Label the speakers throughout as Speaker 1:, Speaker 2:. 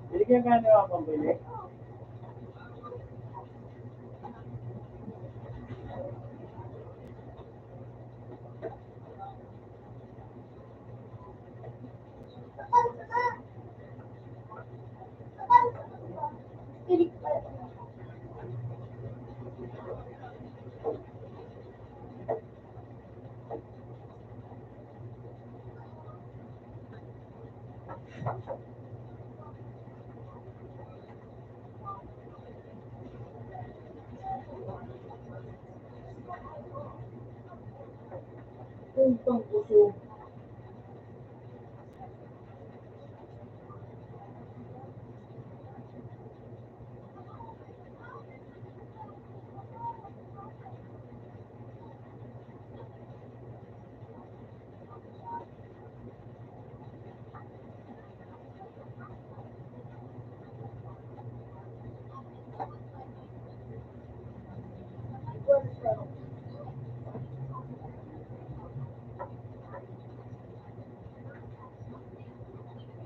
Speaker 1: Binigyan ka na ako pambili. Puntang puso.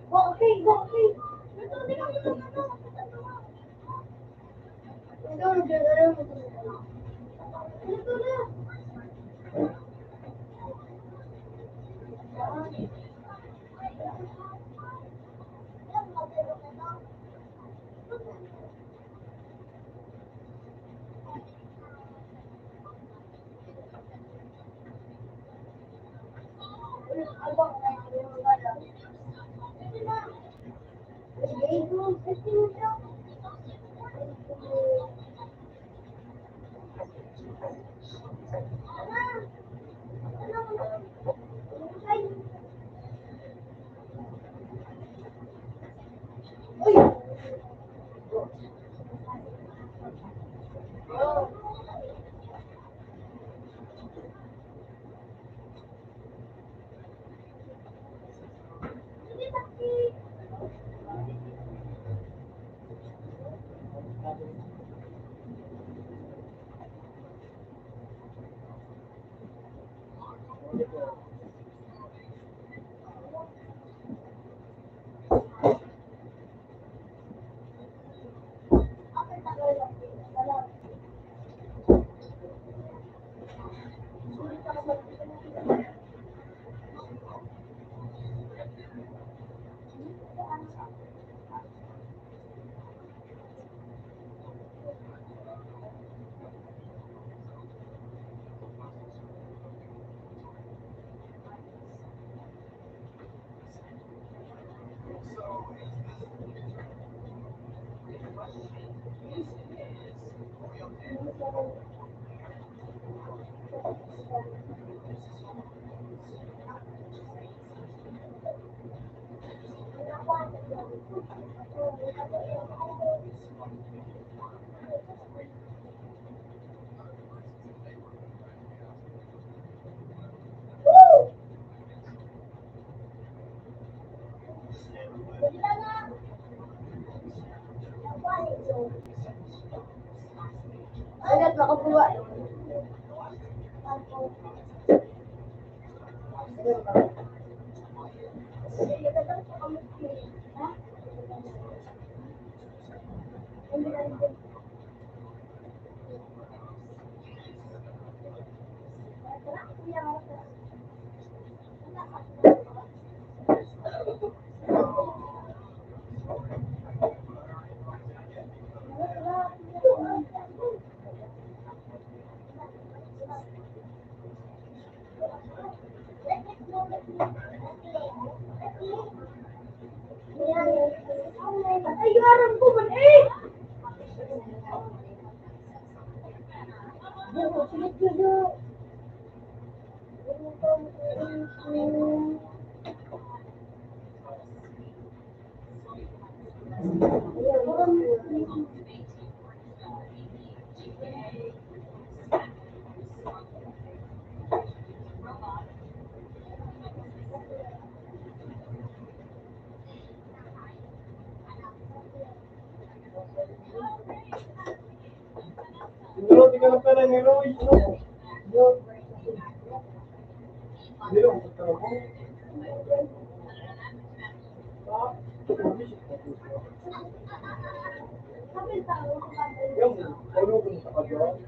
Speaker 1: Okay, okay. Agad makabuwa. Ay, aram ko man eh! Nero, tingnan ka na, Nero. Nero, gusto mo? Yung, ano kung sa kadyo?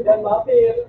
Speaker 1: Dan mampir.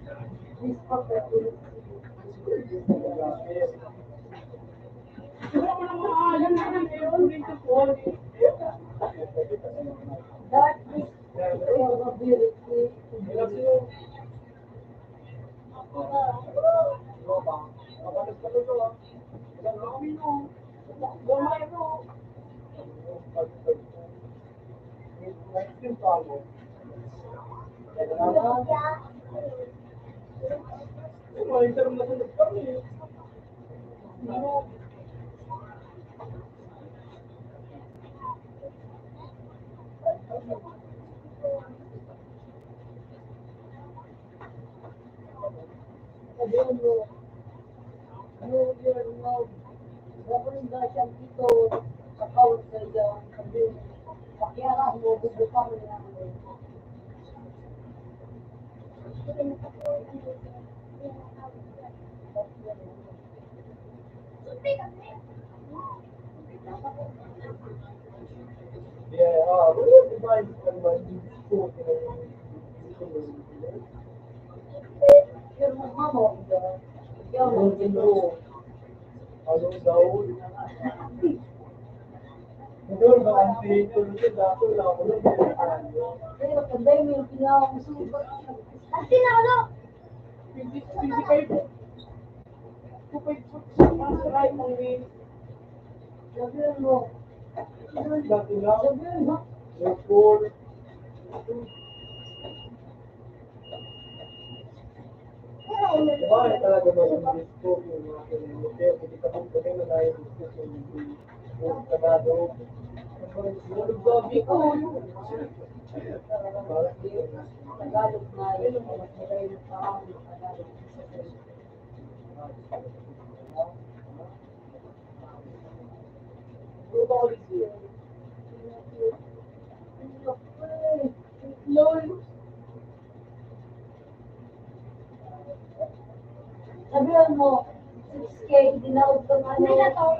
Speaker 1: Talaga ba yung disco yung mga kaya hindi ka po kami na tayo disco yung kabado. Yung gabi ko.
Speaker 2: Tagalog na yun, nilagay ng parang Tagalog. Sabihan mo, 6K, dinawag ka nga ano,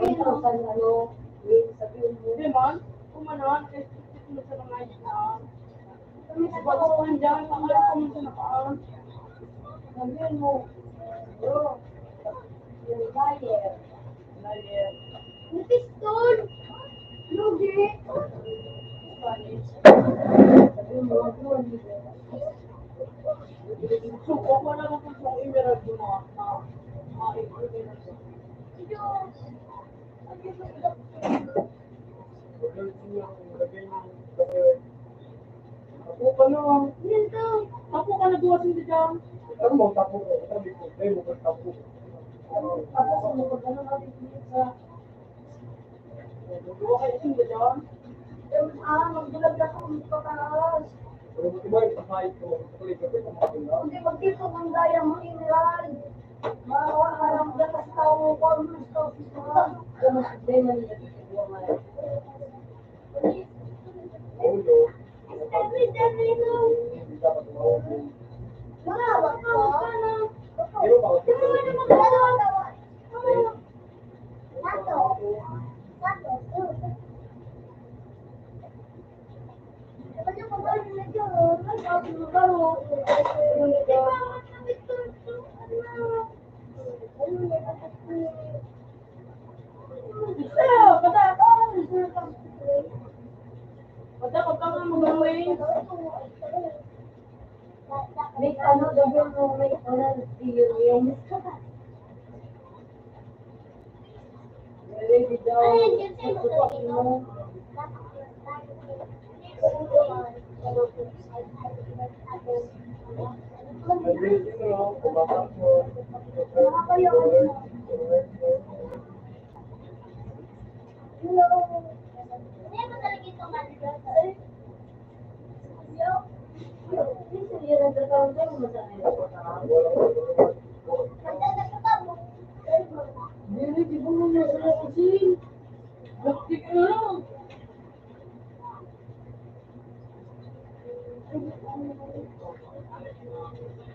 Speaker 2: 1,000 ano, sabihin mo.
Speaker 3: Di man, kumanon, expected mo sa mga isang. Kami sa pagkakuhan dyan, pangalan ko mo sa nakaan.
Speaker 2: Sabihin mo, bro, yung buyer.
Speaker 3: Yung pistol! Lugi! Spanish.
Speaker 2: Sabihin mo, doon,
Speaker 3: So, kung wala mo kung saan emerald mo mga
Speaker 1: Ako pa lang.
Speaker 3: Ako ka nagawa sa dyan.
Speaker 1: Ano mo tapo ko? Sabi ko, ay mo tapo.
Speaker 2: ako sa mga ganun natin sa
Speaker 3: Nagawa kayo sa dyan.
Speaker 2: magbulag na kung pagkakaras.
Speaker 1: Pero mo tiba yung pahayag ko. Tuloy ka pa kumain na.
Speaker 2: Hindi magkito ng daya mo imiral. Mawa ka lang gatas tao ko, gusto ko. Ganun sa day na nila siguro nga.
Speaker 1: Ulo.
Speaker 3: Hindi
Speaker 1: dapat mawag.
Speaker 2: Malawak ka.
Speaker 1: Pero bakit ito?
Speaker 3: Basta ko pa nga mag-away.
Speaker 2: May ano, double mo, may ano, experience. Ready daw. Susukin mo. Dili, di ba mo na sa kusin?
Speaker 3: Bakit ka lang?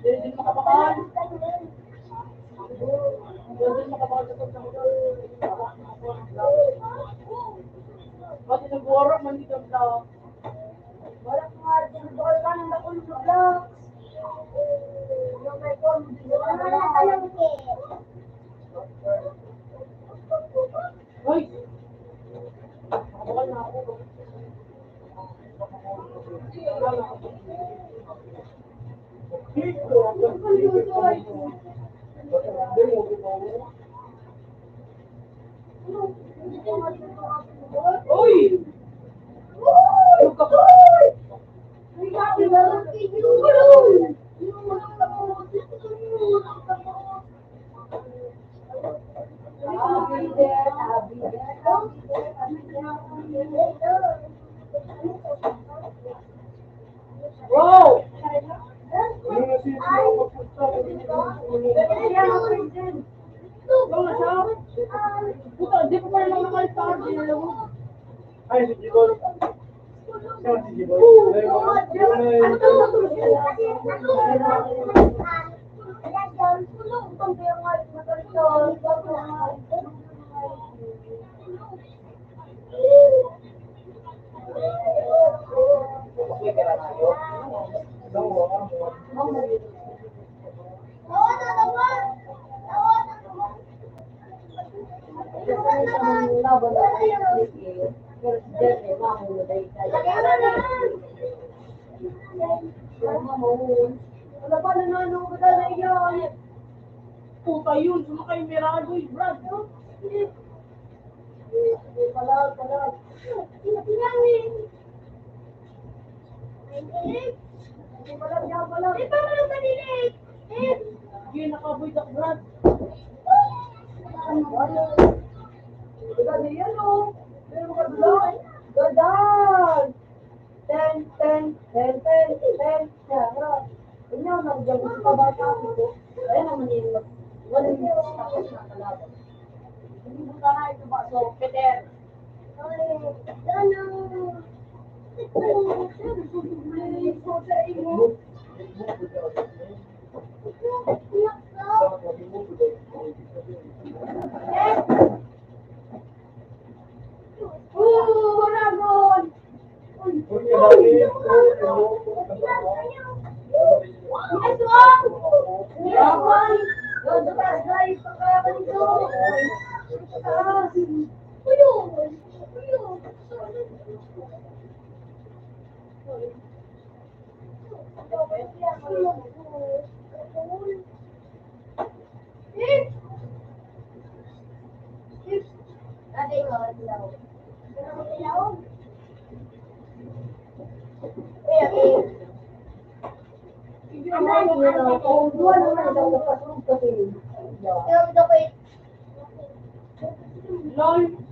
Speaker 3: Hindi din makapakal. Hindi din makapakal sa pagkakas. Pati nag-work man dito sa
Speaker 2: Wala kang margin ball ka nang nakulog lang. Yung may confidence. Wala na tayong
Speaker 3: Hoy! Makapakal na ako. Uy! Wow! Ikaw na siya? Puta, di ko pa naman nakalitaan.
Speaker 1: Ay, si Jibol. Siya si Jibol.
Speaker 2: Wala pa nanalo ko na yan.
Speaker 3: Puta yun, sumakay Mirado eh, Brad.
Speaker 2: Pala.
Speaker 3: Hindi nakaboy ka, Brad.
Speaker 2: Gadan! 10. Inyaw na dyan ko sa bata ko. Kaya naman yun. Wala niyo tapos na kalaban.
Speaker 3: Hindi mo ka na ito ba? So, Peter. LOL.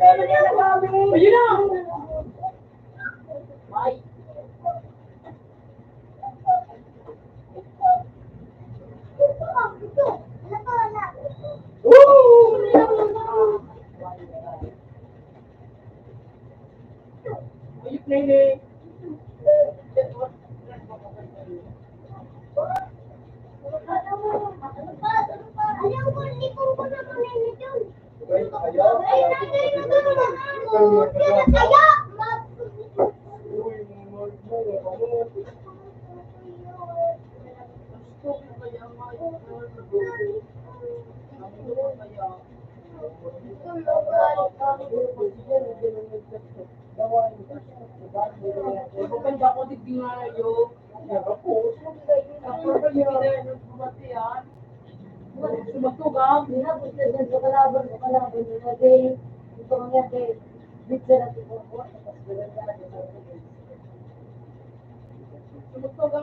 Speaker 3: Ayun na! Bye. Ayun, Nene. Maganda ko din nga yun. Sumagtugam. Sumagtugam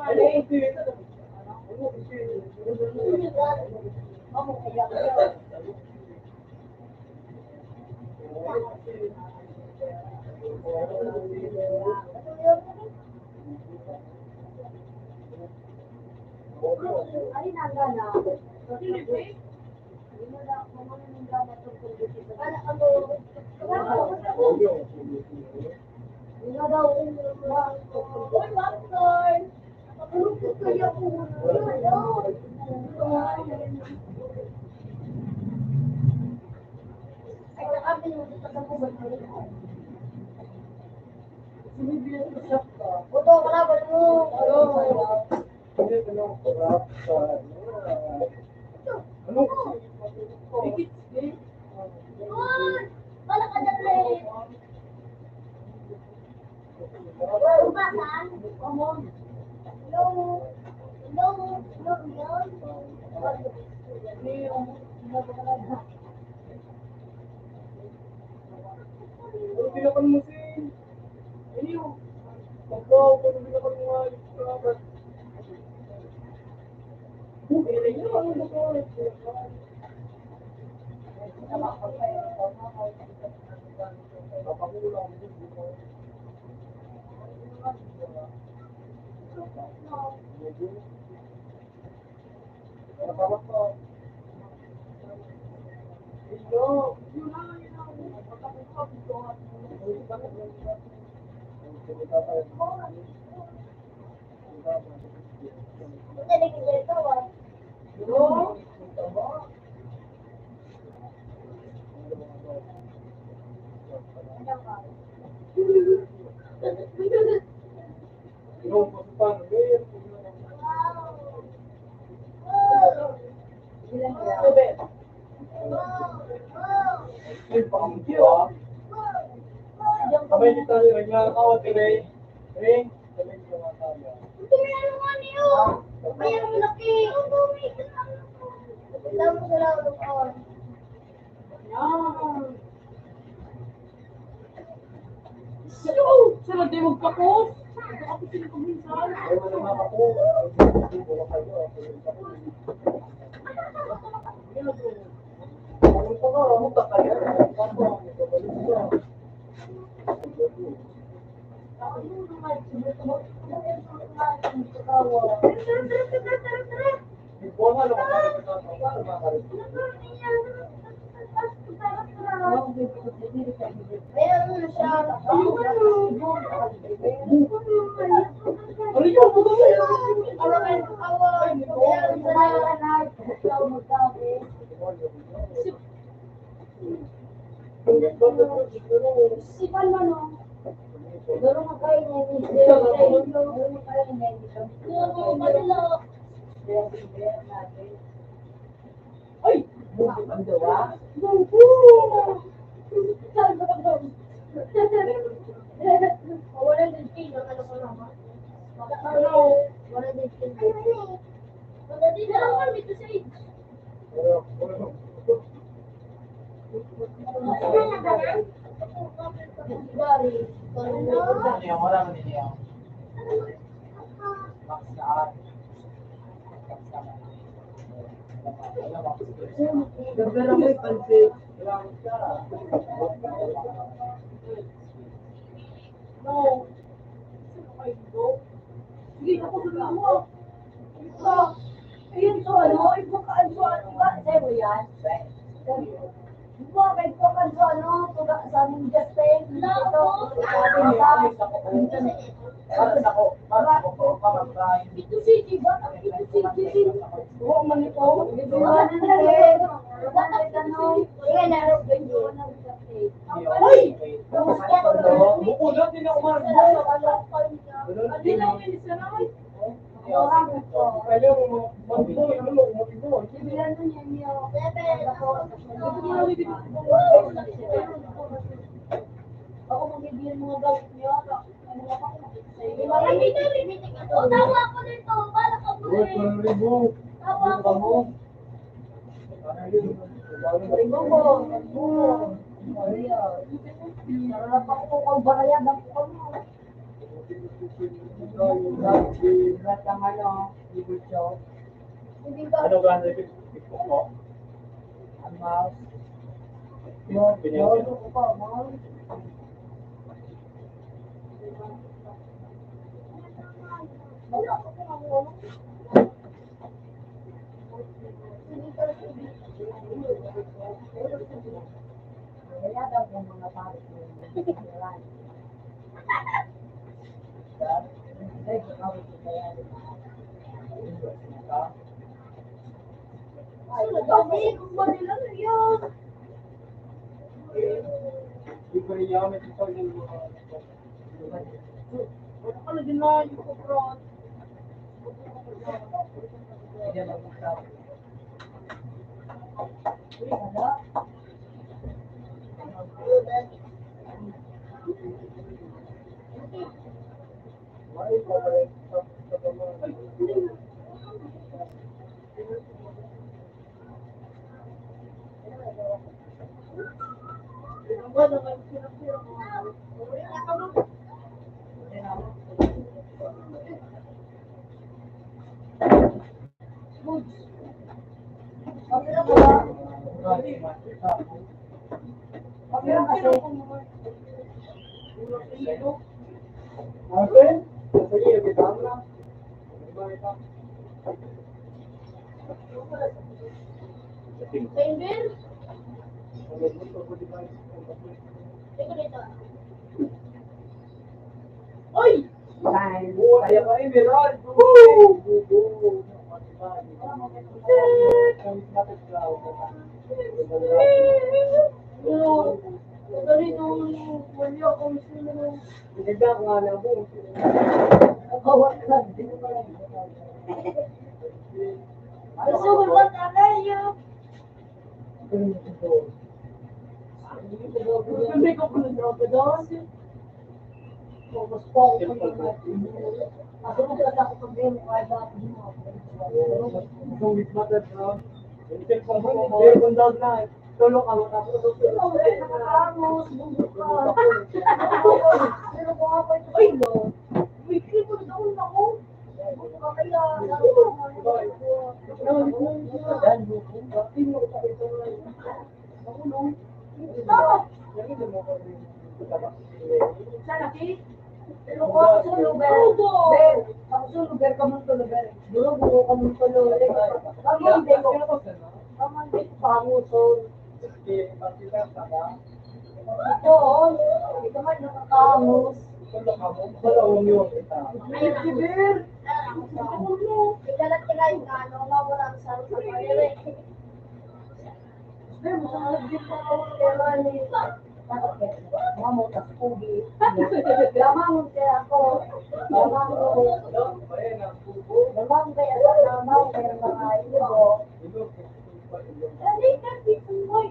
Speaker 3: nga rin. Bilakan mo si... Ano? Pagkaw, kung bilakan mo nga yung kabat. Bilay niyo, ano ba ko? Napakulang mo dito. Napakulang mo. Ito. Yun na, yun na. Napakulang Kamay kita rin nga ako, Ring. Ring. Kamay kita nga tayo. Sarap din magpakos. Ako sila kuminsan. Ay, wala nga ako. Wala kayo. Kung pa nga, ramot ka kaya.
Speaker 2: Sipan mo no? Duro nga kayo na
Speaker 3: Ay! Ang dawa?
Speaker 2: Wala din pino, ano ko naman? Wala din pino. Wala din na ako dito sa age.
Speaker 3: Gagara mo yung pansit.
Speaker 2: Ito si Diba? Ito si
Speaker 3: Oo, man ito. Hoy! Buko na, hindi na umarbo. Hindi na ako minisanay.
Speaker 2: Ako magbibigyan mga gamit niyo. O, tawa ko nito. Bala ka mo eh. Tawa ko. Ribo ko. Sarap ako kung baraya ng puno. Hindi ka.
Speaker 1: Ano gano'n yung ipok mo? Binigyan.
Speaker 3: Wala ka na din na yung bro.
Speaker 2: Penguin? Ito dito.
Speaker 3: Oy!
Speaker 1: Kaya ka eh, Meron!
Speaker 3: Dali nung wali akong sino.
Speaker 1: Binigyan ko nga na po.
Speaker 2: Gusto ko ba talayo?
Speaker 3: Hindi ko pa nag-droga doon.
Speaker 1: Tulong ako na po.
Speaker 3: Ay! May clip mo doon ako. Sana, Kate?
Speaker 2: Igalat ka lang yung ano, mawala ang sarap sa pare. Hindi kasi kumoy.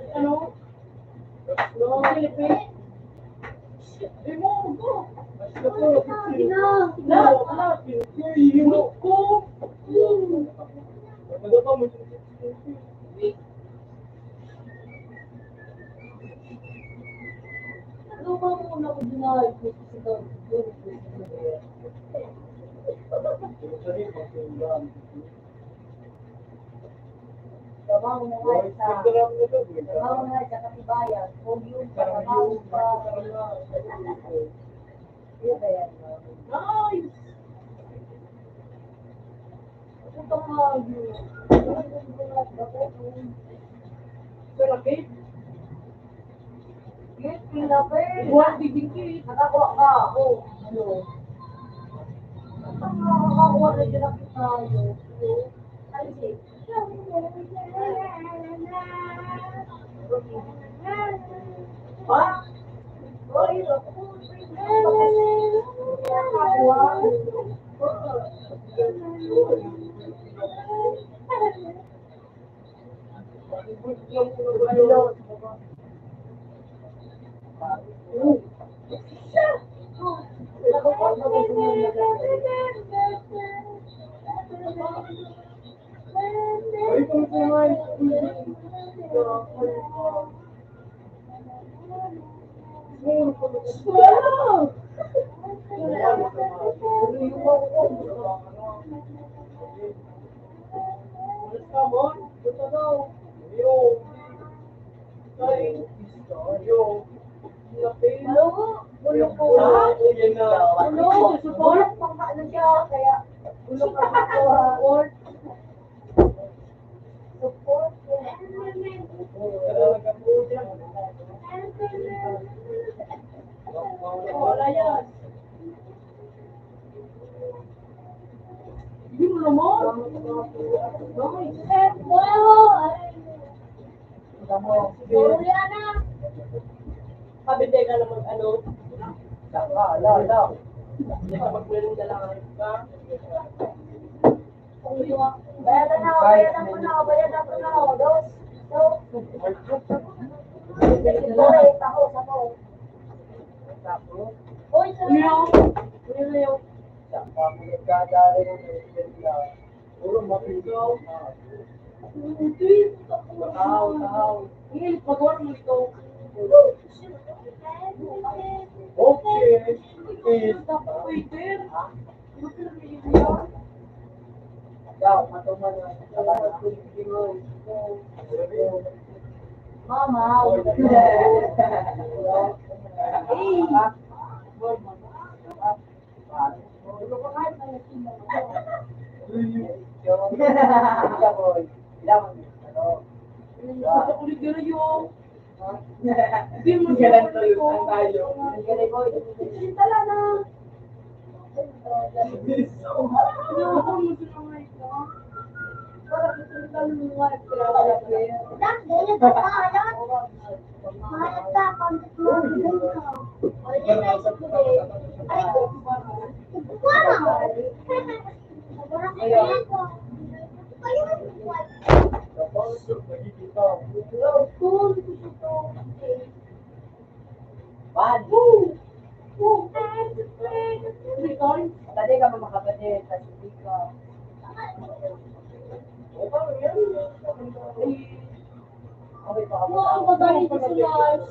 Speaker 3: Ano? No, Philippines. Di mo ko. Nice. Baguio. Sa lakit.
Speaker 2: Gate, pinapin.
Speaker 3: Buwan bibingkit.
Speaker 2: Nakakuha ka. Ano? Ang nakakakuha na dyan ako tayo. Alisin.
Speaker 1: Ha?
Speaker 2: Oy,
Speaker 1: Ay, kung naman.
Speaker 2: Support, pangkaano siya, kaya ulok ka support. Support.
Speaker 3: Wala yan. Hindi mo naman. Pabintay ka naman ano. Hindi ka magpulong na lang ka.
Speaker 2: Bayadan na ako. Dos. Uy,
Speaker 3: Meow. Meow.
Speaker 1: Puro mapigaw.
Speaker 3: Tweet. Hindi, magawa naman ito.
Speaker 1: Okay. Please.
Speaker 3: Waiter.
Speaker 2: Mama.
Speaker 3: Gusto ko ulit gano'n yung. Hindi mo
Speaker 1: Galan tayo.
Speaker 2: Tala na.
Speaker 3: Ako mo sa mga ito. Return.
Speaker 2: Tadi ka makapatid, kasi hindi ka. Okay pa ako.
Speaker 3: Wow, madali ko sa live.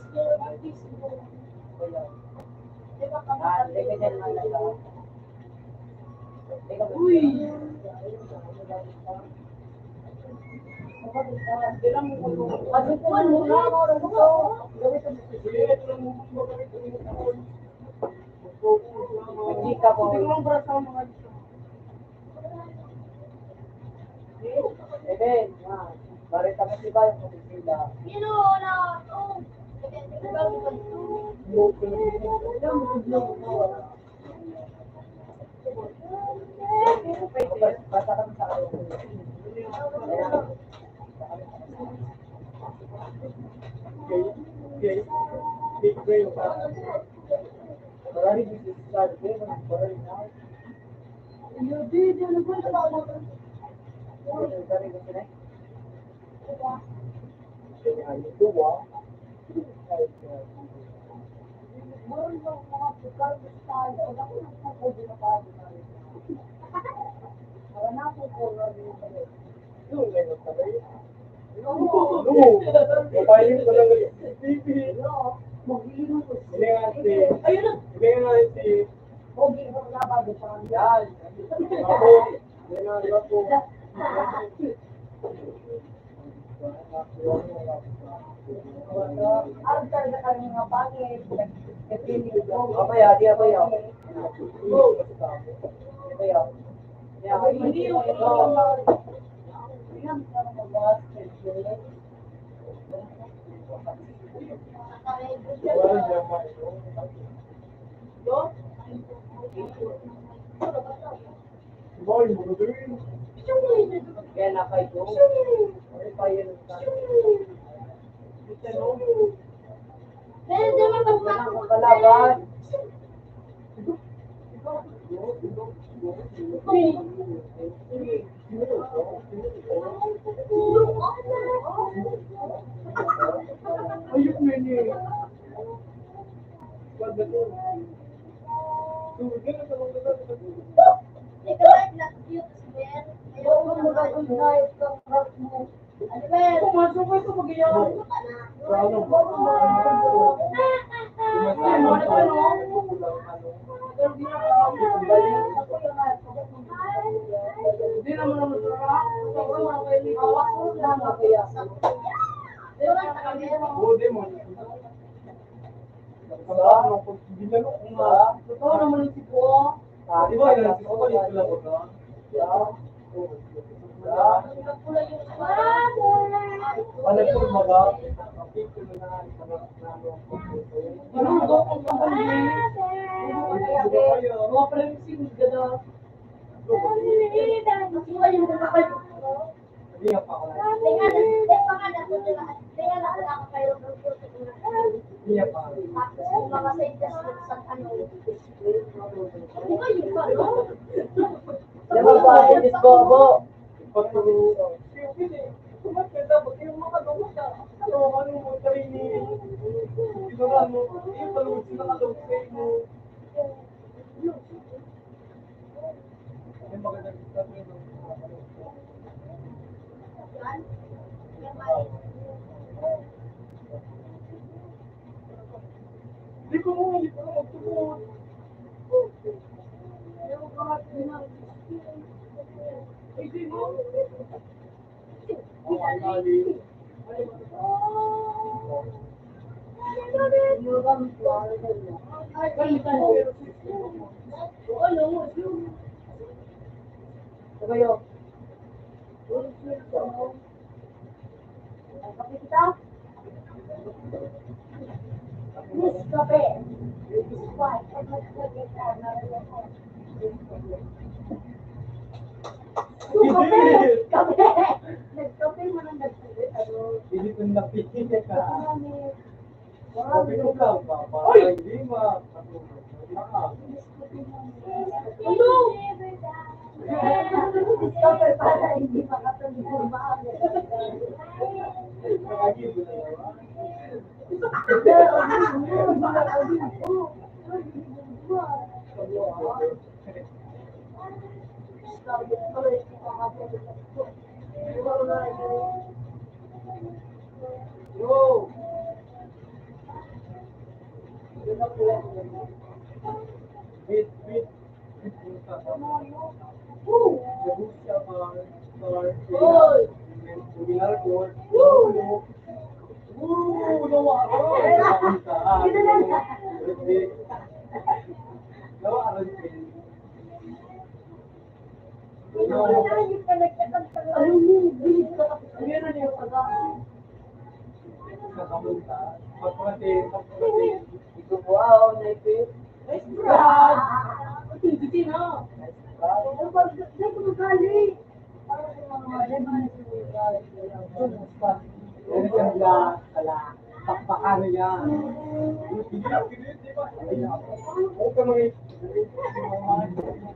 Speaker 3: Uy.
Speaker 2: Pagkukuhan mo na ako. Hindi ka po.
Speaker 3: Hindi ko lang para sa mga ito.
Speaker 2: Eben, barita mo si Bayo kung sila.
Speaker 3: Sino na? Oh.
Speaker 2: Basta kami sa kayo.
Speaker 1: Okay. Big brain pa. Marami dito sa sabi, marami na. Kapayin ko lang TV.
Speaker 3: Ayun na. Hindi yung
Speaker 1: Boy, mo gagawin. Kaya na kayo. Ay, payan ka. Bisa no?
Speaker 2: Pero di ba pagpapakot?
Speaker 1: Kalaban. Ayok na niya. Wag na to. Ganun sa mga ganun.
Speaker 2: Ikaw ay nag-cute, Ben. Ayaw mo na mag-night kang heart mo. Ano, Ben?
Speaker 3: Pumasok ko ito, mag-iyaw.
Speaker 1: Ano ba?
Speaker 3: Hindi naman naman sarap. Sobrang mga kaibigan.
Speaker 1: Hindi mo. Ano kung ginano ko nga.
Speaker 3: Totoo naman yung tipo.
Speaker 1: Di ba ilan ko ko dito lang ko. Ano po mga picture na
Speaker 3: Ganun daw ang pagkakas. Mga premises gada.
Speaker 1: Hindi pa ako. Hindi pa.
Speaker 2: Diba ba,
Speaker 1: Edis Bobo? Pagturo. Kumakita, pag yung makadungos ka, ano mo, tarini. Ginawa mo, yung palugod sila kadungos kayo mo. Yung magandang kita mo yung hindi ko magtugod. Hindi mo.
Speaker 2: Kayo. Miss Kape. Why? Kape! Nagkape mo nang nagkape.
Speaker 1: Hindi ko napikita ka.
Speaker 2: Marami.
Speaker 1: Sabi ko lang, para hindi ma.
Speaker 2: Ano? Kape para hindi makatuloy ng maaga.
Speaker 1: Nakagibo na naman. Yo! Wait. Wow, naipit.
Speaker 3: Hindi na.
Speaker 1: Pakpakan yan. Huwag ka mga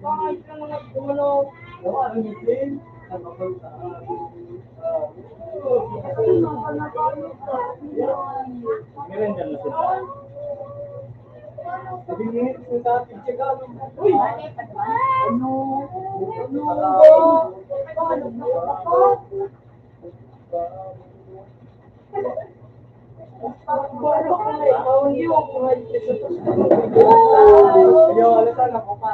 Speaker 3: Kahit ka mga gumalaw.
Speaker 1: ano ni Jane? Nagpapunta. Meron dyan na sila. Sabi mo yung sa picture ka. Uy! Ano?
Speaker 3: Hindi mo ko
Speaker 1: Ayaw, alatan ako pa.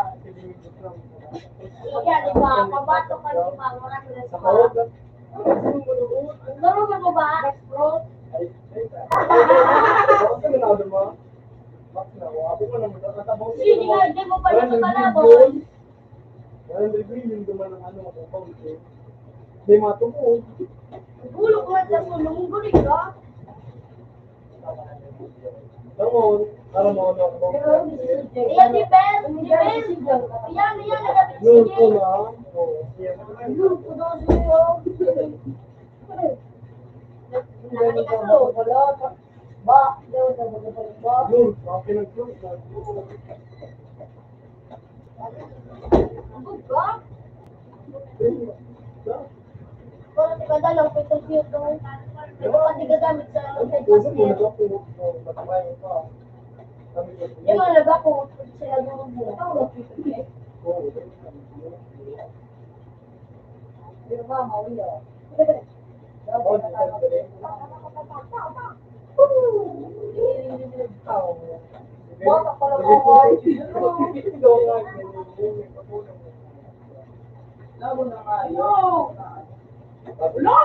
Speaker 2: Kaya di ba, pabato ka di ba, marami na
Speaker 1: Sa
Speaker 2: sa
Speaker 1: kawag.
Speaker 2: laro ka mo ba? Bro?
Speaker 1: Bakit ka na mo? Bakit na ako? Ako pa naman. Natabaw ko
Speaker 2: Hindi nga, hindi mo pa rin kalabon.
Speaker 1: Walang degree yung duman ng ano, makupaw. Hindi matungkol.
Speaker 2: Gulo ko at sa lumunggulik ka.
Speaker 1: Namun, para mo ano ako.
Speaker 2: Ayan, di Ben. Di Ben. Ayan, nagabit si
Speaker 1: Yun ko
Speaker 2: Jay.
Speaker 1: na. Oo, siya.
Speaker 2: Gulo ko daw siya. Nakani ka to. Ba, daw sa ba.
Speaker 1: Yun, mga pinag-yun.
Speaker 2: Good ba? Kung hindi ka dalang pito cute to. Di ba hindi ka gamit sa outside basket? Di ba nalaga ko sila doon mo? Di ba mauyo? Bata pala ko
Speaker 1: Labo na nga yun.
Speaker 2: No!
Speaker 1: Wala!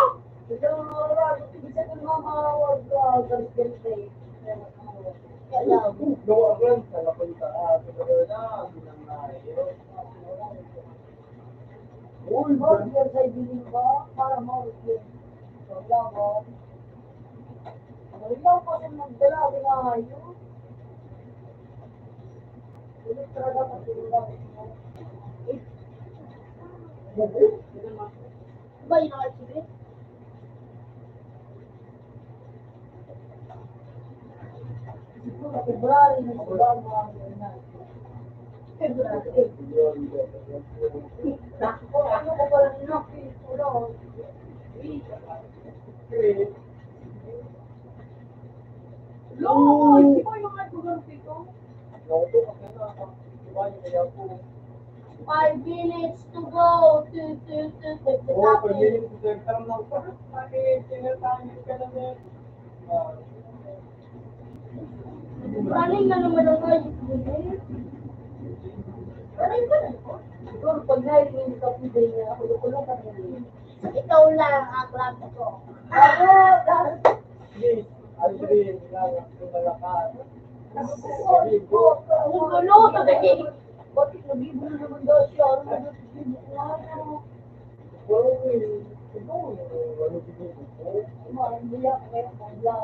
Speaker 2: Bisa ko mamawag ka ganito. Kaya
Speaker 1: Gawa ko lang sa napunta. Siguro na, bilang na yun. Uy,
Speaker 2: Huwag yan sa ibiling ba? Para mawag yun. Wala ba? Wala pa rin magdala. Wala yun. Ulit talaga pa sila. Ba yun ang archibit? Siguro February na sila mga February. Ano ko pala nilapit? Wala.
Speaker 3: Loko, hindi ko yung mga lugar dito.
Speaker 2: 5 minutes to go.
Speaker 1: Oo, pag yun yung sasagtang ng tinatangin ka na din.
Speaker 2: Running na naman ang kayo. Running ba na? Siguro pag nailing ka po din niya, ako lukulong ka rin. Ikaw lang ang klase ko.
Speaker 1: Sige, ano sabihin nila, lumalakas.
Speaker 2: Ang gulo, sabi. Bakit nag-ibig naman daw siya? Ano nag-ibig na?
Speaker 1: Pero ito, ano siguro ko?
Speaker 2: Hindi ako ngayon pagla.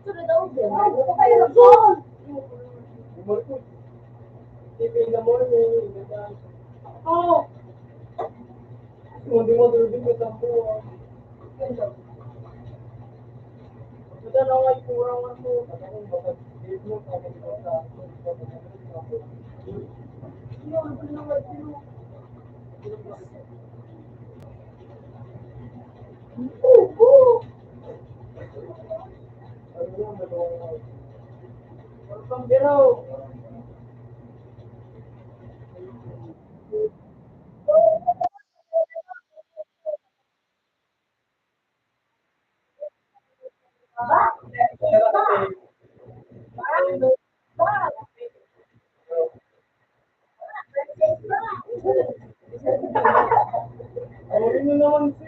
Speaker 2: Ito na daw din. Ito kayo na po!
Speaker 1: Bumalik ko. Tipin na mo rin, ganyan.
Speaker 3: Oo.
Speaker 1: Hindi mo tulog ko sa po. Ito na nga kurang ako. Ako baka date mo sa mga sa Pambiro. Ano rin naman si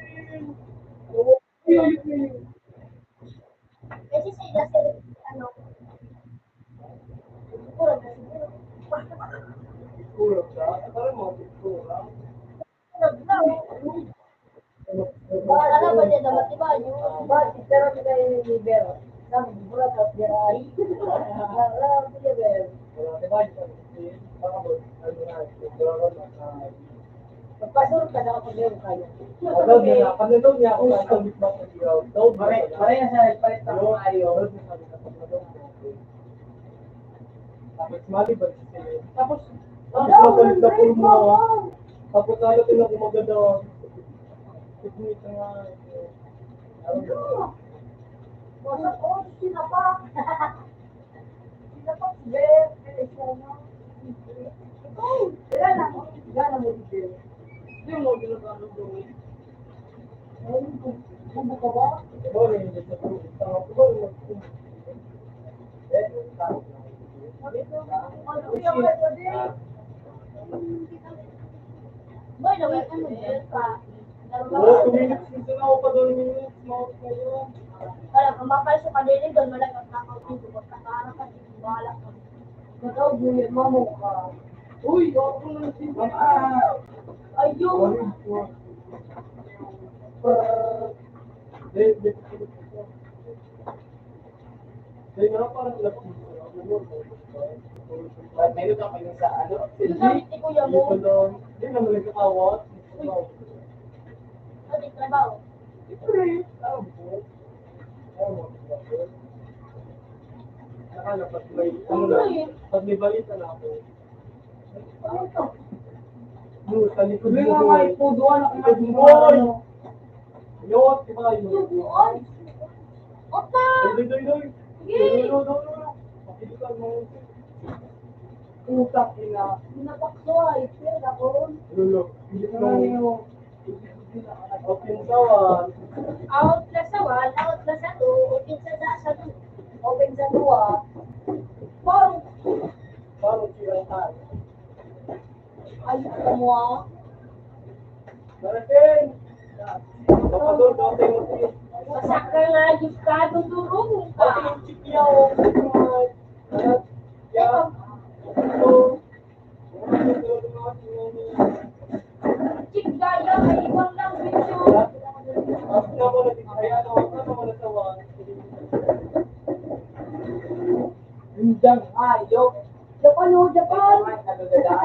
Speaker 2: Kasi sila sila, ano, siguro na siguro.
Speaker 1: Kulang siya. Parang mga kulang.
Speaker 2: Alam ba niya dapat iba yung bakit pero nila yung libero. Sabi ko bulat at biray. Alam ko niya ba?
Speaker 1: Wala, diba? Baka mo, ano na, siguro na
Speaker 2: Pagpasok ka na ako meron kayo.
Speaker 1: Daw niya, panunod niya ako sa isang bitbang ng ilaw. Daw, pare sa palit na kung ayaw. Tapos maliban siya. Tapos napalit na po mo. Tapos nalatin ako maganda. Tignis na nga.
Speaker 2: Basta ko, sinapa. Sinapa, Jeff, Feliciano. Wala na. Gana mo si Jeff.
Speaker 3: Hindi mo ginagawa ng gawin.
Speaker 2: Ayun, kung ka ba?
Speaker 1: Diba, hindi sa tulog. Tama ko ba?
Speaker 2: Boy, naman, ano ba?
Speaker 1: Oo, 2 minutes. Gusto na ako pa 2 minutes. Mount kayo.
Speaker 2: Kaya kumakal sa kanilin, doon malagang nakakautin ko. Pagkakaara ka, bahala ka. Ikaw, buhay mo ka.
Speaker 1: Uy, ako na si
Speaker 2: Ayun!
Speaker 1: Hindi. Hindi nga parang lapis.
Speaker 4: Meron ka kayo sa ano?
Speaker 2: Sabi ni kuya mo,
Speaker 1: Hindi naman nagkakawat.
Speaker 2: ano yung trabaho?
Speaker 1: Siyempre, alam ko. Nakala, pag may balita na ako.
Speaker 2: Ano to?
Speaker 1: Sa likod
Speaker 3: Hindi
Speaker 1: mo.
Speaker 3: nga nga ipuduan ako
Speaker 1: Likod mo.
Speaker 3: ano.
Speaker 1: Yun, di ba yun?
Speaker 2: Subuan? Opa!
Speaker 1: Doy.
Speaker 2: Sige!
Speaker 1: Makilitan mo.
Speaker 3: Utang ina.
Speaker 2: Napakso ay, pero ako.
Speaker 1: Lulo. Hindi
Speaker 3: Ano
Speaker 1: mo.
Speaker 3: yung
Speaker 1: Okay, sawan.
Speaker 2: Out plus sa 1, out plus sa 2, open sa 2. Open sa 2. Wow!
Speaker 1: Parang kiratan.
Speaker 2: Ayos ka mo ah.
Speaker 1: Marating! Papador, dati mo siya.
Speaker 2: Masakal nga yung ka, dudurong ka.
Speaker 1: Pati yung chikya o.
Speaker 2: Ito, chik gaya, may ibang lang video.
Speaker 3: Hindang ayok.
Speaker 2: Japan o, Japan.
Speaker 4: Nagagada.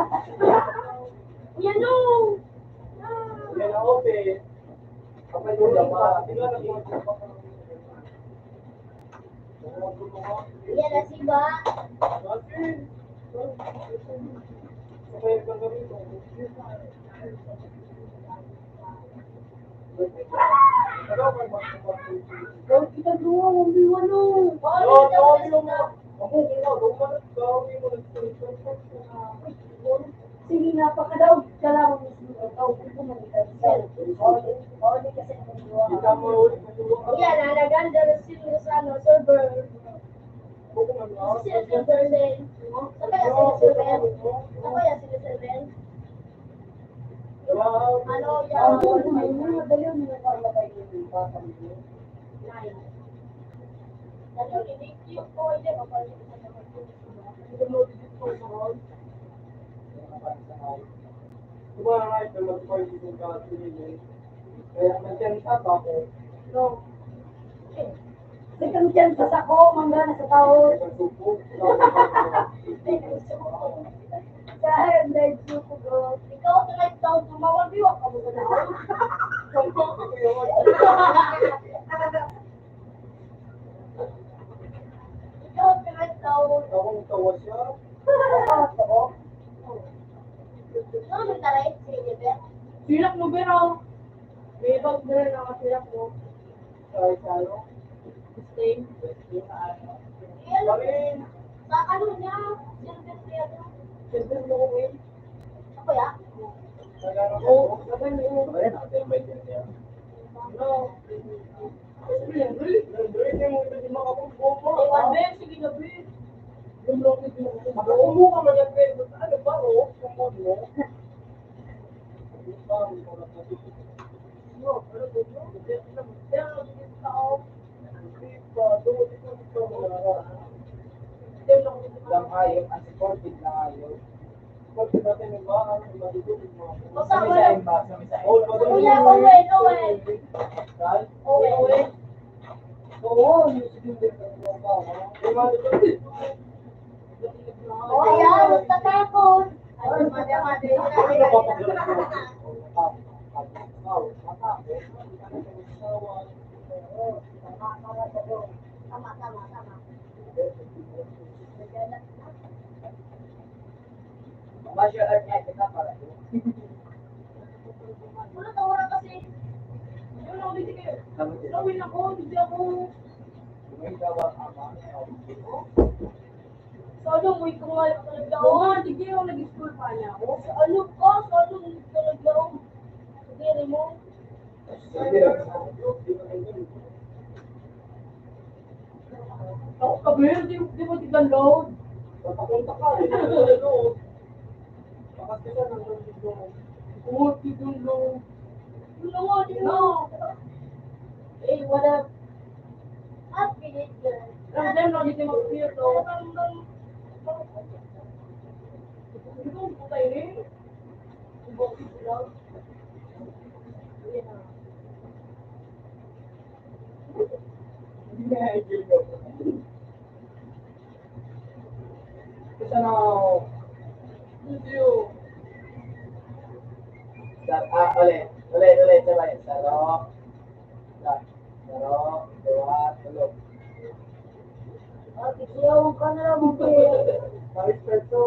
Speaker 2: Yan o. Yan na si ba?
Speaker 3: Huwag kita duwa, huwag biwan o.
Speaker 2: Wala daw na sila.
Speaker 3: Sige, napakadaw. Kailangan mo siya. Huwag ko manitan.
Speaker 2: Oli kasi nagagawa. Yan, nalaganda na sila sa ano, server. Sila server din. Saan kaya sila server? Saan kaya sila server? Ano yan?
Speaker 3: Madali yung nakakalagay yung bata mo.
Speaker 2: Ano, ini-click ko, hindi, papalit ko sa
Speaker 3: No. Second chance sa sako, mangga na sa tao. Dahil medyo ko bro.
Speaker 2: Ikaw sa live sound, tumawag biwa ka mo ba na? Ikaw sa live sound. Ano yung taray? Sige, Beth.
Speaker 3: Silak mo biro. May ibang biro na kasilak mo. Stay.
Speaker 2: Iyan, sa ano niya? Silver niya niya.
Speaker 3: Siyempre mo ko eh.
Speaker 2: Ako ya?
Speaker 3: Oo, sabay mo yun. No. Siyempre.
Speaker 2: Iwan, Beth, sige na, Beth.
Speaker 3: Yung lokit mo.
Speaker 4: Lang ayok, ang supported lang ayok.
Speaker 2: Kasama
Speaker 4: Sa
Speaker 2: lang.
Speaker 4: imba, sa misa.
Speaker 2: Kuya, Owen, Owen. Owen. O, ayan, huwag tatakot. Ay, mada-mada yun. Tama, tama, tama.
Speaker 4: Martial art niya, kita para.
Speaker 2: Ano tawara kasi?
Speaker 3: Yun ako, hindi kayo.
Speaker 4: Sabi ko,
Speaker 3: Gawin ako, hindi ako.
Speaker 4: may gawang ama.
Speaker 2: So, ano, wait ko nga lang talaga
Speaker 3: Oo
Speaker 2: ako.
Speaker 3: nga, hindi kayo nag-school pa niya ako.
Speaker 2: Sa ano ka? Sa ano talaga ako? Sige, mo.
Speaker 3: Ako kabe, di mo tigaload. Oo, tigaload.
Speaker 2: Ano nga, di mo. Eh, wala. At pilit yan.
Speaker 3: Lang din, no, hindi mag-clear to. Hindi ko putay rin.
Speaker 4: Ulit. Ulit. Sabay. Saro. Saro. Dua. Tulog.
Speaker 2: Iyaw ka na lang mo, Bill.
Speaker 1: Ma-start to,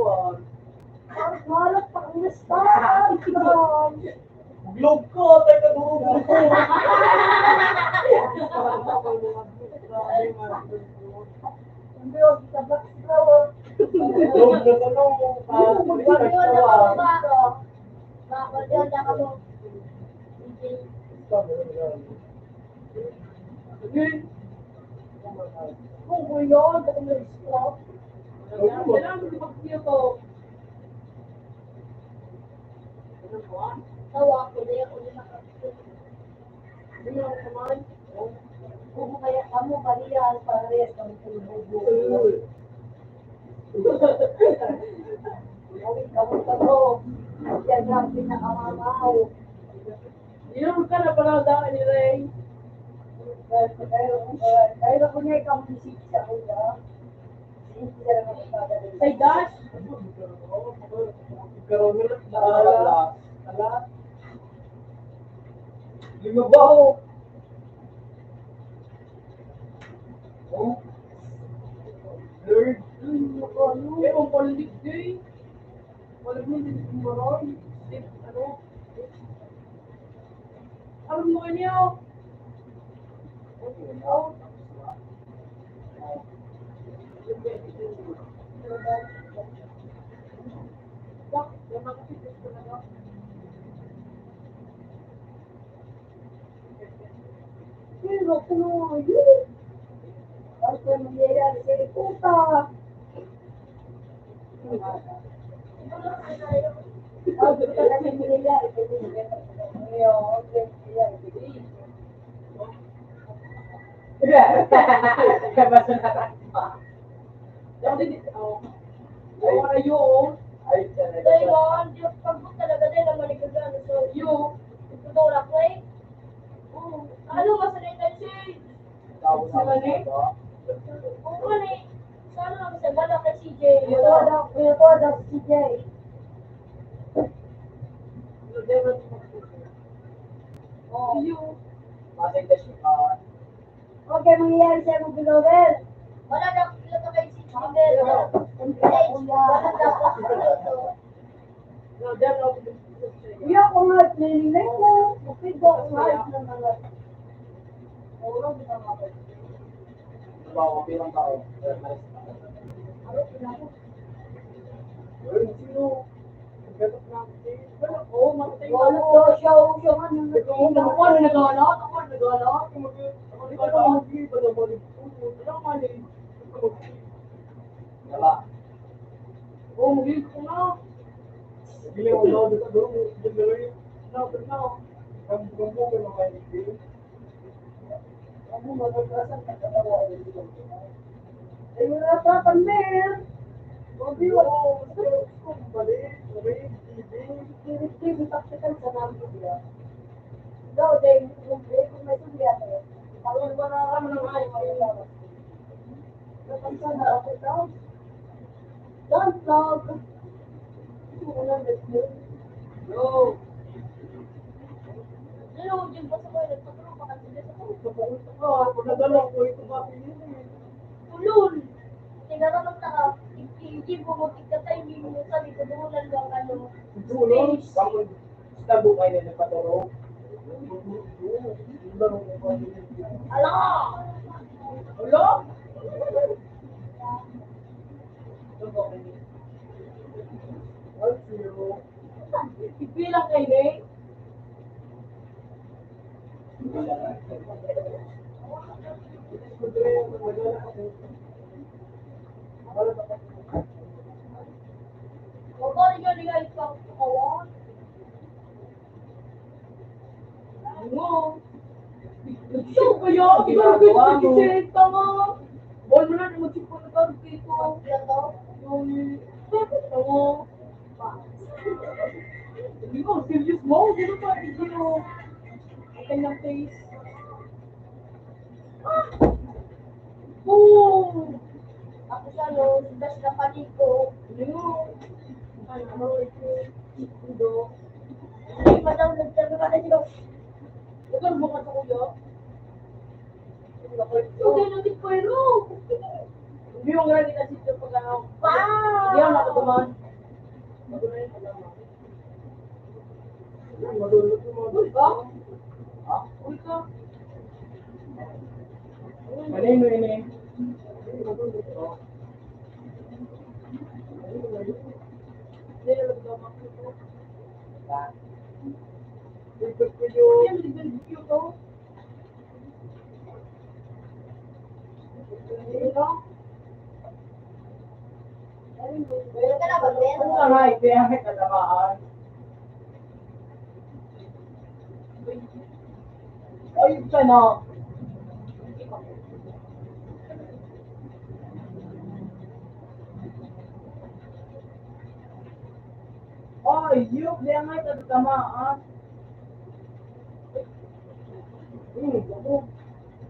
Speaker 2: Malak pa ang start.
Speaker 1: Globe ko, tayo durugong ko.
Speaker 2: Hindi ako sa background.
Speaker 1: Globe na tanong,
Speaker 2: Yun, Bako dyan, naka mo. Kung gulo, dito mo stop. Tawa ko na ako din nakapit. Kung kaya kamu balian, parehas kami tulog. Kamu taro. Yan ang pinakamamaw.
Speaker 3: Yun ka na pala daan ni Ray.
Speaker 2: Kaya ko niya ikaw bisik sa kuya. Hindi na lang magpapadali.
Speaker 3: Say dash.
Speaker 1: Karoon na ala. Lima ba ako? Oh? Lord?
Speaker 3: Eh, ang palik day. Wala mo din yung maroy. Ano? Ano mo kanyo?
Speaker 2: Pero kung yun, ang nangyayari sa puta. Ang puta na nangyayari sa puta. Ngayon, nangyayari sa puta.
Speaker 3: Wala yun.
Speaker 2: Ngayon, yung pagpunta talaga nila maligagano. So,
Speaker 3: You.
Speaker 2: ito daw na play. Ano, masanay na siya. Oo nga eh. Sana lang sa bala kay CJ. Ito daw si CJ. Oo.
Speaker 3: You.
Speaker 2: Okay, mangyayari siya mo Bilobel. Wala na kilo ka kay CJ. Wala na
Speaker 3: No, they're not.
Speaker 2: Iya ko nga nililay mo. Bukid ko nga ng mga. Oo, di ba mga.
Speaker 1: Sino? Gatot na ako.
Speaker 3: Oh, matay mo.
Speaker 2: Wala to siya nga nang
Speaker 3: Ako na nag-alot. Ako na nag-alot.
Speaker 1: Hindi ka na mag-iba na balik.
Speaker 3: Ano ka mali? Oh, mag-iba ko na.
Speaker 1: Hindi ako na ako sa doon. Hindi na
Speaker 3: No, but no.
Speaker 1: Ang gumbo ko na kayo dito.
Speaker 2: Ano magagasan ka talaga. Ay, wala pa panmer.
Speaker 1: Hindi ako. Kung balik.
Speaker 2: TV taktikan sa namin dia. Daw, day, kung may suliyan eh. Kalau wala kami ng ayaw. Napansa na ako daw. Don't vlog.
Speaker 3: No.
Speaker 2: Ano, yung basta ko, nagpapuro pa kasi dito ko.
Speaker 1: Ako nadala ko ito ba pinili.
Speaker 2: Tulun! Tingnan mo ka, hindi bumutik ka tayo, hindi mo sabi ko, dumulan lang ano.
Speaker 1: Tulong.
Speaker 2: Space.
Speaker 4: Tabo kayo na napaturo.
Speaker 2: Ala!
Speaker 3: Hello? Ipilang kayo eh.
Speaker 2: Motor nyo, di ka ikaw kawan.
Speaker 3: Ano? So, kaya, ginagawa ko kasi tama. Ball mo na, mag-sipon na tayo dito.
Speaker 2: Yan to.
Speaker 3: Yung, tama. Hindi ko, serious mo. Hindi ko pa, hindi ko. Ang kanyang face. Boom!
Speaker 2: Ako siya, no, das na panig ko.
Speaker 3: Hindi mo. Ay, ano, ito. Ito.
Speaker 2: Hindi pa daw nagkakaroon dito.
Speaker 3: Ikaw bukas ako yo. Okay, natin ko ero. Hindi mo nga kita sito pag ano.
Speaker 2: Wow!
Speaker 3: Hindi ako nakatuman. Magulo yun pala.
Speaker 1: Madulot yung mga
Speaker 3: Uy ka? Uy ka?
Speaker 4: Kanino ini?
Speaker 3: Hindi na nagdamak ko.
Speaker 1: Ikot ko yung
Speaker 3: Hindi, nag-review to. Hindi ka?
Speaker 2: Meron ka na ba, Ben?
Speaker 4: Ano nga, kaya may katamaan. Ay, sana. Ay, yuk, dia nga katamaan.
Speaker 1: ako.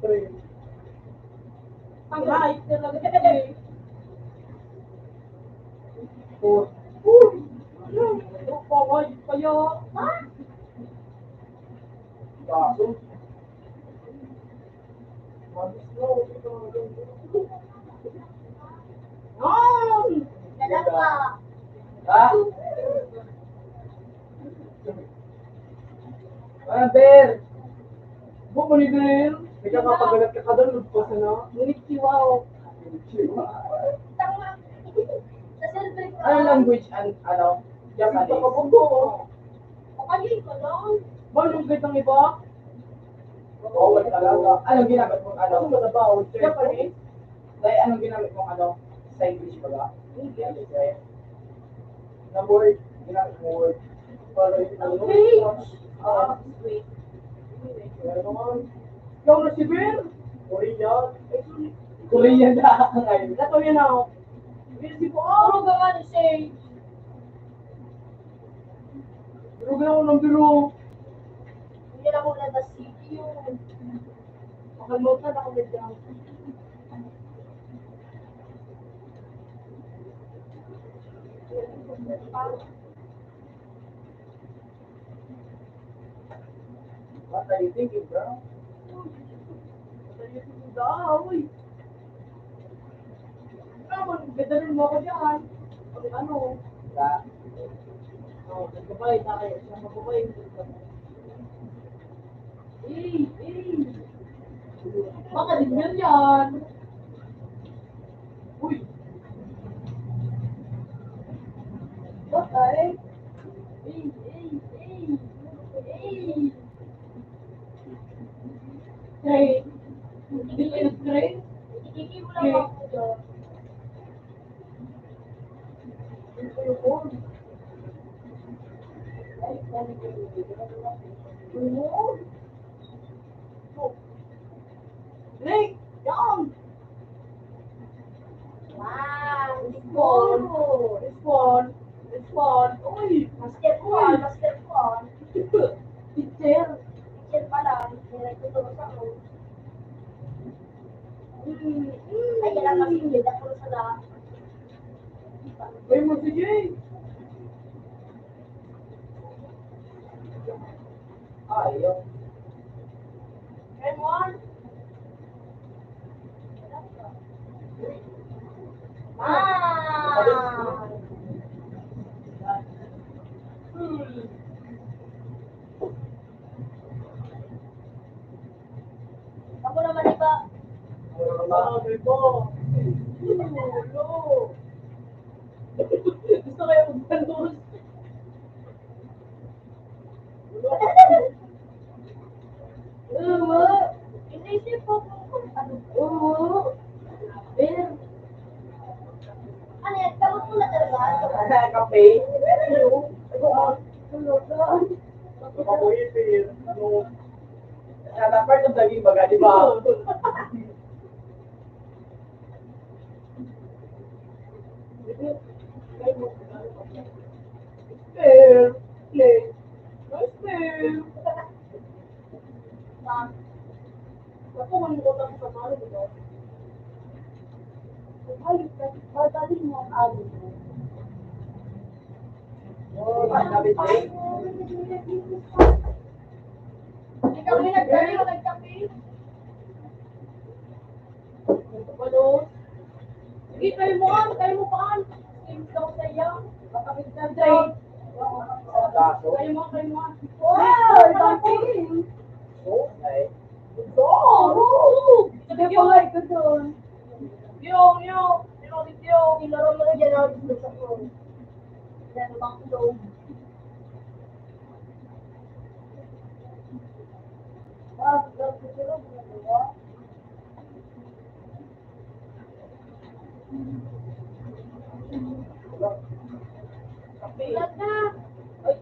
Speaker 1: Pre.
Speaker 3: Ang right talaga eh.
Speaker 1: Four.
Speaker 3: Uy! Ano? Paway kayo. Ha?
Speaker 4: Kaso,
Speaker 1: Mabis na ako dito mga ganito.
Speaker 3: Yan!
Speaker 2: Dalag ka.
Speaker 4: ha? Ah, Ber!
Speaker 3: Bumuli din.
Speaker 1: May kakapagalat ka kada, lugpas na.
Speaker 3: Ngunit siwaw.
Speaker 2: Tama. Sa silver ka.
Speaker 4: Ano language? Ano? Japanese?
Speaker 1: Kita ka po ko.
Speaker 2: Pakagin ko lang.
Speaker 3: Balong kitang iba?
Speaker 4: Oo, wala talaga. Anong ginamit mong ano?
Speaker 1: Ako matabaw.
Speaker 4: Japanese? Dahil anong ginamit mong ano? Sa English ba ba?
Speaker 3: Hindi.
Speaker 4: Na word? Ginamit mo word.
Speaker 1: Para yung ano.
Speaker 3: Okay.
Speaker 4: Ah,
Speaker 3: Wait.
Speaker 1: Kaya naman.
Speaker 3: Ikaw na si Ben?
Speaker 1: Korean.
Speaker 4: Korean na ngayon.
Speaker 3: Nato yan ako. Ben si po. Ano gawa ni Shay? Biro ka ng biro.
Speaker 2: Hindi na ako nabasig yun.
Speaker 3: Makalimutan ako medyo.
Speaker 4: What are you thinking, bro?
Speaker 3: Uy! Naman, gadarin mo ako dyan. Ano?
Speaker 4: Sa
Speaker 3: Oh, nagkabay na kayo. Siya magkabay. Baka din yan. Uy! Bakay? Hey! Hindi kayo nag-train?
Speaker 2: Ikiki mo lang ako doon.
Speaker 3: Nick! Yan!
Speaker 2: Wow!
Speaker 3: Respond! Respond! Respond! Uy!
Speaker 2: Step 1, step 1.
Speaker 3: Teacher!
Speaker 2: Teacher pa lang. Nagtuturo sa ako. Ay, kailangan kasi hindi ako sa lahat.
Speaker 3: Uy mo sige!
Speaker 4: ayaw.
Speaker 3: M1!
Speaker 2: Ah! Ako naman iba.
Speaker 1: Sabi ko.
Speaker 3: Gusto kayo magpalos?
Speaker 2: Inisip ko kung ano.
Speaker 3: Ben!
Speaker 2: Ano yan? Kamot mo na talaga.
Speaker 4: Kape?
Speaker 1: Makuipin. Ano.
Speaker 4: Sa part ng daging baga, di ba?
Speaker 3: Fair! Play! Nice fair! Ako man ko lang sa mali ko.
Speaker 2: Magaling mo ang alo mo.
Speaker 4: Oh, sabi ko.
Speaker 3: Hindi kami nagkape. Sige, tayo mo paan. Sige, daw tayo. Kapit na tayo.
Speaker 4: Kaso.
Speaker 3: Tayo mo.
Speaker 2: Wow! Dati!
Speaker 4: Okay.
Speaker 3: Sige, pangay ko doon. Yung.
Speaker 2: Ilaro mo na dyan ako dito sa phone. Lalo bang loob. Wow, love ko sila. Ulat na! Ay!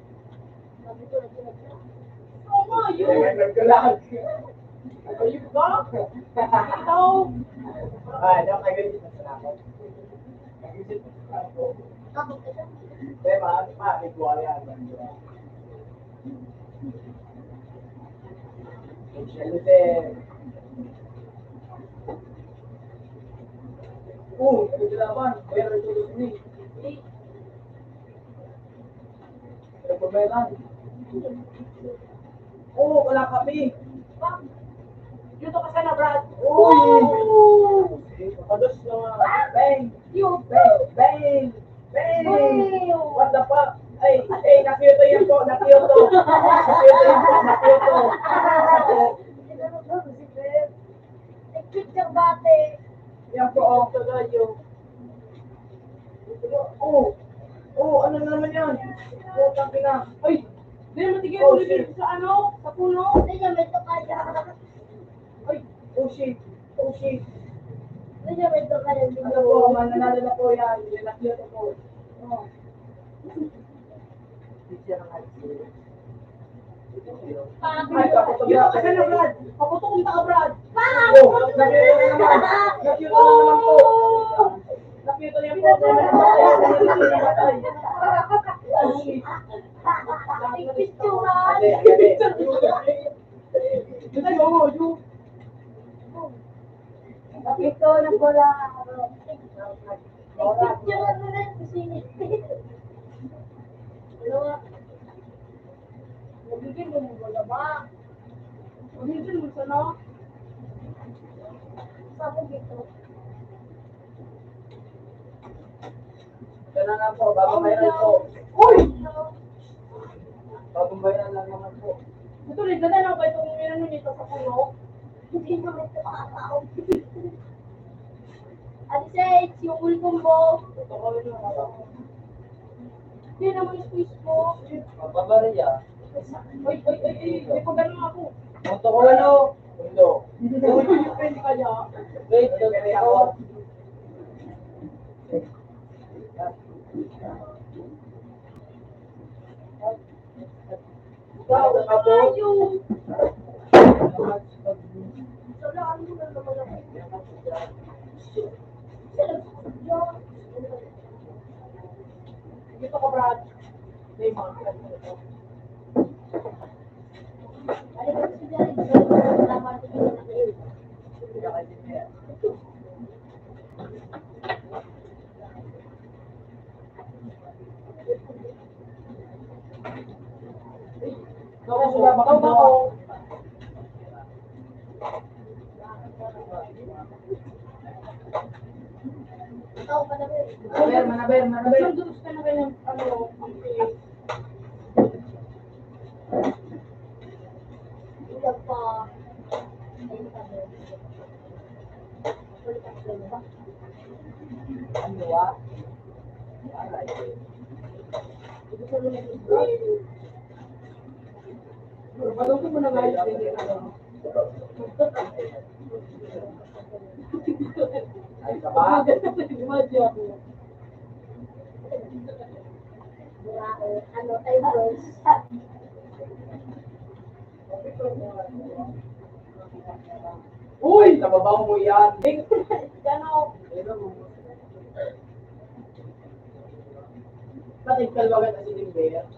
Speaker 2: Sabi ko na ulat na.
Speaker 3: Oo nga, yun.
Speaker 4: Nagkalag.
Speaker 3: Ayun ba? Ikaw.
Speaker 4: Ay, daw kayo dito sa ako. Nag-isip ako.
Speaker 2: Takot ka siya.
Speaker 4: Diba, igual yan. Siyempre, nagkalaban. Pero ito ni. Nagpabaylan. Wala kami.
Speaker 3: Dito ka sana, Brad.
Speaker 4: Uy! Kados na nga. Bang! Bang! What the fuck? Ay, nakiyuto yan po. Nakiyuto yan po.
Speaker 2: Nag-picture bate.
Speaker 4: Yan po, tagayo. Ano naman yan? Putang ina.
Speaker 3: Ay, di matigil ulit dito sa sa puno.
Speaker 2: Hindi niya may kaya.
Speaker 3: Ay,
Speaker 4: Shit.
Speaker 2: Hindi niya may kaya.
Speaker 4: Ano po, mananalo na po yan. Nakiyuto po. Ay, kaputo
Speaker 3: dito ka sana, Brad. Paputok ka, Brad.
Speaker 4: Nakiyuto na naman po. Nakiyuto yan po.
Speaker 2: Picturean. Ito na bola. Picturean mo rin kasi.
Speaker 3: Nagiging mo bola ba? Nagiging mo sana.
Speaker 2: Sabo dito.
Speaker 4: Yan na nga po, bagong viral po.
Speaker 3: Uy!
Speaker 4: Bagong viral lang naman po.
Speaker 3: Ito rin, ganda na ba itong minano nito sa puno?
Speaker 2: Hindi niya may kaya. Ate Sage, yung ulbong mo.
Speaker 3: Hindi naman yung squeeze mo.
Speaker 4: Mababariya.
Speaker 3: Ay, may pagano ako.
Speaker 4: Moto ko ano? Mundo.
Speaker 3: Yung friend kaya.
Speaker 4: Wait, kaya ako. Ikaw, ako.
Speaker 3: Yung
Speaker 2: Sobrang mo na naman ako.
Speaker 3: dito ka, Brad. May mga friend ko ito.
Speaker 2: Ano ba si Jerry? Wala pa rin yung nakail.
Speaker 3: Ikaw ba ako?
Speaker 2: Ikaw pa na rin.
Speaker 4: Manaber.
Speaker 3: Gusto ka na kanyang ang face.
Speaker 2: Ilag pa. Ayun pa rin. Ulit ang friend ba?
Speaker 4: Ano ba?
Speaker 3: Gusto mo na yung Padungkot mo na nga yung hindi ano.
Speaker 4: Ay, ka ba?
Speaker 3: Imagine ako.
Speaker 2: Ano, time rose.
Speaker 4: Uy! Nababaw mo yan.
Speaker 3: Gano?
Speaker 4: Ba't kalwagan na si Dimber?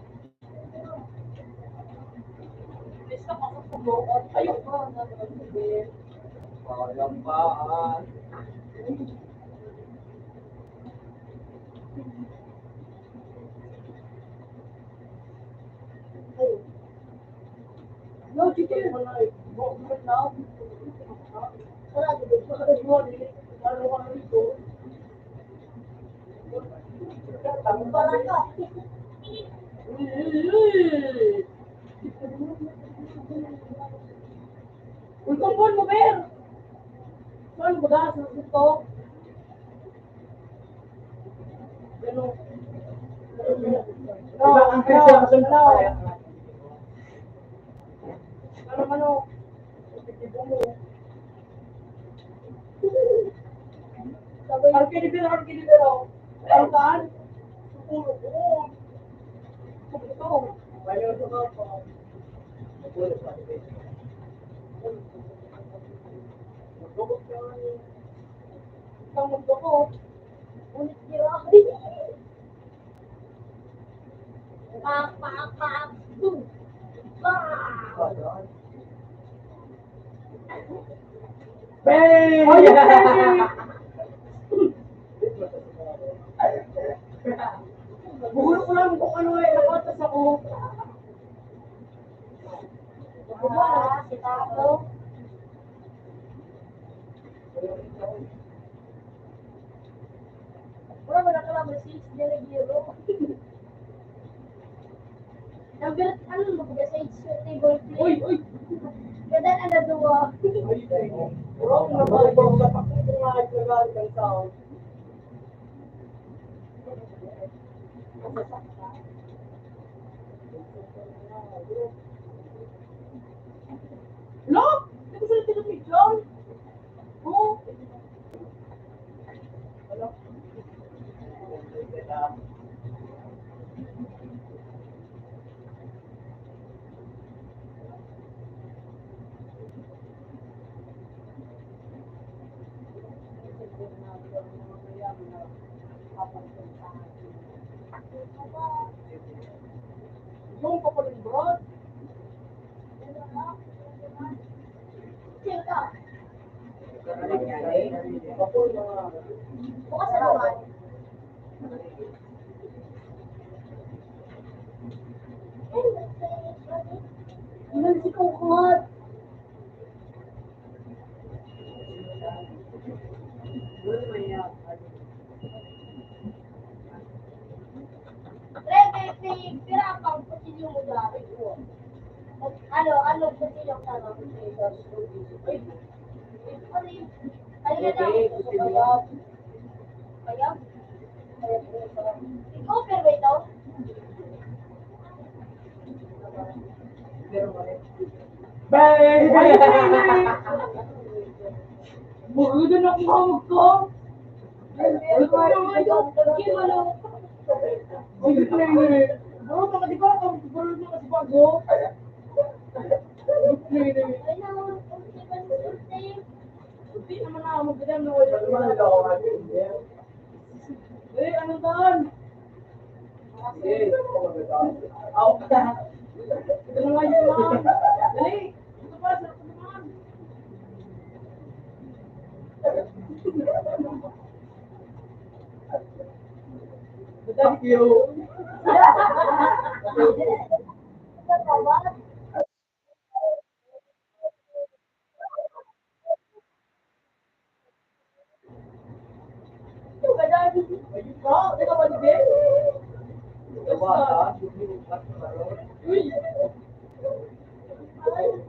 Speaker 3: Basta ako pag-uot. Ayun ko.
Speaker 4: Pagambaan.
Speaker 2: Ay,
Speaker 1: naman na eh. Bukit na.
Speaker 2: Wala, di ba?
Speaker 1: Bakit mo, ano ka na ito?
Speaker 2: Wala ka.
Speaker 3: Uy, kumpon mo, Ber! Saan mo ba? Sa ito?
Speaker 1: Ganun.
Speaker 4: Diba, ang kasi
Speaker 1: Ano? Ano? Ipitibo mo.
Speaker 2: Sabay,
Speaker 1: Arkinibiro. Ano saan? Supulo ko. Ito. Bayo sa kapa. Magdukot ka nga niya. Isang mundo ko.
Speaker 2: ulit nila. Pak, pak, pak. Boom. Pak.
Speaker 4: Bang!
Speaker 1: Ayun, baby! Buhulog ko lang kung ano eh. Nakatas ako.
Speaker 2: Wala, si Tato. Wala ba nakalaman si Delegiro? Number, ano mo ba sa table play?
Speaker 3: Uy!
Speaker 2: Kada na nadua.
Speaker 1: Bro, nabalik sa pakita nga ay nagalit ang tao.
Speaker 3: No! Hindi ko sila tinapidyan! Oo!
Speaker 1: Yung papalit bro.
Speaker 2: Chill ka.
Speaker 1: Papalit mga.
Speaker 2: Bukas na naman. Ilan si Kukat? Pre, pira pang kusilyo mo dati ko. Ano kusilyo ka na? Ay, ano yun? Halika na. Kaya? Ikaw, pero ba ito?
Speaker 4: Bang!
Speaker 3: Maganda na akong hawag ko!
Speaker 2: Ano ba ito? Kimalo.
Speaker 1: Ay, di trainer. Bro, baka di ba ako bro na kasi bago? Trainer.
Speaker 2: Ay, naman. Birthday.
Speaker 3: Hindi naman ako maganda na wala
Speaker 4: Ano ba nila ako natin?
Speaker 3: Eh, ano tan?
Speaker 4: Sige, ako maganda. Ako ka.
Speaker 3: Ito na nga yun naman! Dali! Ito pa, sarap naman!
Speaker 1: Thank you.
Speaker 2: Ano ba? Ito ba dahil?
Speaker 1: Ayun ka, di ka ba di Ben?
Speaker 4: Diba, ha?
Speaker 3: Uy!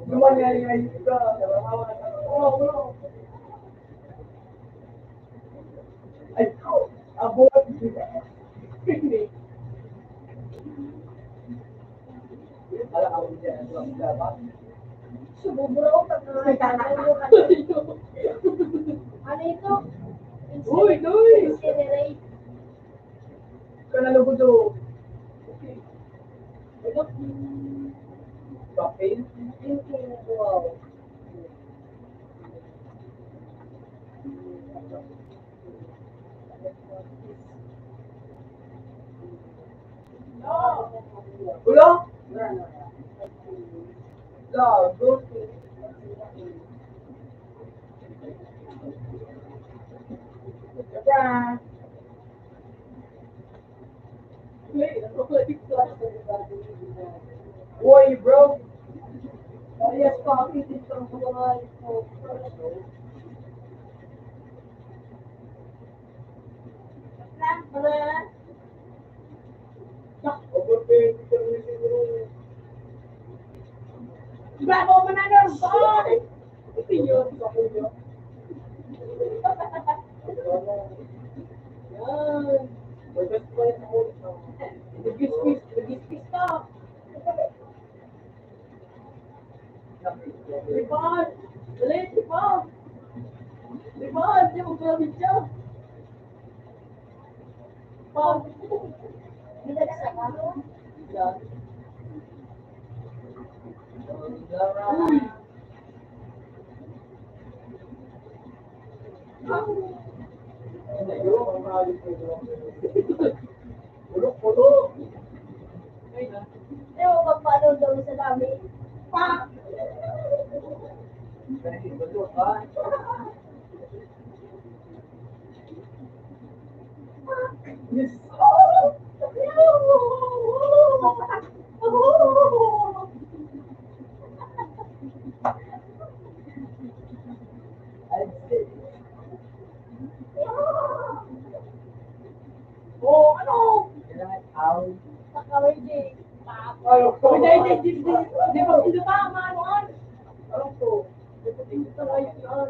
Speaker 1: Lumangyayay ka. Oo. Ay, abot.
Speaker 4: Alam ako dyan. Diba?
Speaker 2: Sububuro ko pag ano ito?
Speaker 3: Uy! Uy!
Speaker 2: Incinerate.
Speaker 1: Kanalo ko to.
Speaker 3: Ito!
Speaker 4: Bakit?
Speaker 2: Wow.
Speaker 1: Ulo? Gago. Diba? Uy, bro. Yes, pa.
Speaker 2: ang buhay ko. Lang, wala.
Speaker 1: Overpay, hindi ka rin siguro.
Speaker 3: Bravo mo na nun! Bye! Ito yun. Yan.
Speaker 1: May best friend ako.
Speaker 3: Nag-kiss ka. Ripon! Dali, Ripon! Ripon! Di mo gawin siya. Ripon!
Speaker 2: Binagsak ka?
Speaker 3: Yan.
Speaker 4: Uy!
Speaker 1: Ayun, ang mahalit ko. Pulok.
Speaker 2: Ewan ko paano daw sa dami.
Speaker 3: Pa!
Speaker 1: Yes.
Speaker 3: Oh, ano?
Speaker 2: Sakaway din.
Speaker 1: Ayaw ko.
Speaker 3: Hindi pa pinutama, ano?
Speaker 1: Ayaw ko.
Speaker 3: Ito na yun.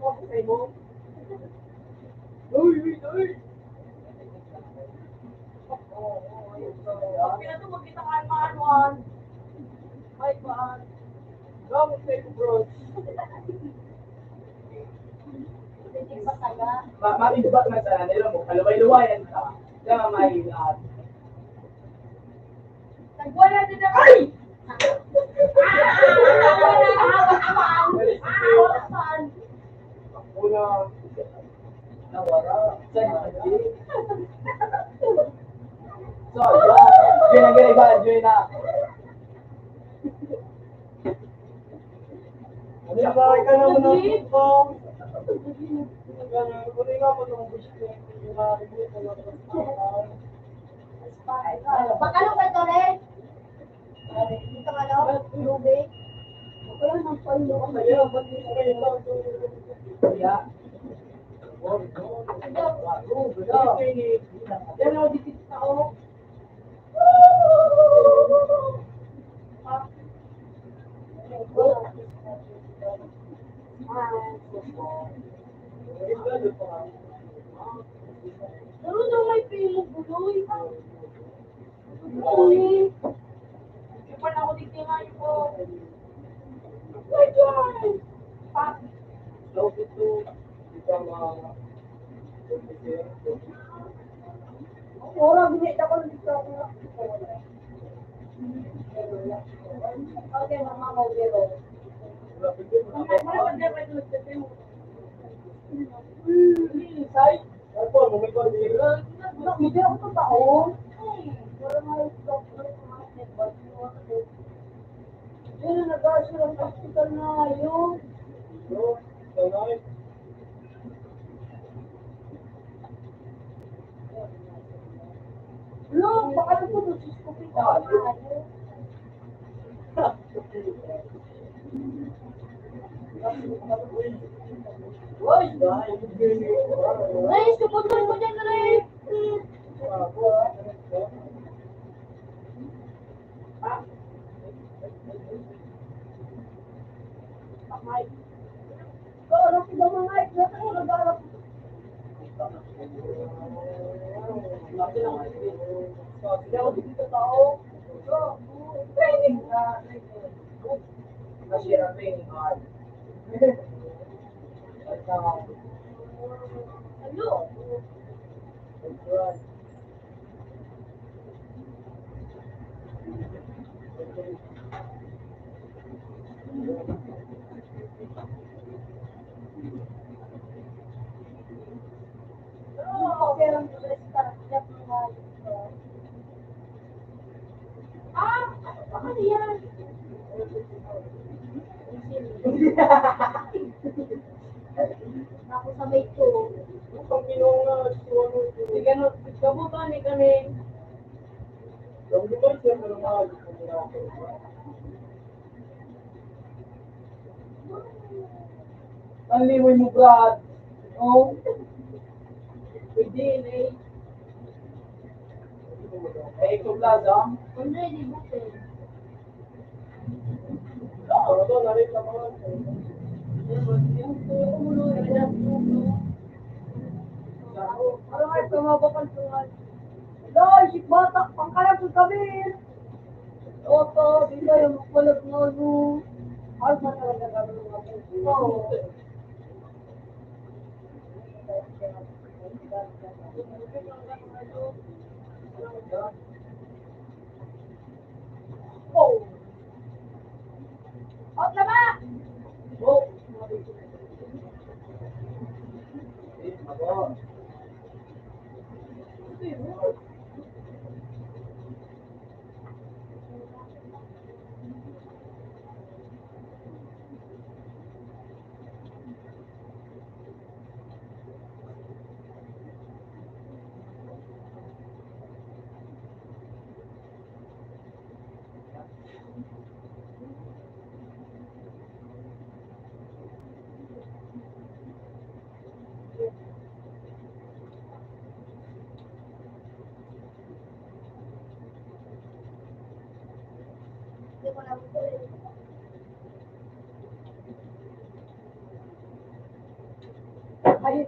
Speaker 3: Okay mo?
Speaker 1: Uy!
Speaker 3: Pag pinatubog kita ka manuan. Ay, paan.
Speaker 1: Gamit kayo, bro.
Speaker 2: Hindi pa taga.
Speaker 4: Maiba na sa nila mo, kalaway-luwayan ka. Kaya may
Speaker 3: Nagwala din na. Ay!
Speaker 1: Una.
Speaker 4: nawara. So, yun ang ganay ba? Yun na.
Speaker 1: Nalibay ka naman ng ito. Uli nga po itong gusto ko.
Speaker 2: Bakalo ba ito, Ren? Dito ka, no? Lubig. Wala nang palo.
Speaker 1: Kaya, ba't di ko kayo lang ito?
Speaker 4: Kaya.
Speaker 3: Yan ako dito sa tao.
Speaker 2: Ano na may pimo buloy? Buloy.
Speaker 3: Hindi pa na ako dito ngayon ko.
Speaker 2: Wala, binita ko dito. Okay, mama ko, pero. Hindi ako totoo. Ay, wala nga yung doctor sa mga network. Yun, nag-aasya ng hospital na yun. Look, baka na po dosis ko pita. Guys, kaputol ko dyan, Ray. Harap ko ba mga Mike? Nasa ko nag-harap.
Speaker 1: Hindi ako dito tao.
Speaker 3: Training.
Speaker 4: Masira training hard.
Speaker 2: Ano? Okay lang sa restaurant. Left mo nga yun. Ano yan? Ako sabay ko.
Speaker 1: Ang ginawa nga,
Speaker 3: Hindi ganun. Kabutan ni kami.
Speaker 1: Ang ginawa siya, pero mahal ko nila ako. Ang liway mo, Brad. Oh.
Speaker 3: Pwede, eh.
Speaker 1: Eh, ikaw, Plaza.
Speaker 2: Andre, di ba eh?
Speaker 1: Ito, narito mo.
Speaker 3: Parang ay, tumabakal ko nga. Wala, isip bata, pangkalang ko kami. Oto, di ba yung makulat mo, no? Ay, pa talaga kami mga puso. Oo. Oh! Out na ba?
Speaker 1: Oh. Eh, ako.
Speaker 2: Hindi ko na gusto eh.
Speaker 3: Ayun,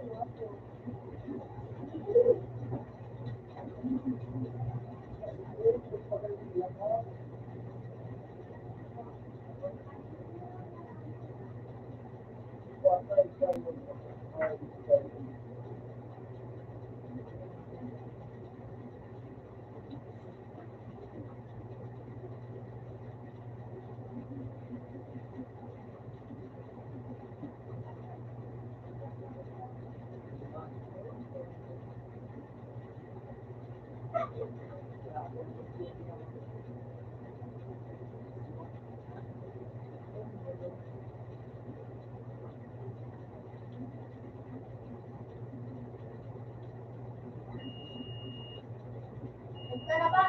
Speaker 2: Basta na ba?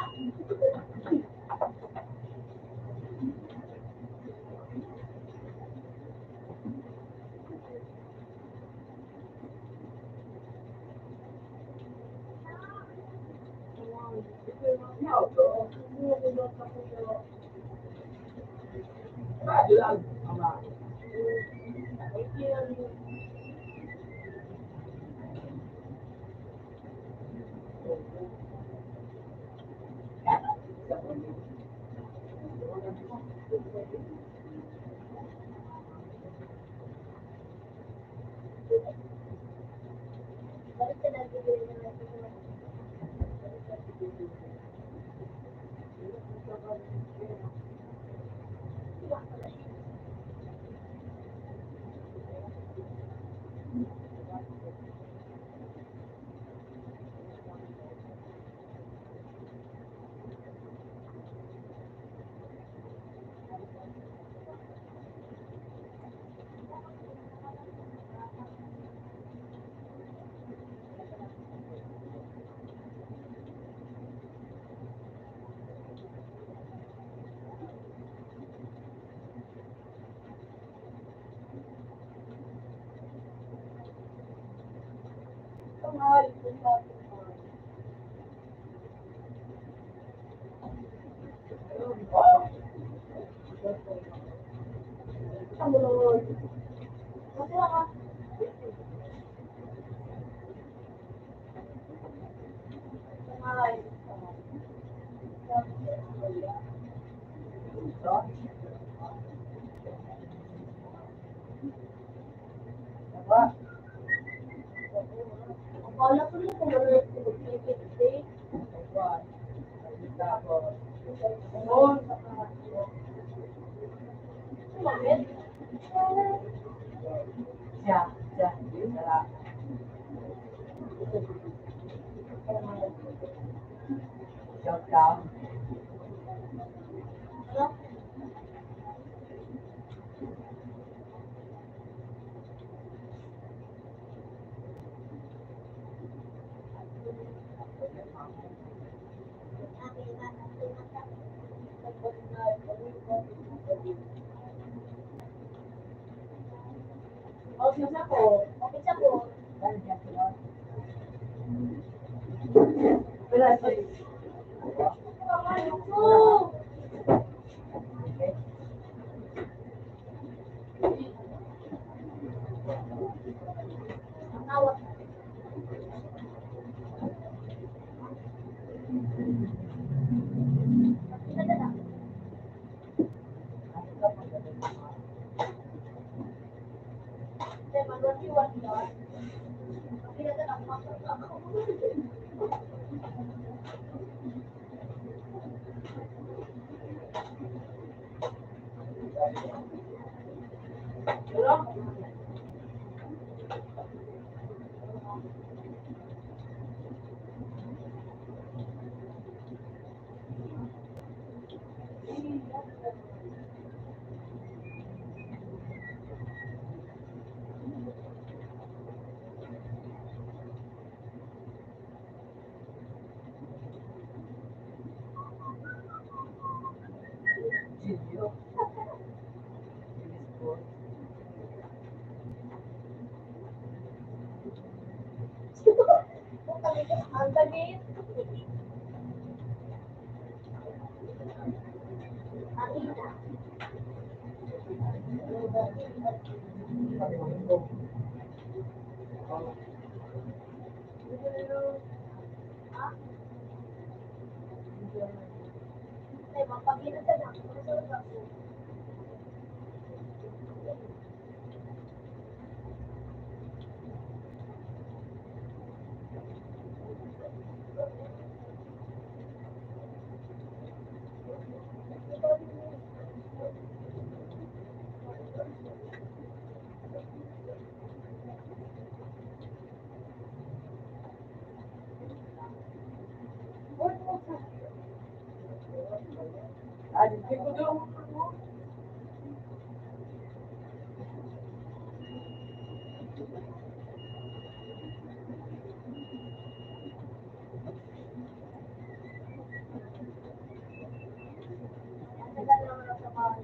Speaker 1: Radyo lang. Ama.
Speaker 2: Balik ka na, bibili na lang ito.
Speaker 3: Masaya ka. Ay.
Speaker 1: Ama.
Speaker 3: Akala ko rin kung ano yung pinipili.
Speaker 1: Oh.
Speaker 3: Sumamit.
Speaker 4: Siya. Sarap. Shout out.
Speaker 3: Ano? Office ako.
Speaker 2: Office ako.
Speaker 3: Dahil siya sila. Wala siya.
Speaker 2: Oo. Ang awat. Pinadala. Hindi, mag-work-iwan yun. Pinadala, pumasok ako. Ang dagit. Akita. Ha? Ay, mapagina ka na. Masulog ako.
Speaker 3: Hindi ko daw.
Speaker 2: Ang tagal naman ako sa bahay.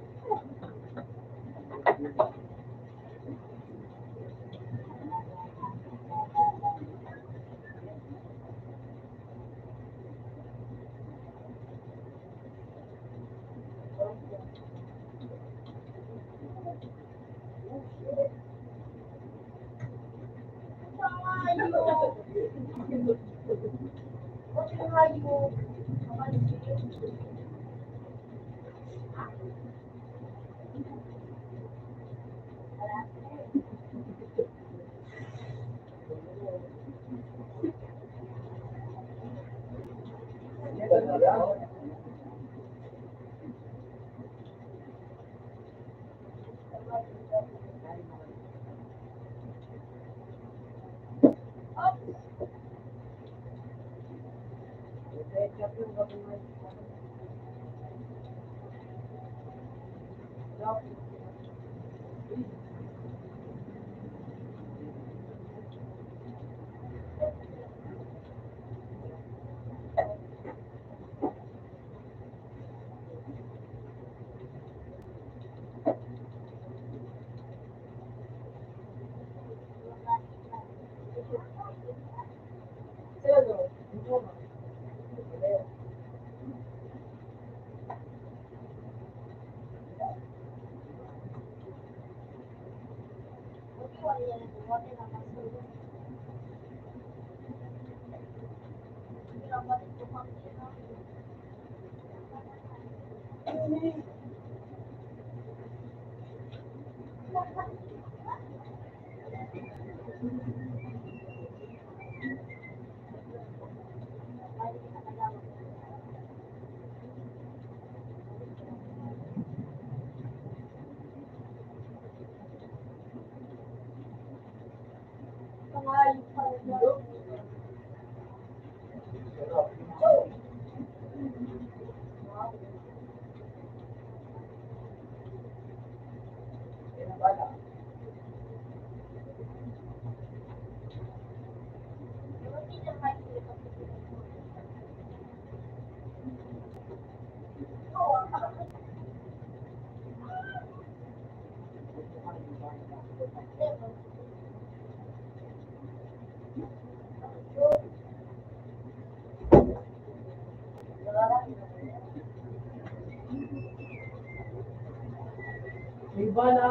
Speaker 1: Iba na.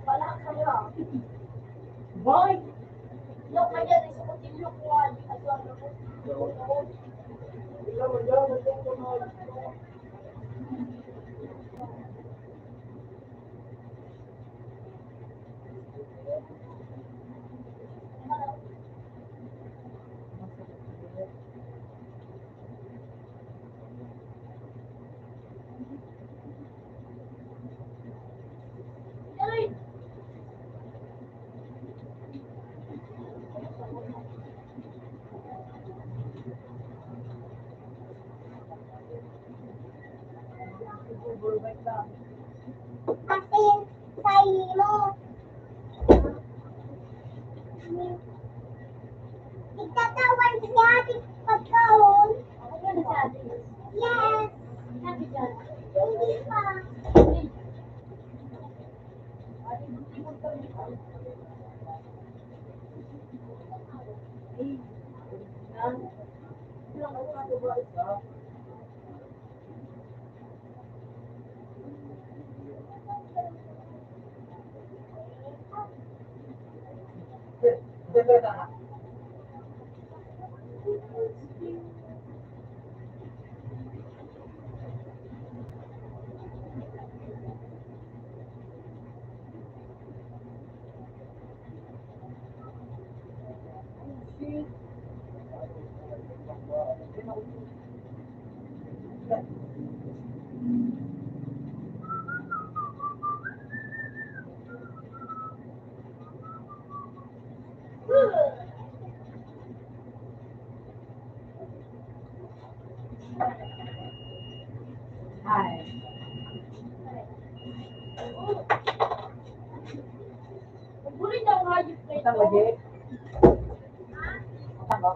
Speaker 2: Wala ka na.
Speaker 1: Bye!
Speaker 2: Yung kanya, isukutin yung kuwan. At ano ko.
Speaker 1: Wala mo dyan, nagkukunod.
Speaker 2: Ay!
Speaker 3: Kasi sa mo. Ikatawan si Ate pagkaon.
Speaker 2: Ako yun sa atin.
Speaker 3: Yes.
Speaker 2: Happy dyan.
Speaker 3: Hindi pa.
Speaker 2: Pagbulit ang hayop na
Speaker 1: Isang
Speaker 2: ito.
Speaker 1: lagi. Isang ba?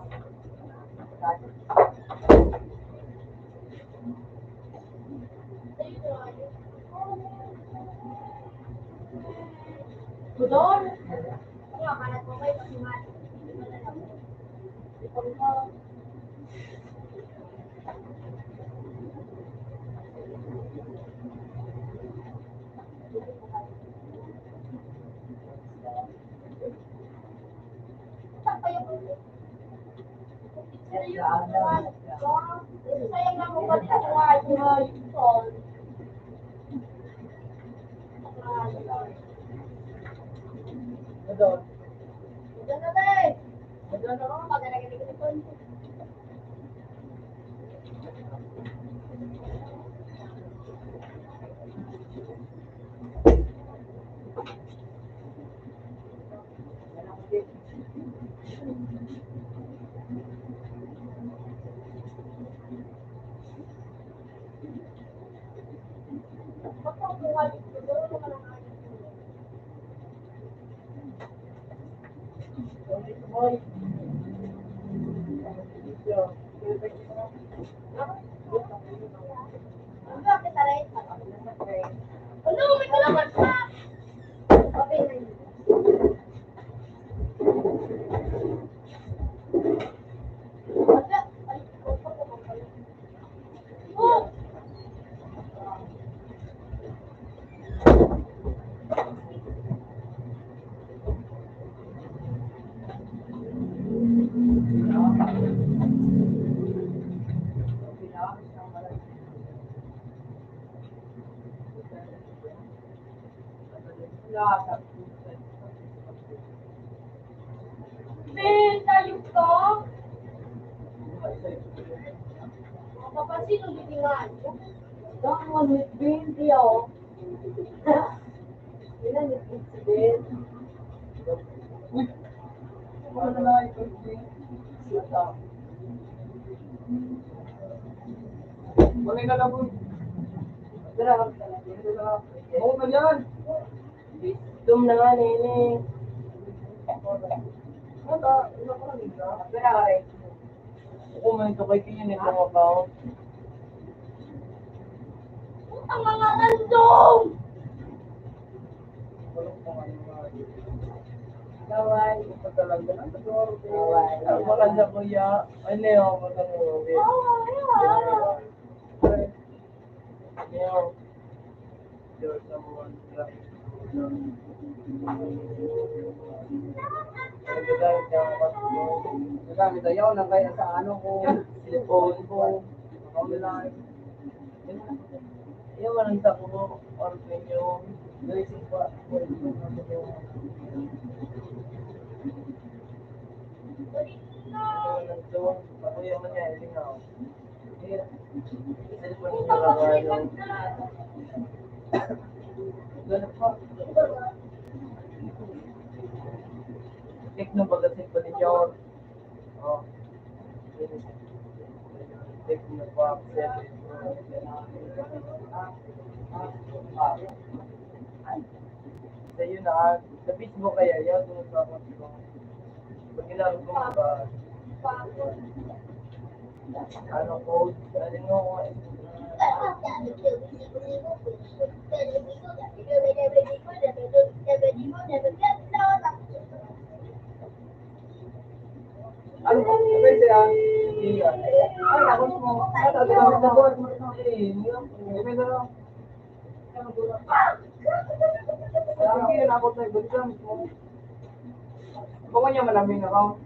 Speaker 2: Budol? Ano, akalat mo kayo pasiman. Sayang lang mo ba din ako hayop ito?
Speaker 1: Budol.
Speaker 2: Budol na tayo.
Speaker 1: Budol na ako.
Speaker 2: Pag-alagay ko ito.
Speaker 1: Boy.
Speaker 2: Bakit aray? Ano, may kalaman pa! Okay na yun. Wala. Ay, oh! Ben, tayo ka? Mapapansin ang litingan.
Speaker 3: Doon, with 20 oh. Ilan yung 20?
Speaker 1: Uy! Wala na lang ito. Wala ka lang. Oo na yan.
Speaker 3: Dum na nga, nene.
Speaker 1: Ina ko lang ito. Ako man ito kay Kiyan ito mga kao.
Speaker 2: Ang mga random!
Speaker 1: Walang mga
Speaker 3: Gaway.
Speaker 1: ito talaga. Ang maganda kuya. Ay, Leo, maganda mo. Leo.
Speaker 4: picture sa mga nagagamit niya ang passport.
Speaker 1: Nagamit ayaw lang kaya sa ano ko.
Speaker 4: Cellphone ko.
Speaker 1: Online.
Speaker 4: Yung walang sa ko, or yung racing pa. Ako yung mangyayari na ako. Cellphone niya lang yung ganun pa. Check ng pagkasip pa ni John. Oh. Check ng pagkasip. Sa yun na, sa Facebook kaya yun, kung sa ako ko. Pag ginagawa ko ba, ano code, ano mo,
Speaker 1: Ano ba? Sabay siya.
Speaker 4: hindi yan.
Speaker 1: Ay, ako mo. Natagamit na ko. Ibig na lang. Hindi yun ako tayo. Buti lang mo. Kung niya malaming ako.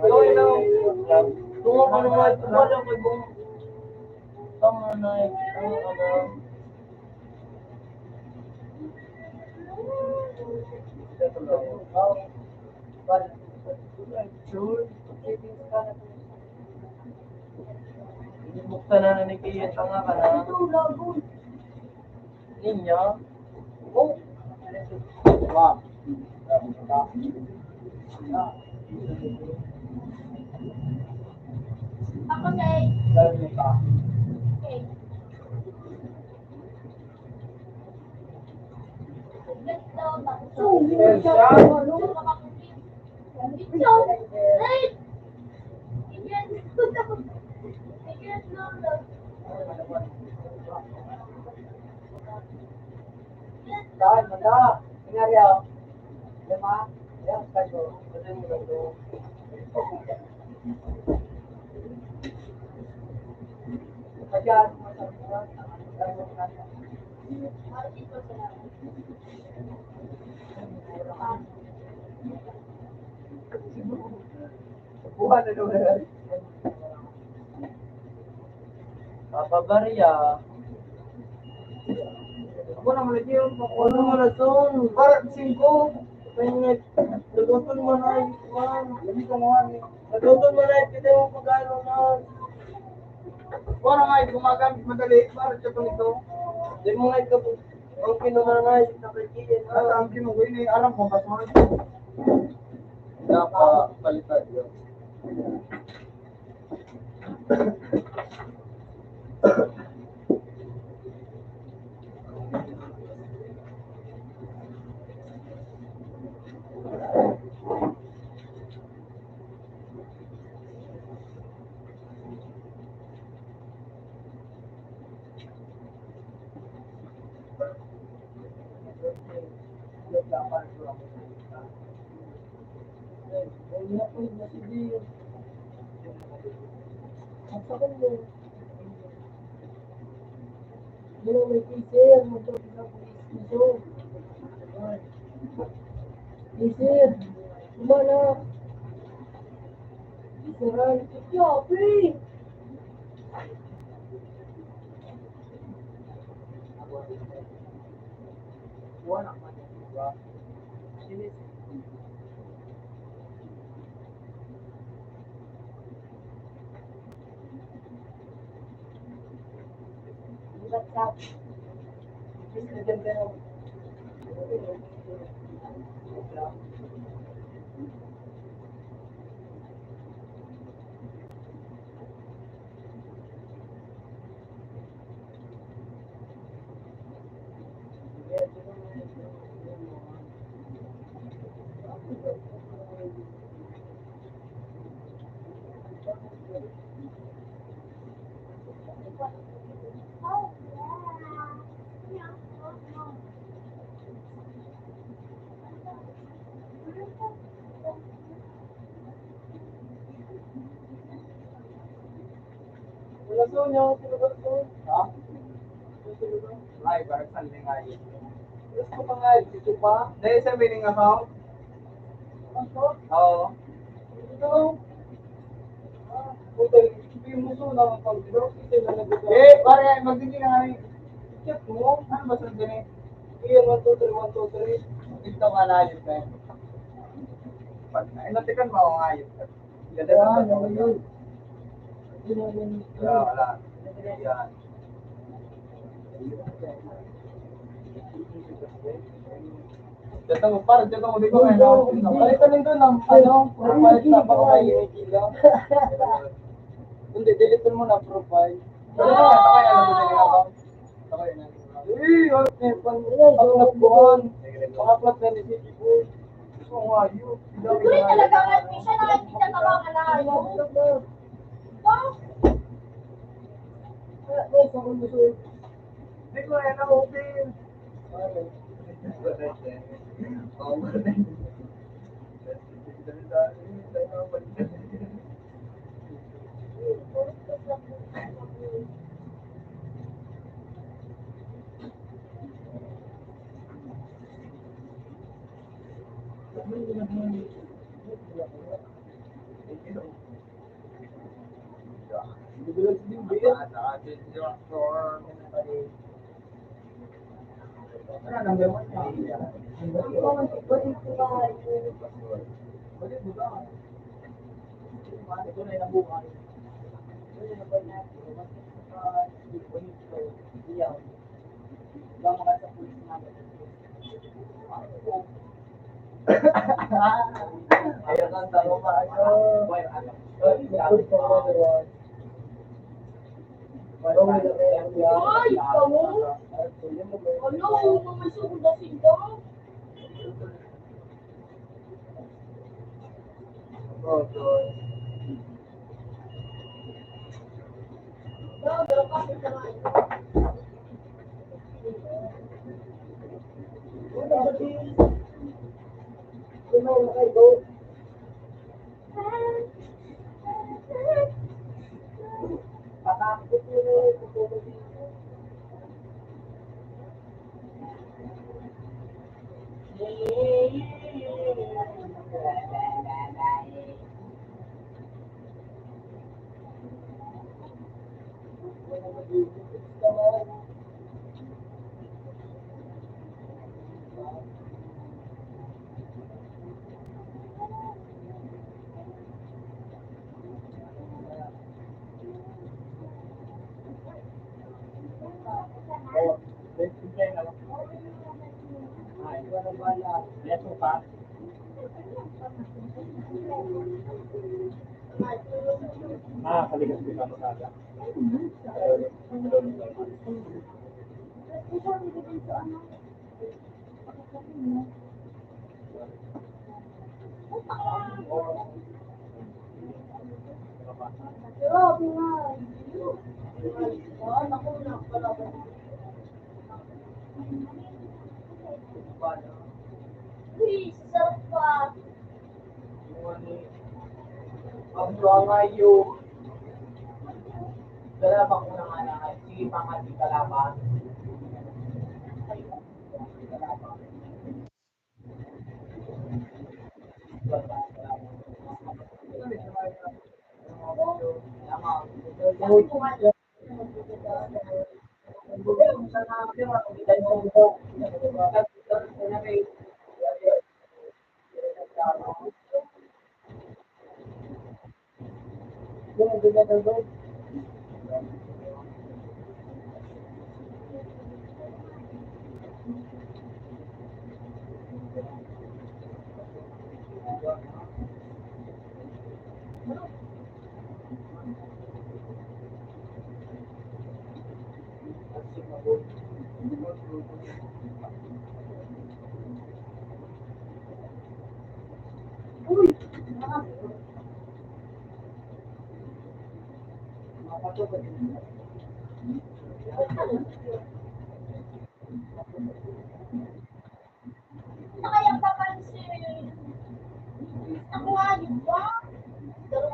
Speaker 4: Gawin lang. Kung ano nga, wala ko kung tama na ano. Buksan na ni Kiyan, tanga ka na. Ninya. Oh.
Speaker 1: Wow.
Speaker 2: Ako kay.
Speaker 1: Lalo ka.
Speaker 2: Okay. Ganito, tapos.
Speaker 1: Siya.
Speaker 2: Ito, right? Ganyan. Ganyan lang.
Speaker 1: Dahil manda. Nangyari ako. Lima. Yan, kayo. Kasi mo lang ito. Kaya, buwan na naman.
Speaker 4: Papa Barya.
Speaker 1: Ako na malagi yung
Speaker 4: Ano mo na son?
Speaker 1: Para 5.
Speaker 4: Pangit. Nagutom mo na man.
Speaker 1: Hindi ko mga ni.
Speaker 4: Nagutom mo na kita mo pagkano na.
Speaker 1: Para nga gumagamit madali. Para siya pang ito.
Speaker 4: Di mo nga ito. Ang pinunanay sa kakiyan.
Speaker 1: At ang kinuwi ni alam ko mas mga
Speaker 4: Napapalitan yun.
Speaker 1: Wala so niya. Ha?
Speaker 4: Ay, parang saan nga yun.
Speaker 1: Tapos ko pa nga, dito pa.
Speaker 4: Dahil sa billing account?
Speaker 1: Ano?
Speaker 4: Oo.
Speaker 1: Ito. Hotel, yung muso na ang pag-draw. Kasi na nag-draw.
Speaker 4: Eh, pare, magdindi na kami.
Speaker 1: Check mo.
Speaker 4: Ano ba saan din eh?
Speaker 1: Iyan, 1, 2, 3, 1, 2, 3.
Speaker 4: Dito ka na yun, Ben. Pag natikan mo ako nga yun. Ganda
Speaker 1: Kaya,
Speaker 4: na
Speaker 1: ano yun? Yun ang yun.
Speaker 4: Wala, wala. Yan. Dito mo, parang dito mo, di ba may
Speaker 1: Balikan lang doon ang ano, profile na baka may kilang. Hindi, delete mo na profile.
Speaker 4: Sakay na lang sa billing account. Sakay na.
Speaker 1: Pang-upload pang-upload na ni City Boy.
Speaker 4: Gusto ko nga yun.
Speaker 2: Tuloy talaga nga, minsan nakikita ka ba na ano?
Speaker 4: Hindi ko yan na-open. Ayun ang tao ba?
Speaker 2: Ay, kamu? Ano, may sukudasin ka? Pero bakit naman? Grabe nga. Naku, nakapala. Uy, sarap pa.
Speaker 4: Ang luwangayo. Dalaman ko na nga na. Sige pa nga di kalaban.
Speaker 2: Kaya papansin. Ako nga, di ba? Pero,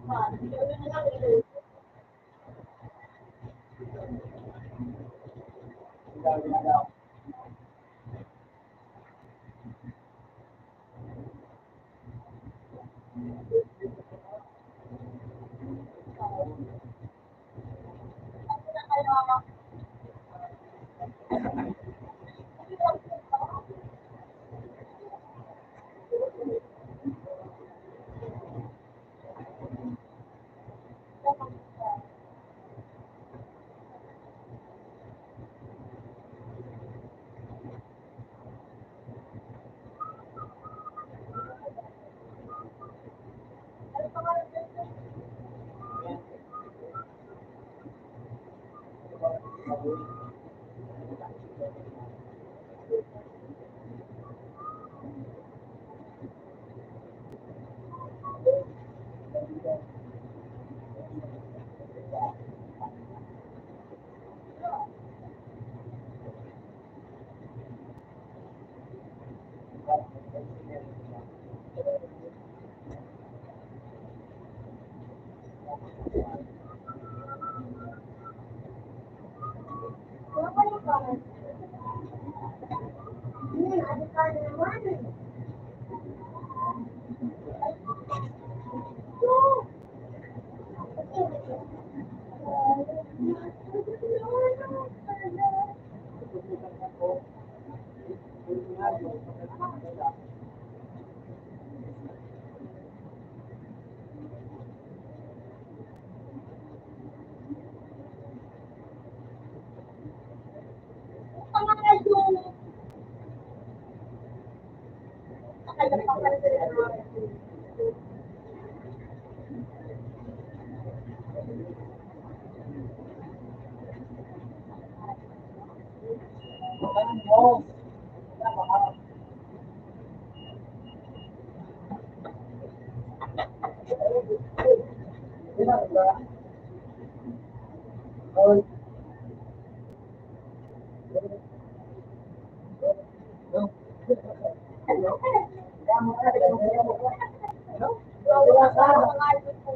Speaker 2: gawin na lang ito. Wala ka yung pangalan. Ano ka naman? Pangalan yung pangalan sa wala ka pangalan po.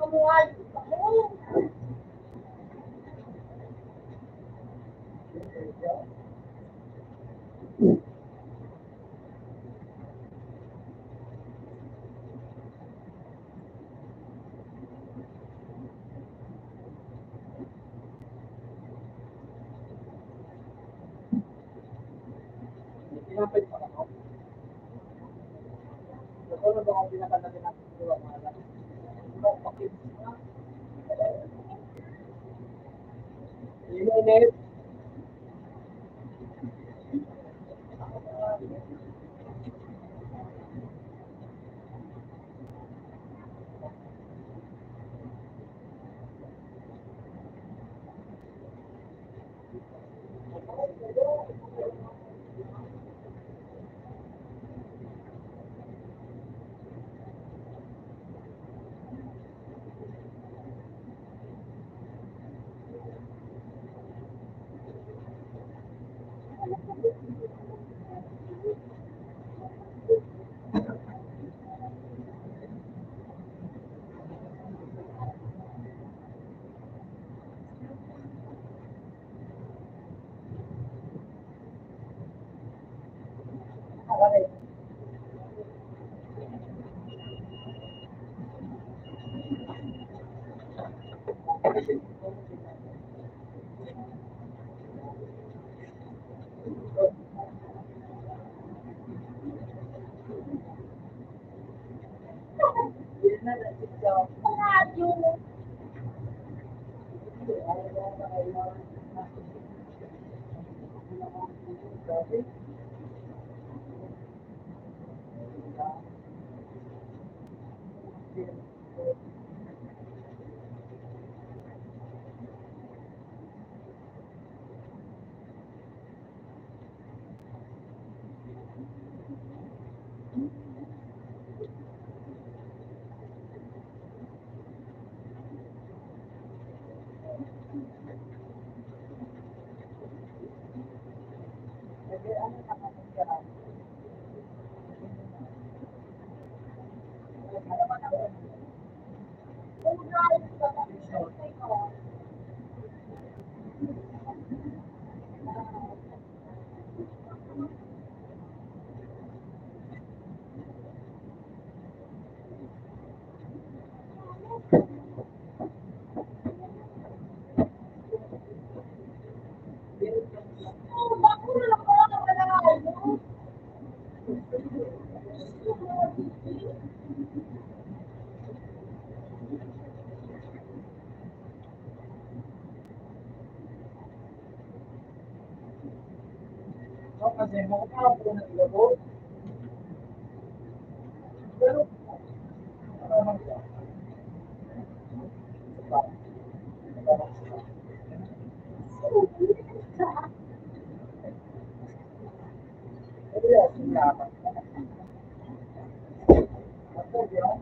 Speaker 2: Kamuhan.
Speaker 1: Pinapay pa ako. Ito na ba kung pinakanta din natin ito ang mga lang. Ito ang pakit. Init.
Speaker 2: Radyo.
Speaker 1: No, kasi mga po na ilabot. Pero, naman siya. Pero yan, sinapan. Ako, yan.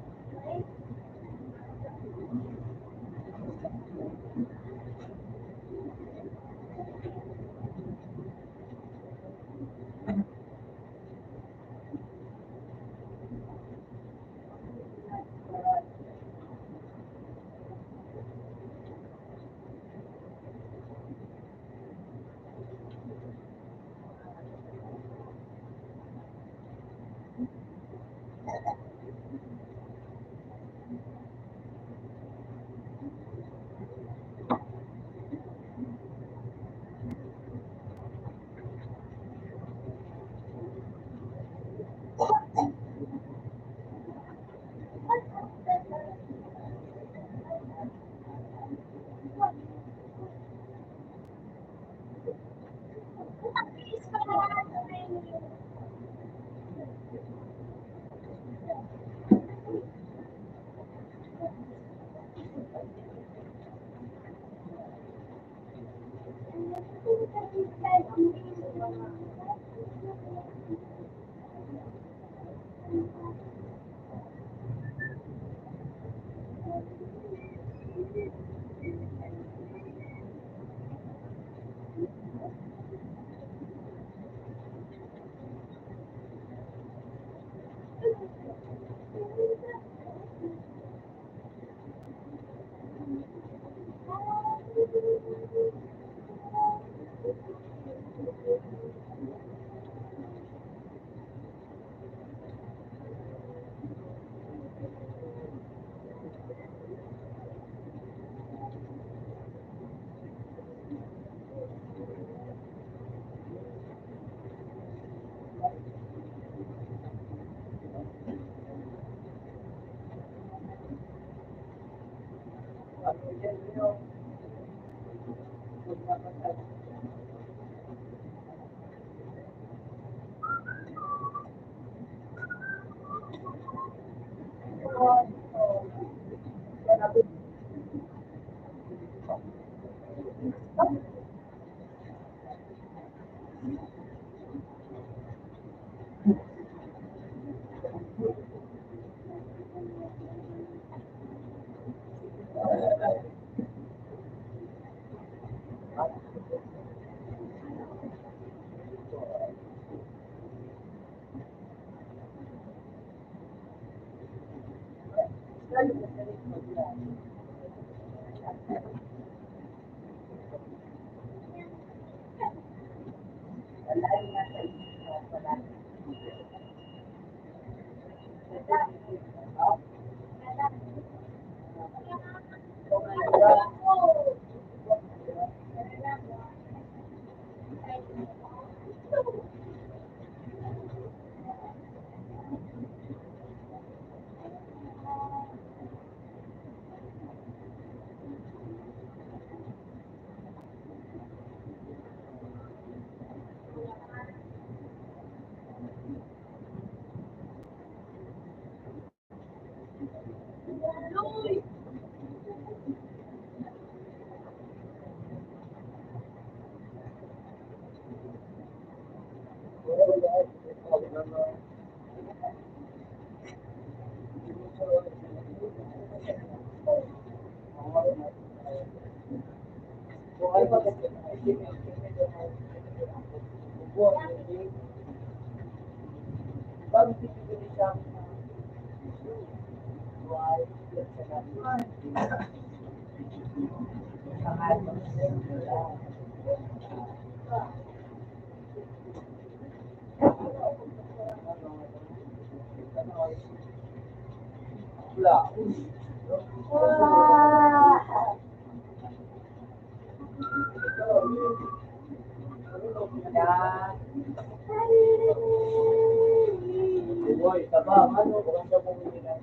Speaker 4: Boy, tabang, ano, maganda mong inilan.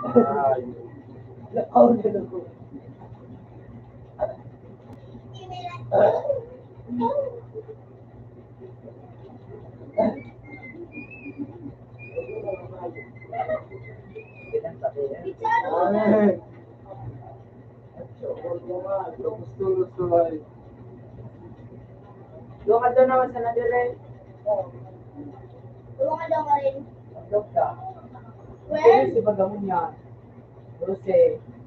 Speaker 4: Ay, lakaw na lang ko. Ay, gusto ay. Doon ka doon naman sa nadire.
Speaker 2: Tulungan daw ka rin.
Speaker 4: Doon ka.
Speaker 2: Well,
Speaker 4: Si Bagamon yan. Rose,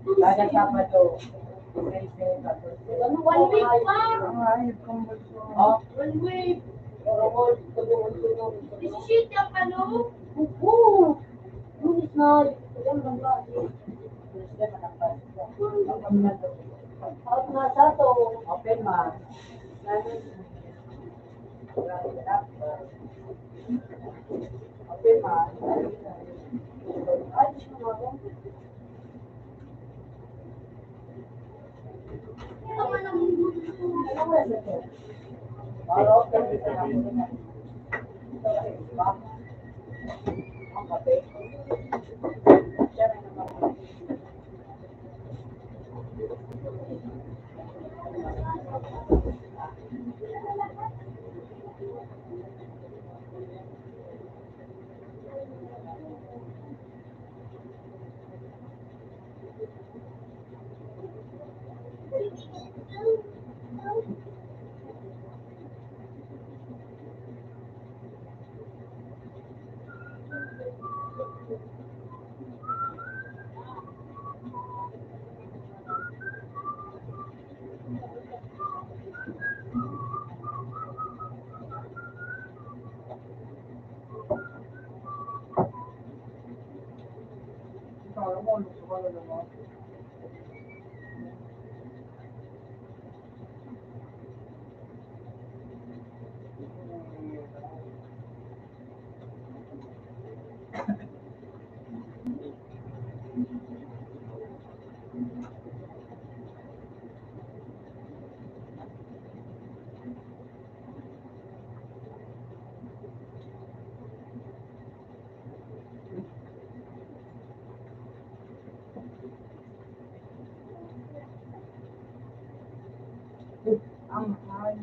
Speaker 4: kada Sabado. 13, 14.
Speaker 2: 1 week pa.
Speaker 4: Oh,
Speaker 2: 1 week.
Speaker 4: Ramon, tulungan.
Speaker 2: 17 ang ano?
Speaker 3: Oo. Lunes na. Ayan lang ba? Out na sa to.
Speaker 4: Open ma. Open ma.
Speaker 3: Ay, di siya mga
Speaker 2: Tama na
Speaker 4: Para open dito na ako na. Ang kape.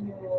Speaker 4: nyo.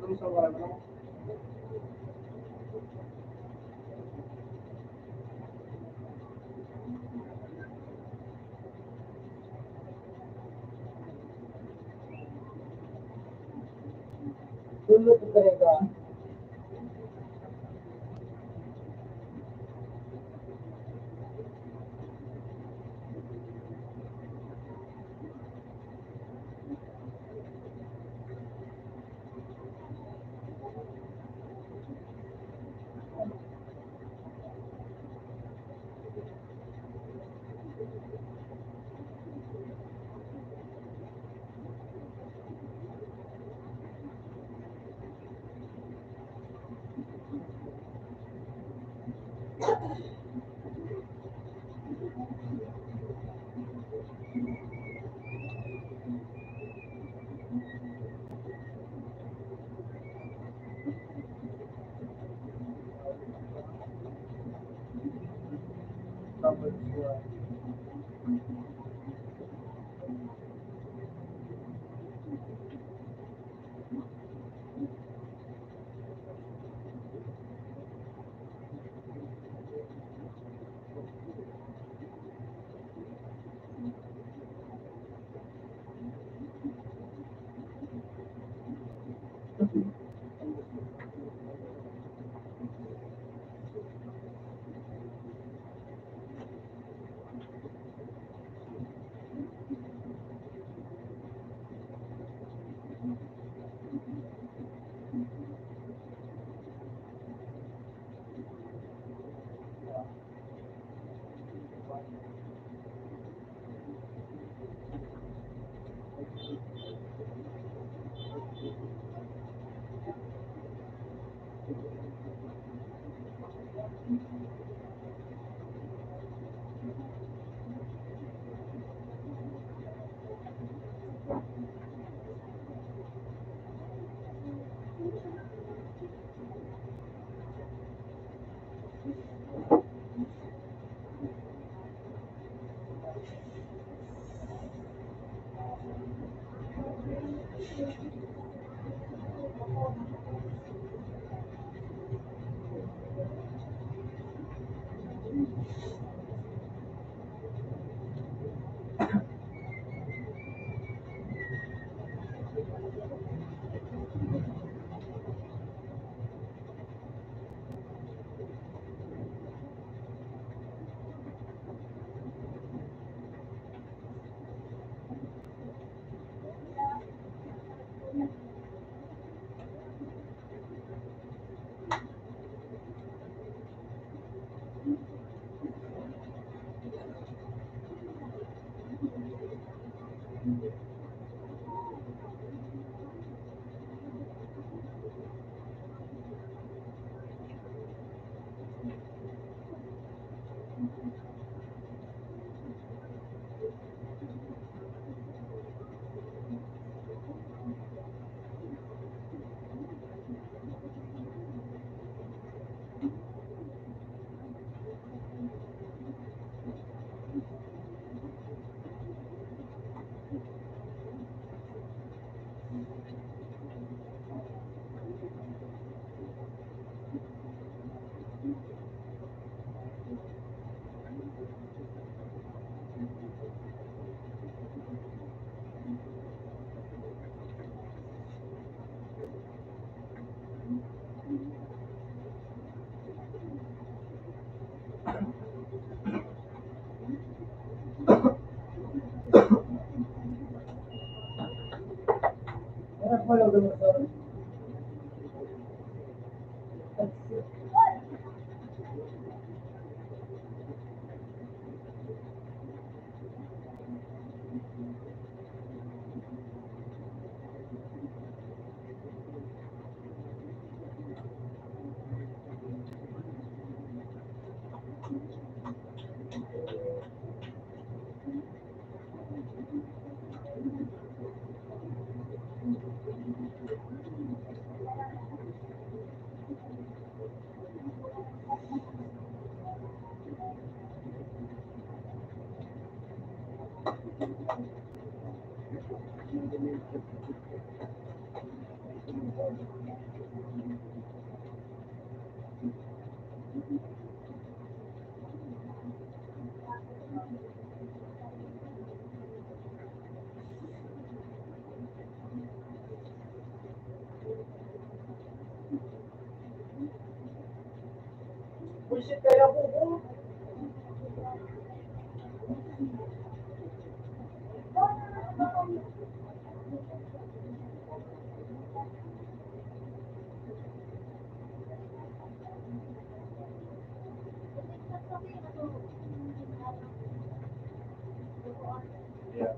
Speaker 1: Ano sa wala mo?
Speaker 4: Tulog ko talaga.
Speaker 1: Tapos, Bullshit kaya po po. Yeah.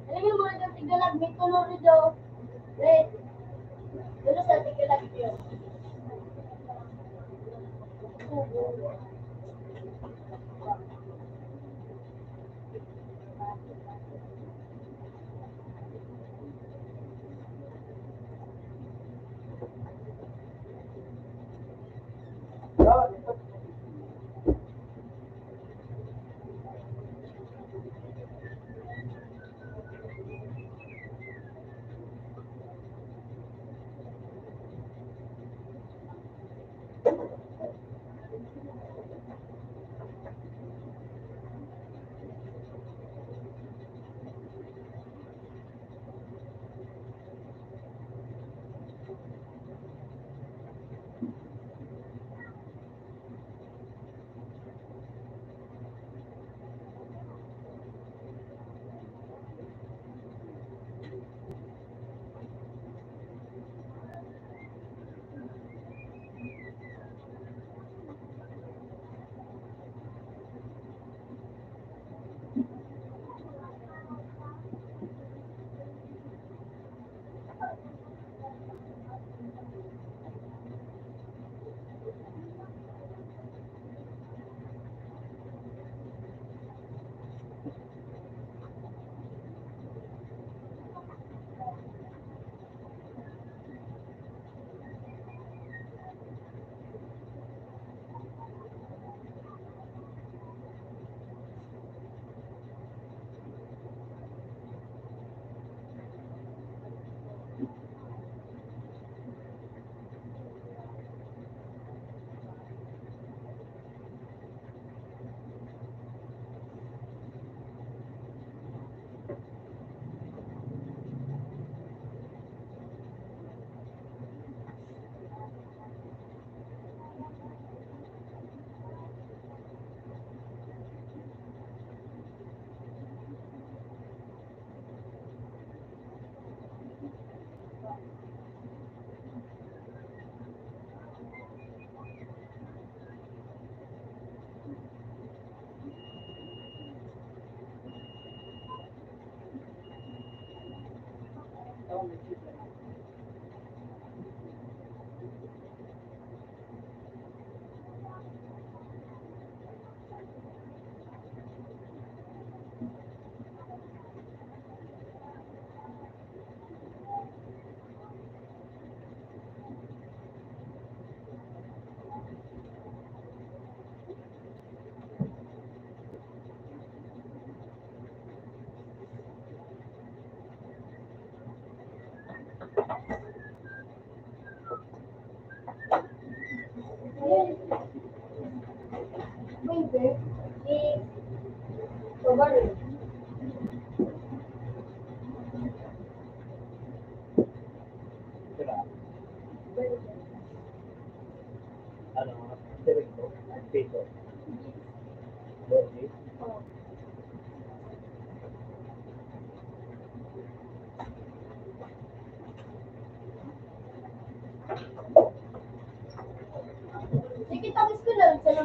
Speaker 2: Alam mo mga yung tigalag, may tulo rin daw. Wait. Tulo sa tigalag yun.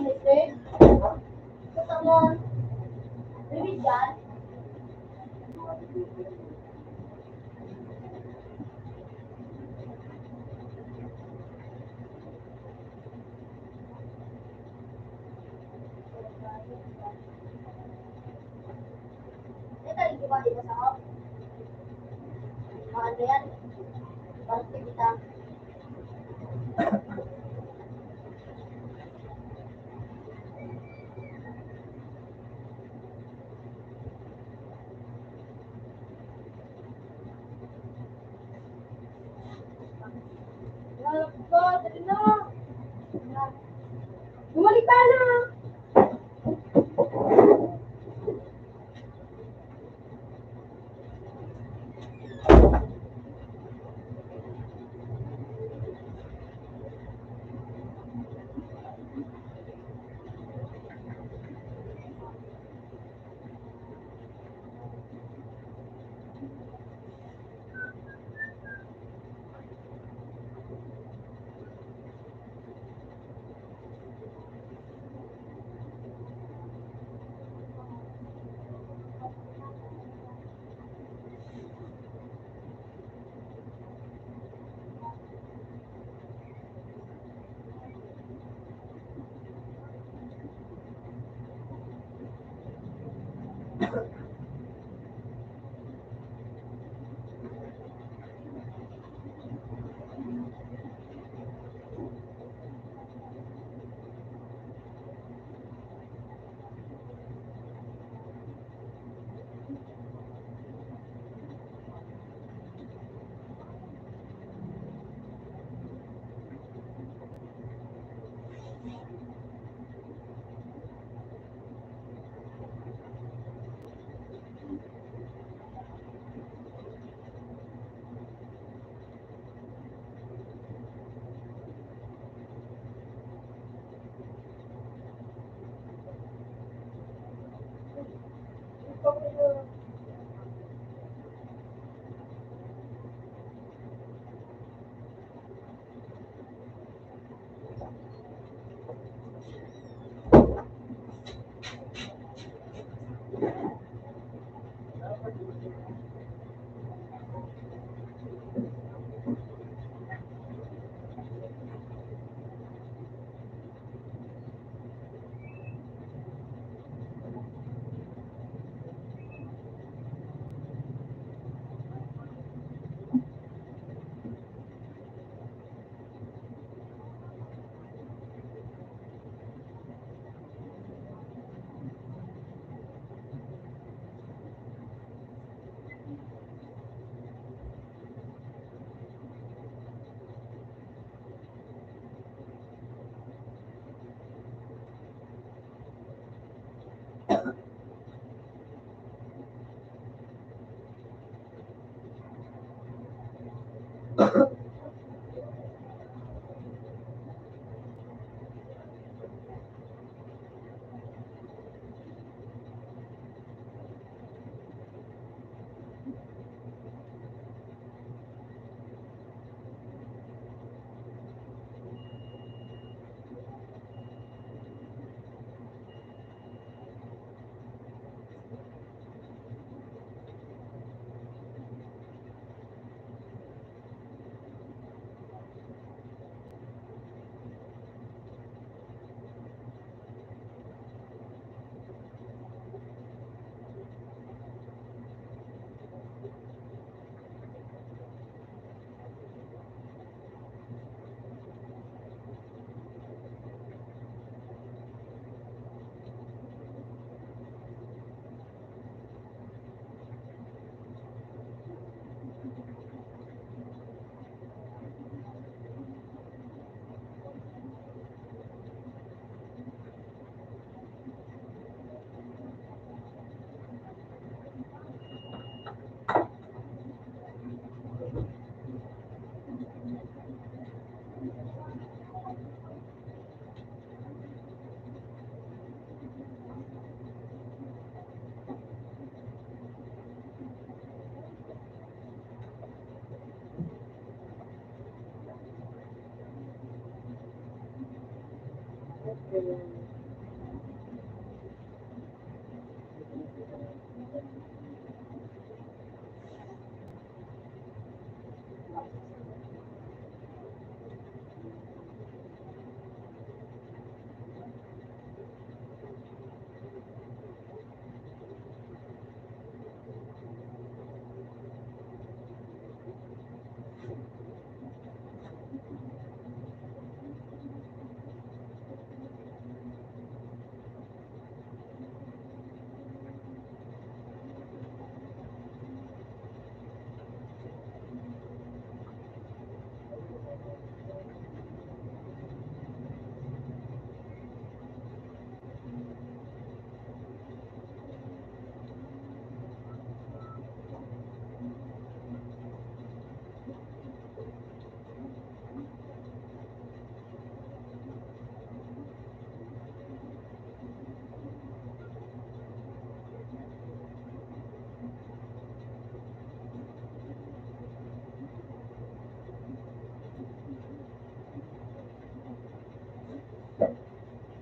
Speaker 2: mister. Gusto mo, bibigyan. Ito, hindi ba dito sa ako? Ano yan? Bakit kita? Lalap ko, dali na. Bumalik ka na.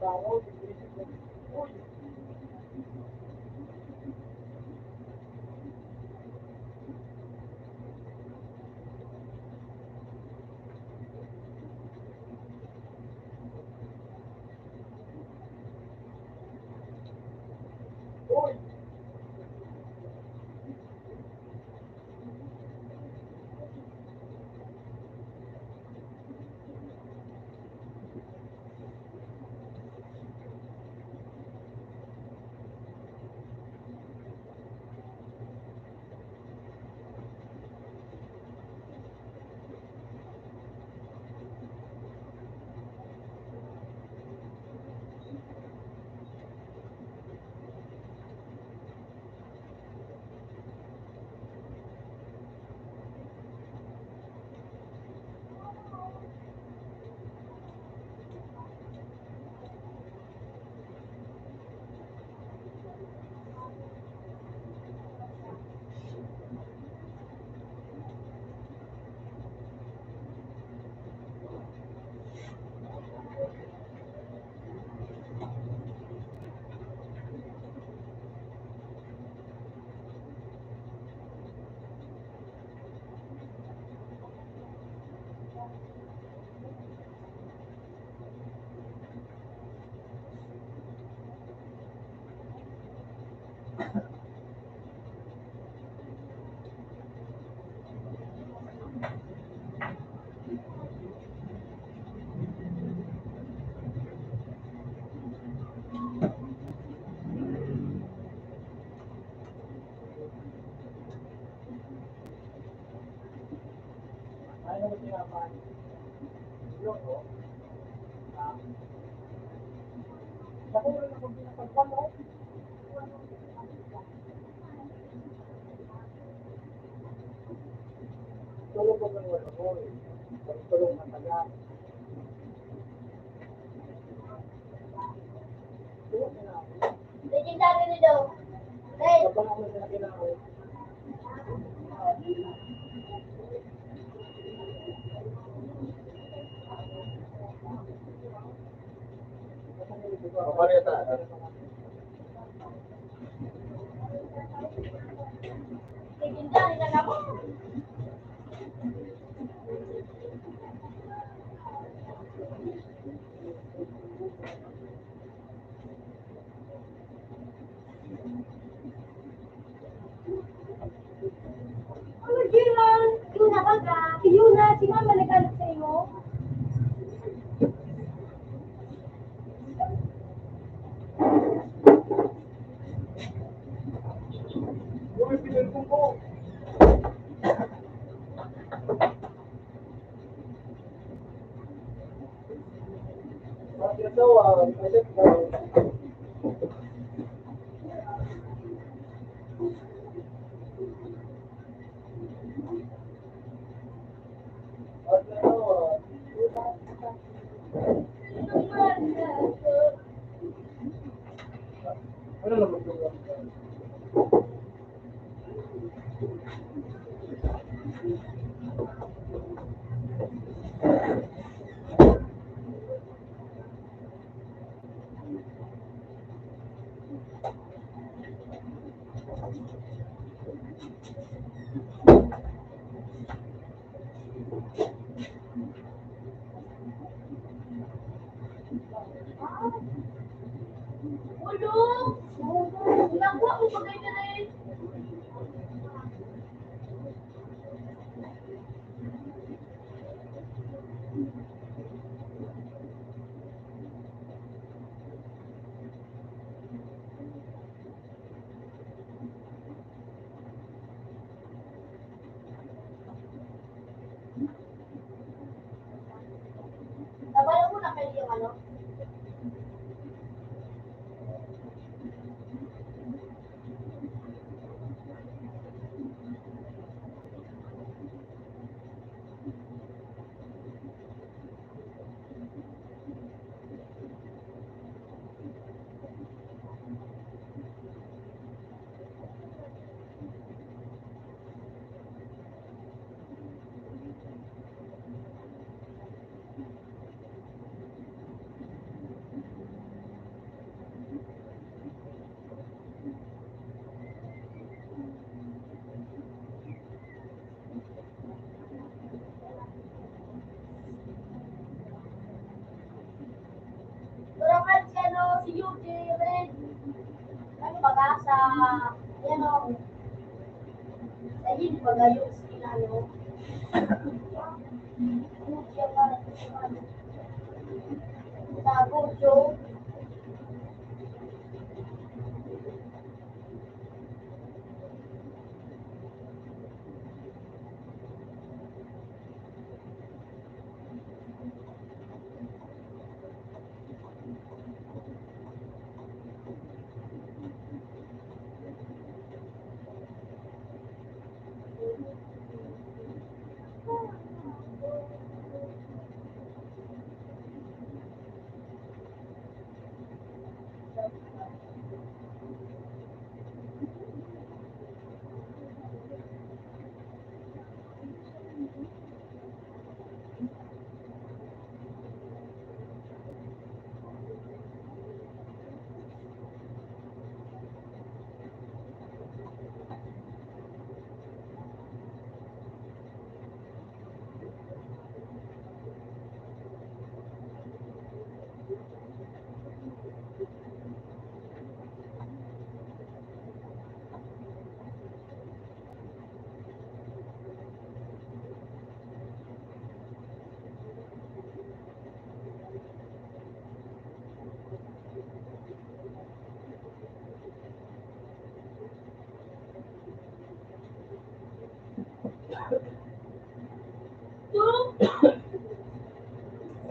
Speaker 1: Bangon, uy, uy. Ayaw mo sinapan. Yung ko. Ako rin ako pinapagpan mo. Tulong ko ng wala mo. Tulong ka taga. Tulong ka na ako.
Speaker 2: Legendary na daw. Guys,
Speaker 1: Kapag ako na kailangan.
Speaker 2: legendary na ako.
Speaker 3: Ano, Jiran?
Speaker 2: Yun na baga.
Speaker 3: Yun na, si Mama nagalit sa iyo.
Speaker 1: Uy, pinagpong ko. Bakit daw, ayun daw. Bakit daw, ano naman ito?
Speaker 2: Ulong! Ginagawa mo bagay na rin. UJ Red. Ano pag-asa? Yan o. Ayun, pag-ayo sila, no? UJ nga. Tago, Joe.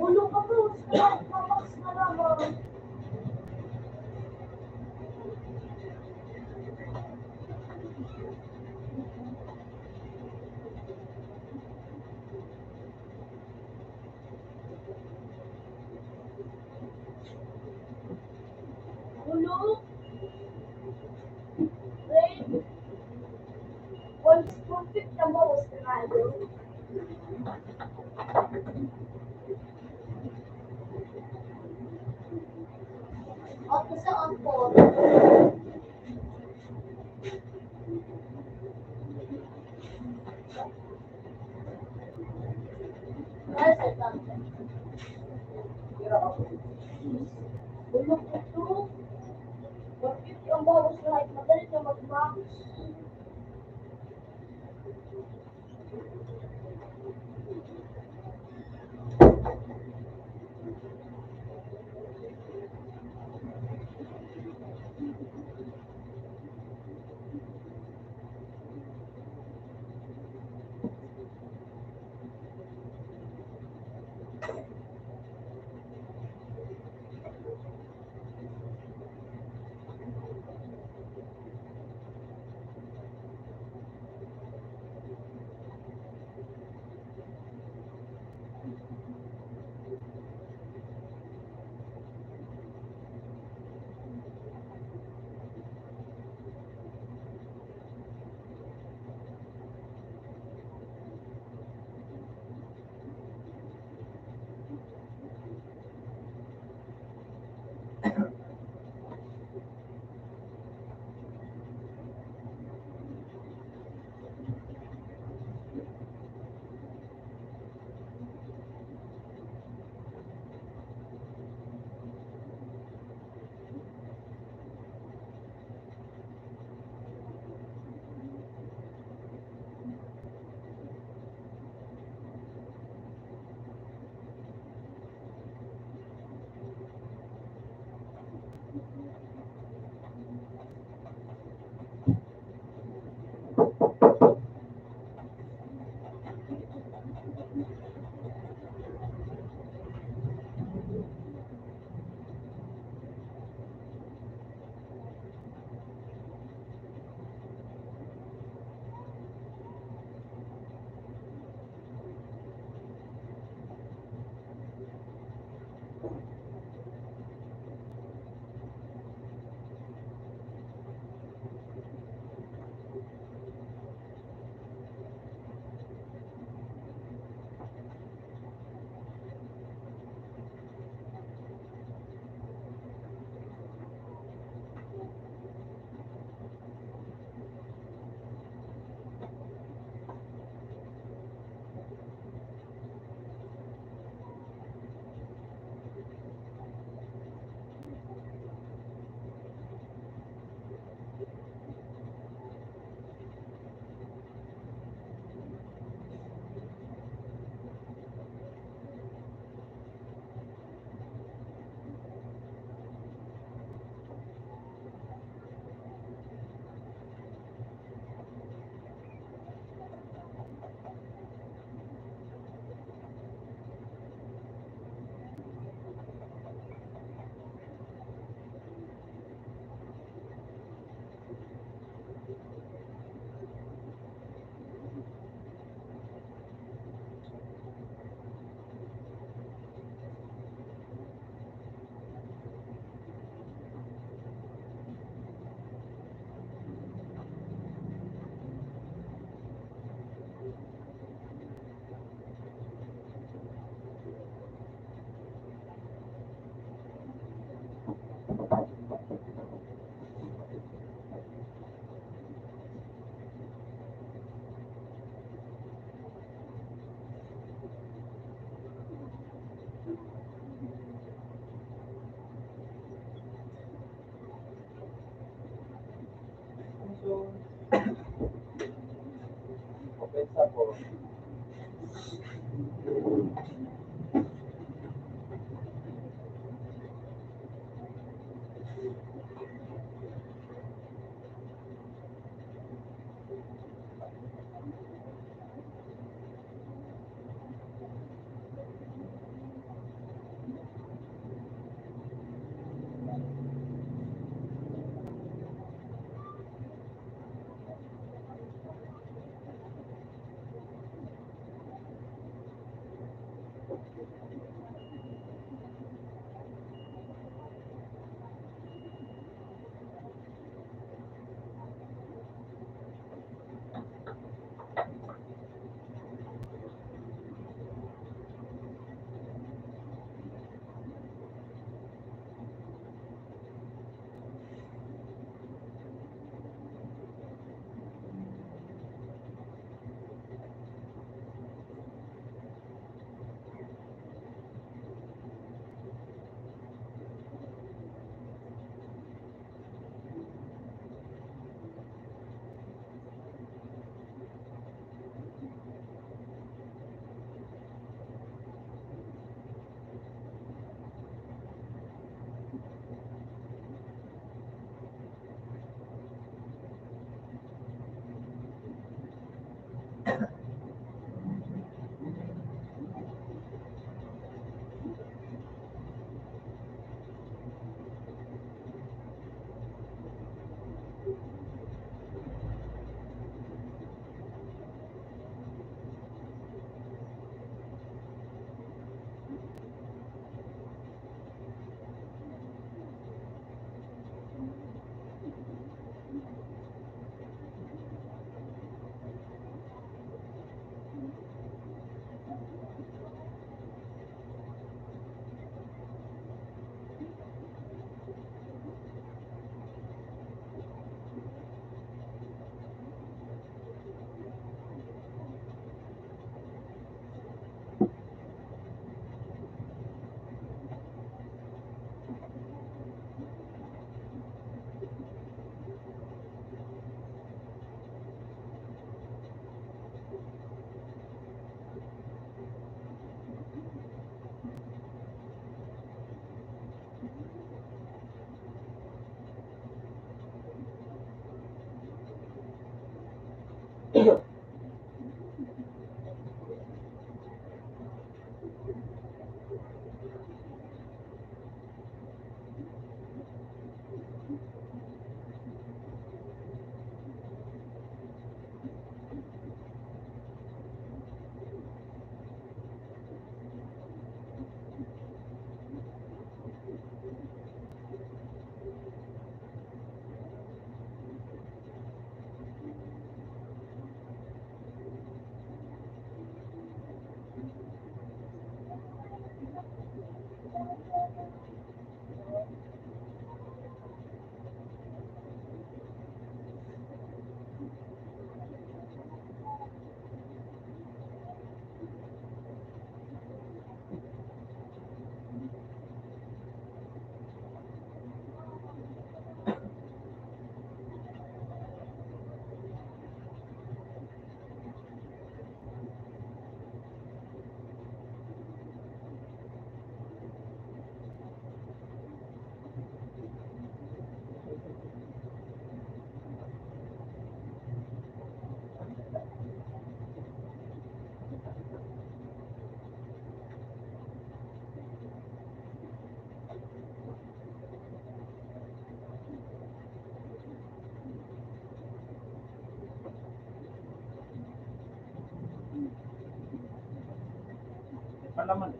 Speaker 2: Ulo ka po. Mapas na naman. Ulo. Red. 150 na bawas na tayo. At sa ako. Ay, sa tante. Ulo ko to. 150 ang bawas na tayo. Madali na mag-box.
Speaker 1: Palaman.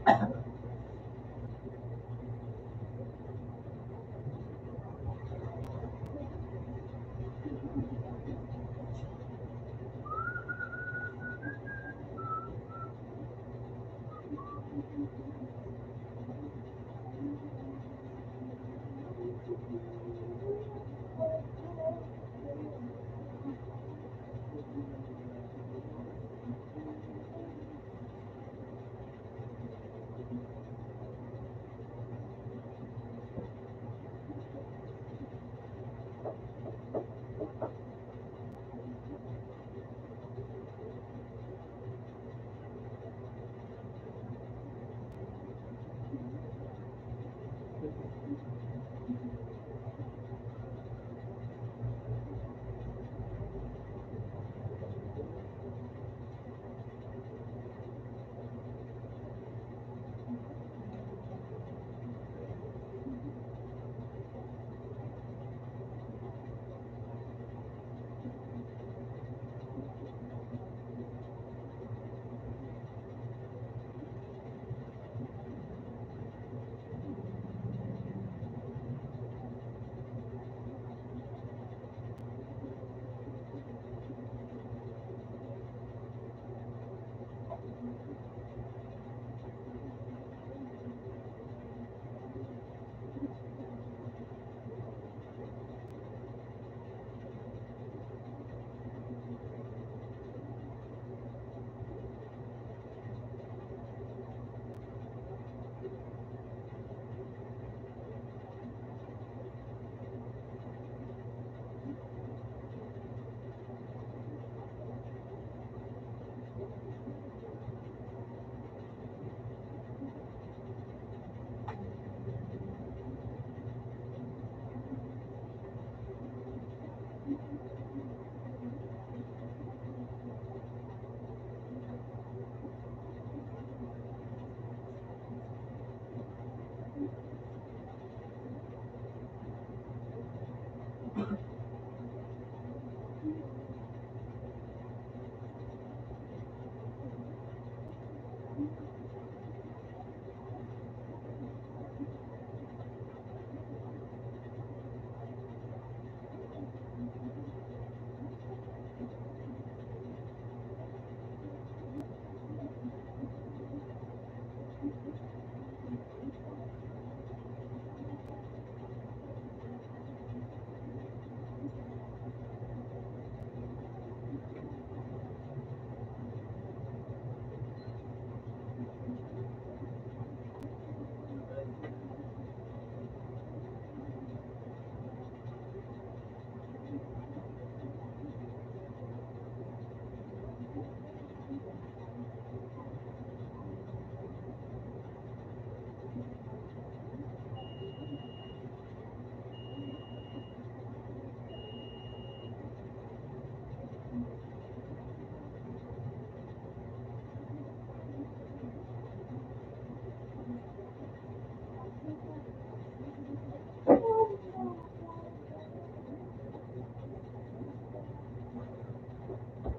Speaker 4: Open.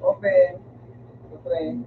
Speaker 4: Open.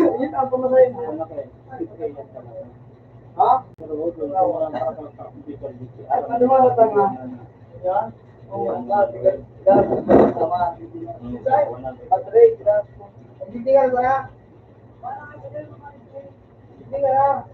Speaker 1: Yun ang pumatay mo. Ha? At ano mo na tanga? Yan? Oo, ang gabi. Gabi sa sama. At Ray, hindi ka na. Hindi ka na.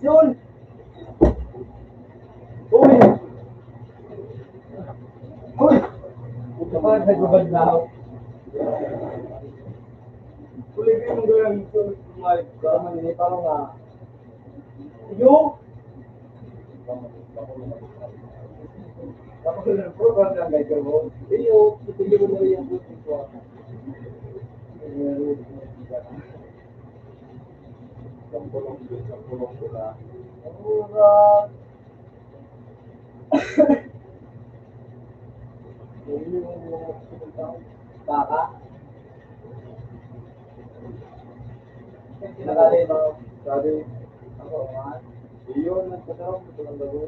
Speaker 1: Yun! Uy! Uy! Puta pa, nagbabad na ako. Ulit yung gawin ko. Para manili pa nga. Yung! Tapos yun, program lang guys, mo. Iyo, ituloy mo na yung buti ko. Sampulong sila. Mura. Baka? Nakali ba? Sabi, ako nga. Iyon, nagkasarap ito ng lago.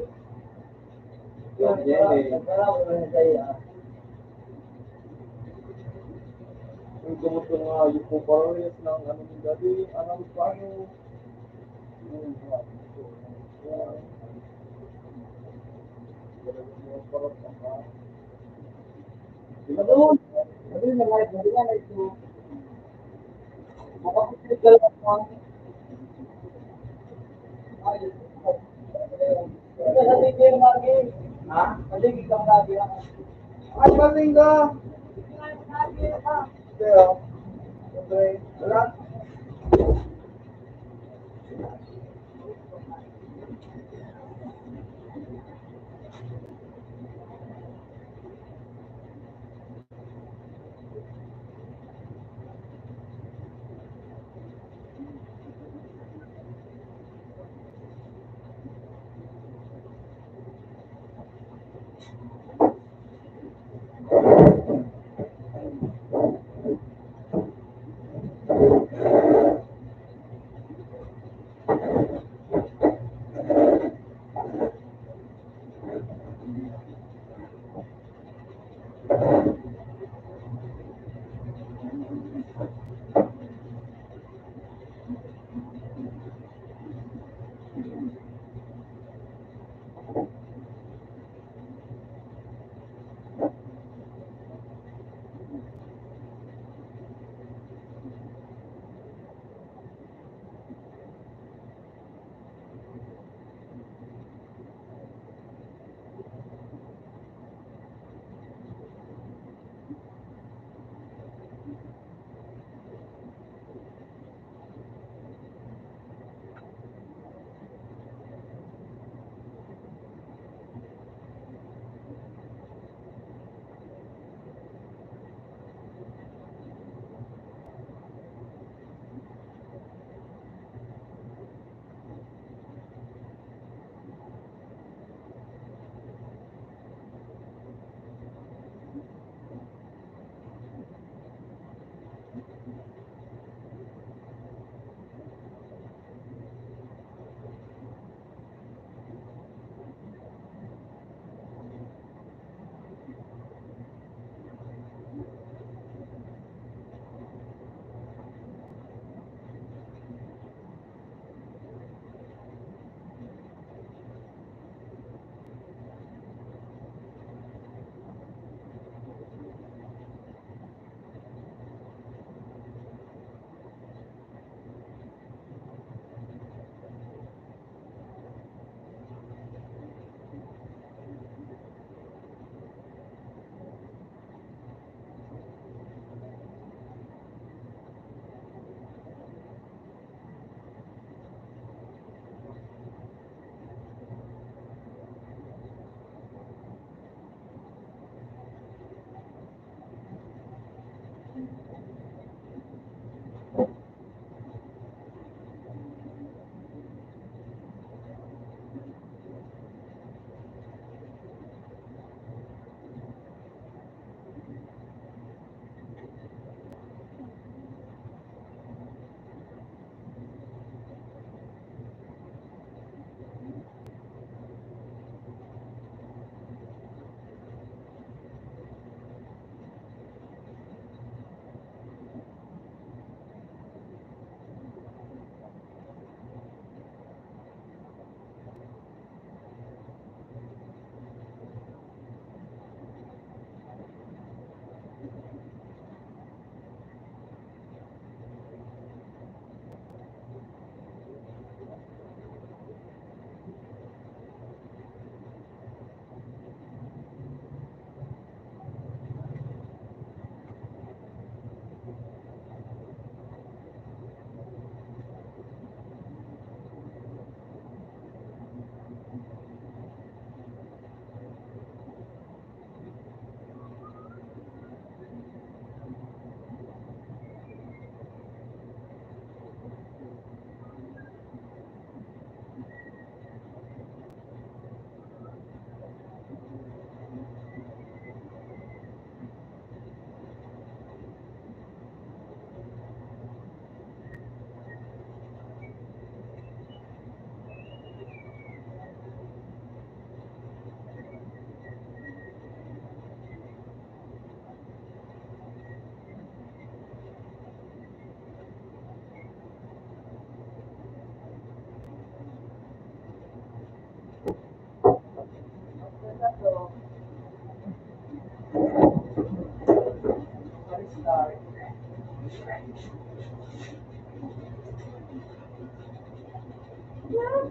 Speaker 1: Yan eh. Nagkasarap ito ng saya. Yung gumusto nga yung puparoyas ng ano ng gabi, anong paano? Doon! Sabi na live, sabi na live ko. Makakulit ka lang ako. Ika sa TV yung lagi. Ha? Maligig kang lagi ako. Ay, maling ka! Pero, siyempre, wala.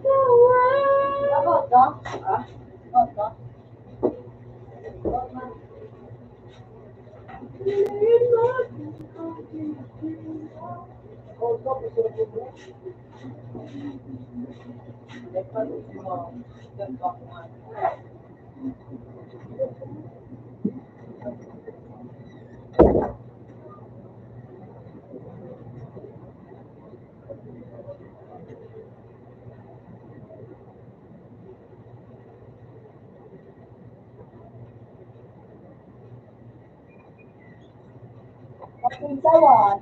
Speaker 3: About ka? Ha? About ka? Papuntawan.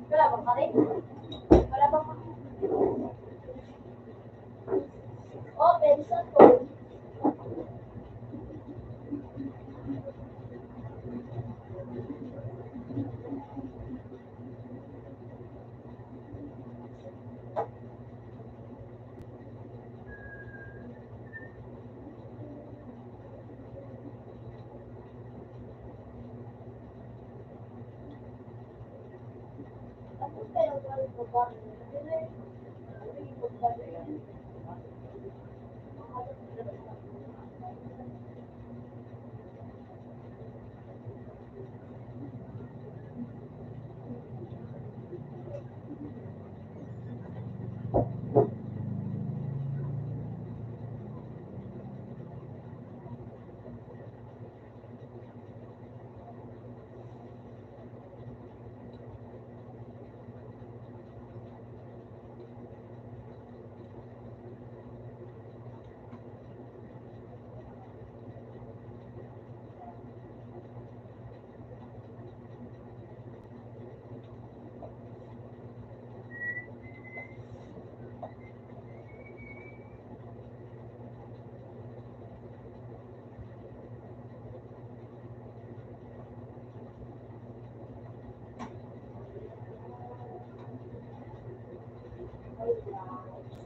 Speaker 2: Wala bang kare? Wala bang kare? Oh, pension ko. Tapos kayo galing ko ba?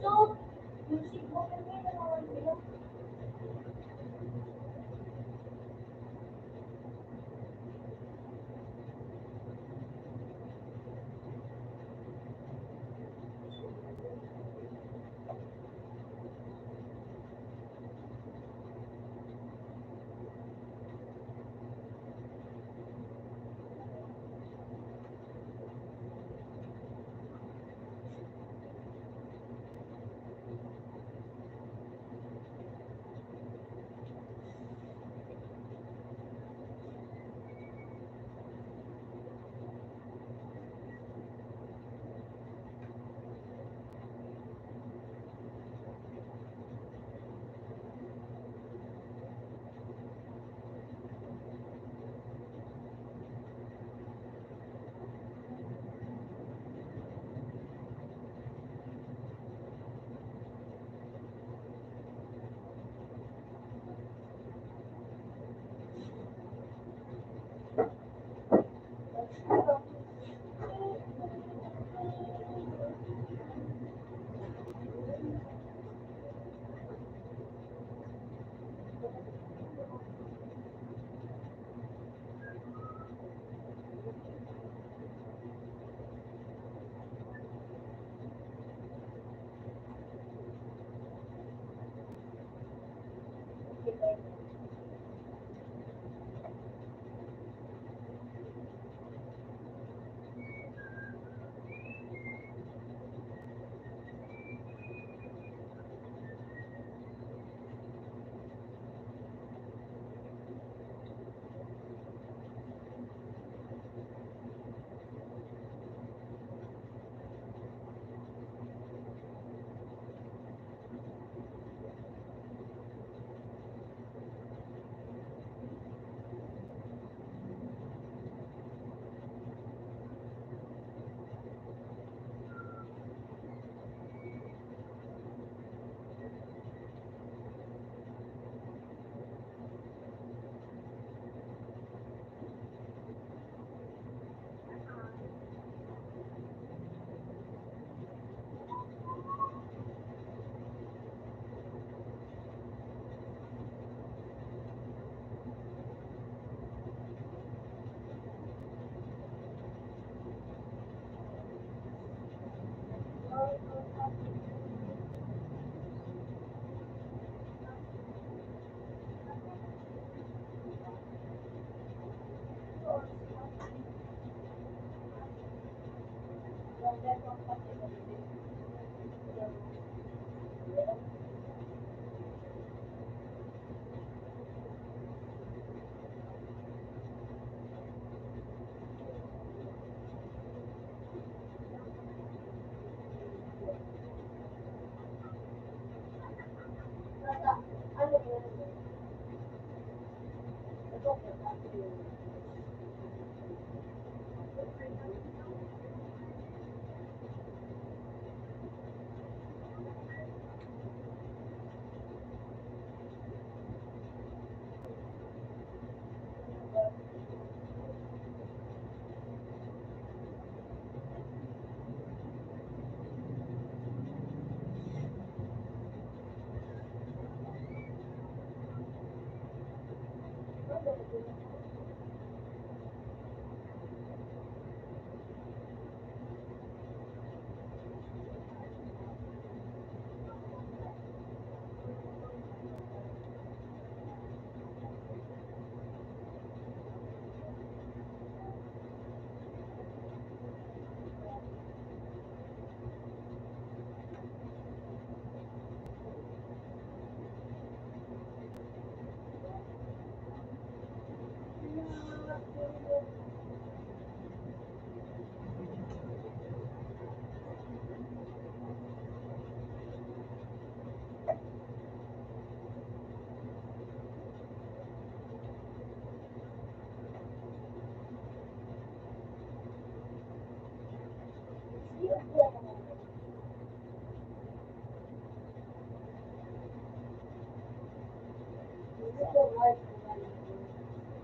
Speaker 2: So, music mo kami na naman nila.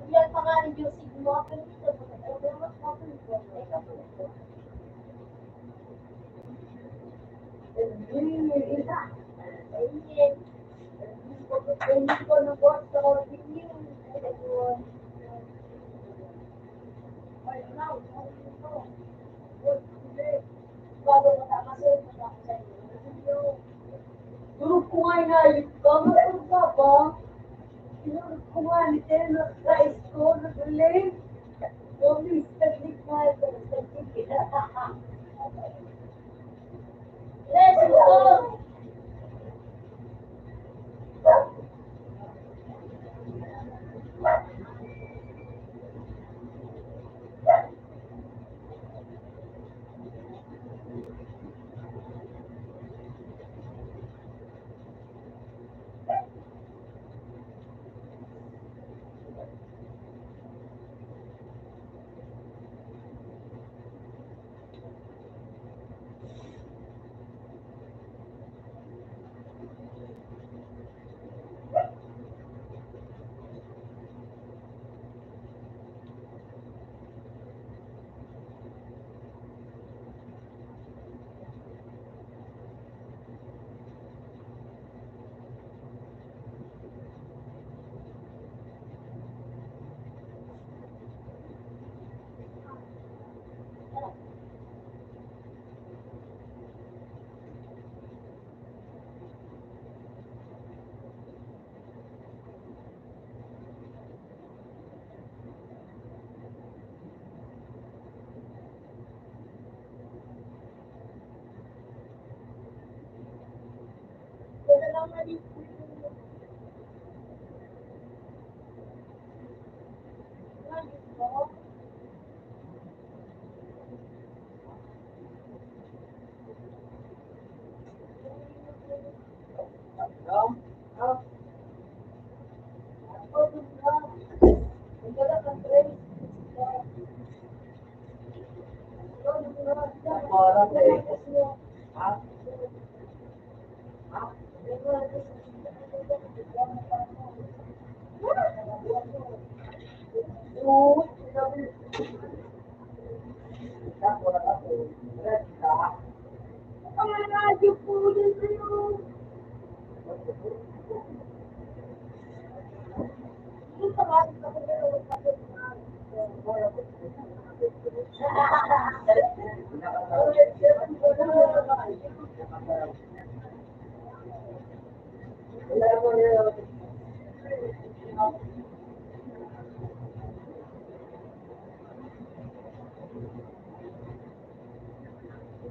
Speaker 2: Yan pa nga rin yung sigmo, pero dito mo na talaga mas mapulipon. Isa. Ayun. Hindi ko na boss sa opinion. Ay, now, bago matama sa'yo, matama sa'yo. Group ko nga inayos ka, matulog ka ba? Sinunod ko nga ni Taylor sa isko, nagaling. Yung staglig nga ito, staglig. Let's go! Wala lang na dito.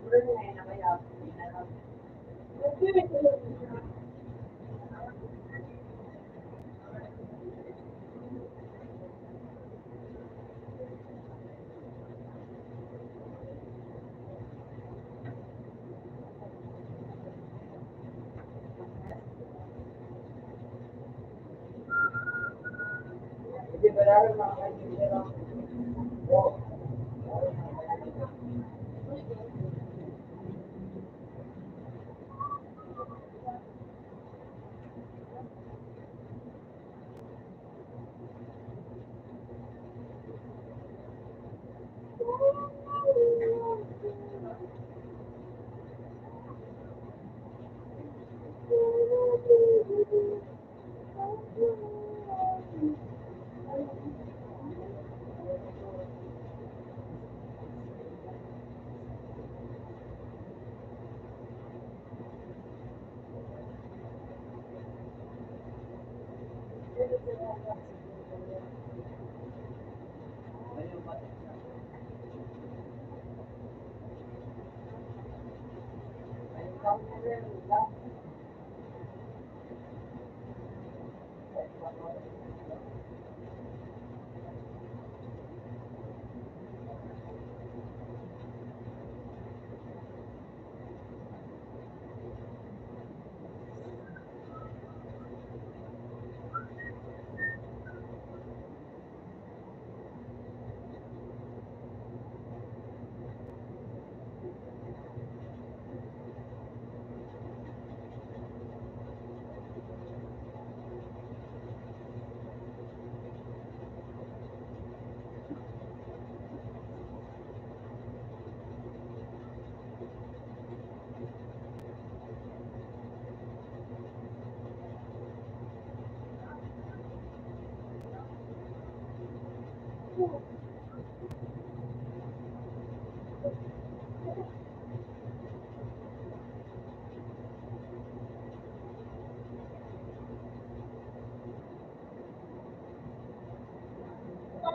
Speaker 4: Hindi ba namin mga kaibigan?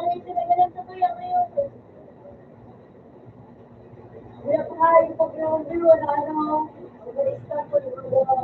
Speaker 2: Ay, sinaganap ko yan ngayon. Kaya pa yung pag-review, wala ano, mag-alista ko yung mga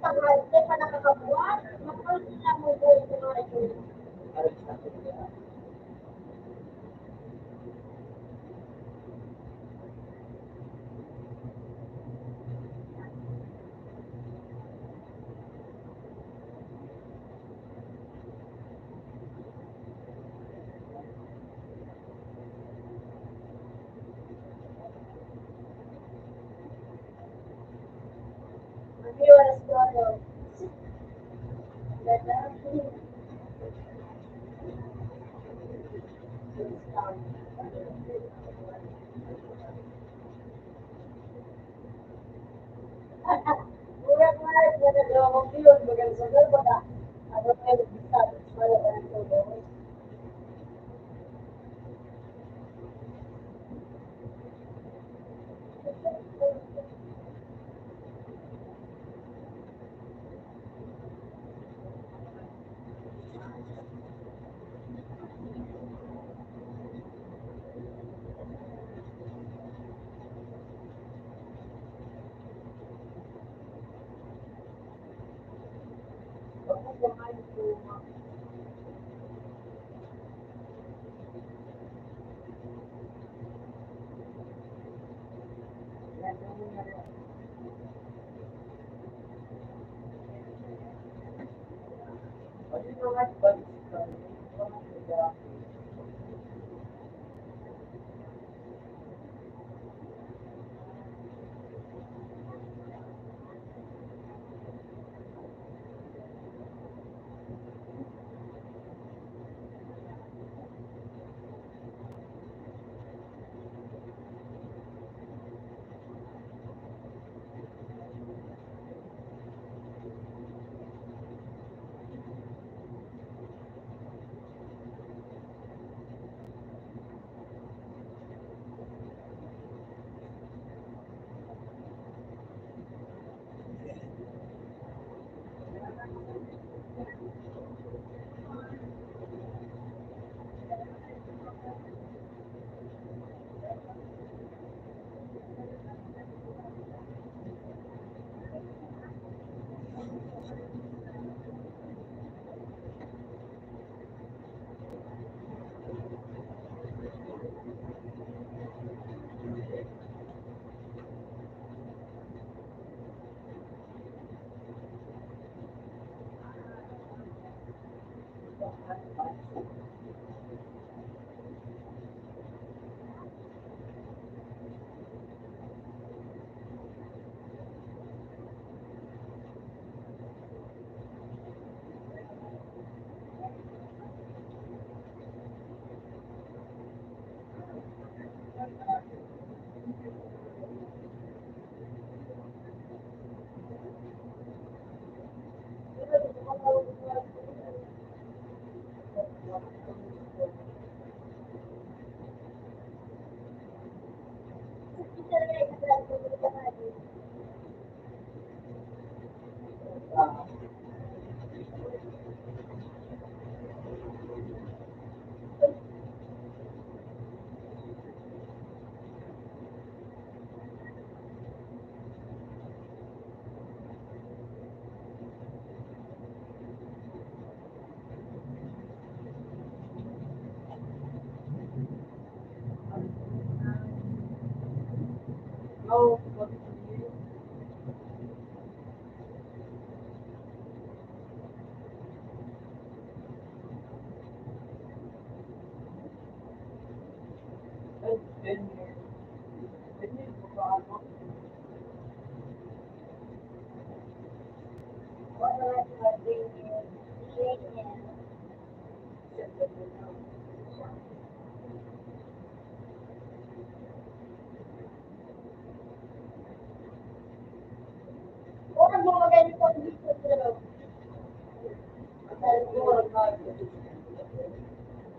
Speaker 2: tagal, hindi pa nakakabuhat. Makapal sila mo po yung mga ito. Ang oras ko ano. Uyak na rin, nagagawa kong yun. Magaling sa galba ka. Ano kayo, nagbisa. Wala ka rin ito.
Speaker 1: No,
Speaker 2: Orang mau magaling po dito pero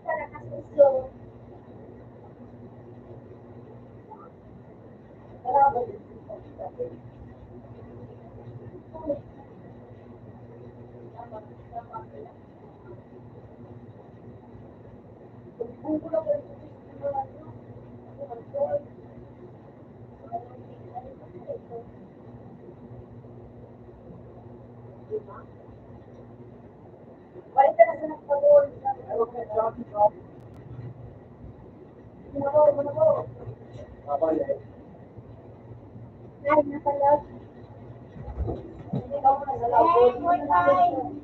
Speaker 2: para kasi slow. Balik ka na sa nagpagod. Ay, napalad. Hey, more time.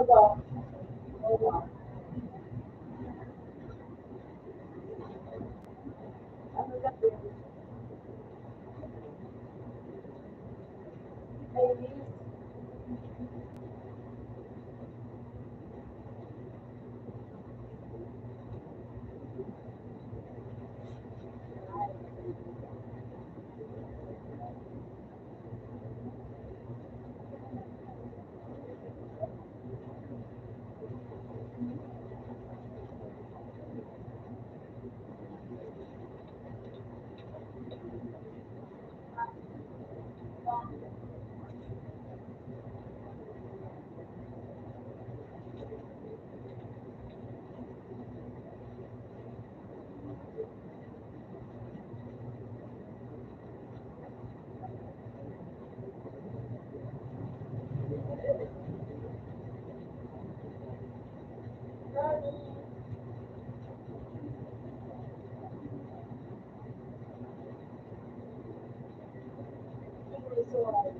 Speaker 3: ba? Oo nga. Ano lang yun? Chinese. English word.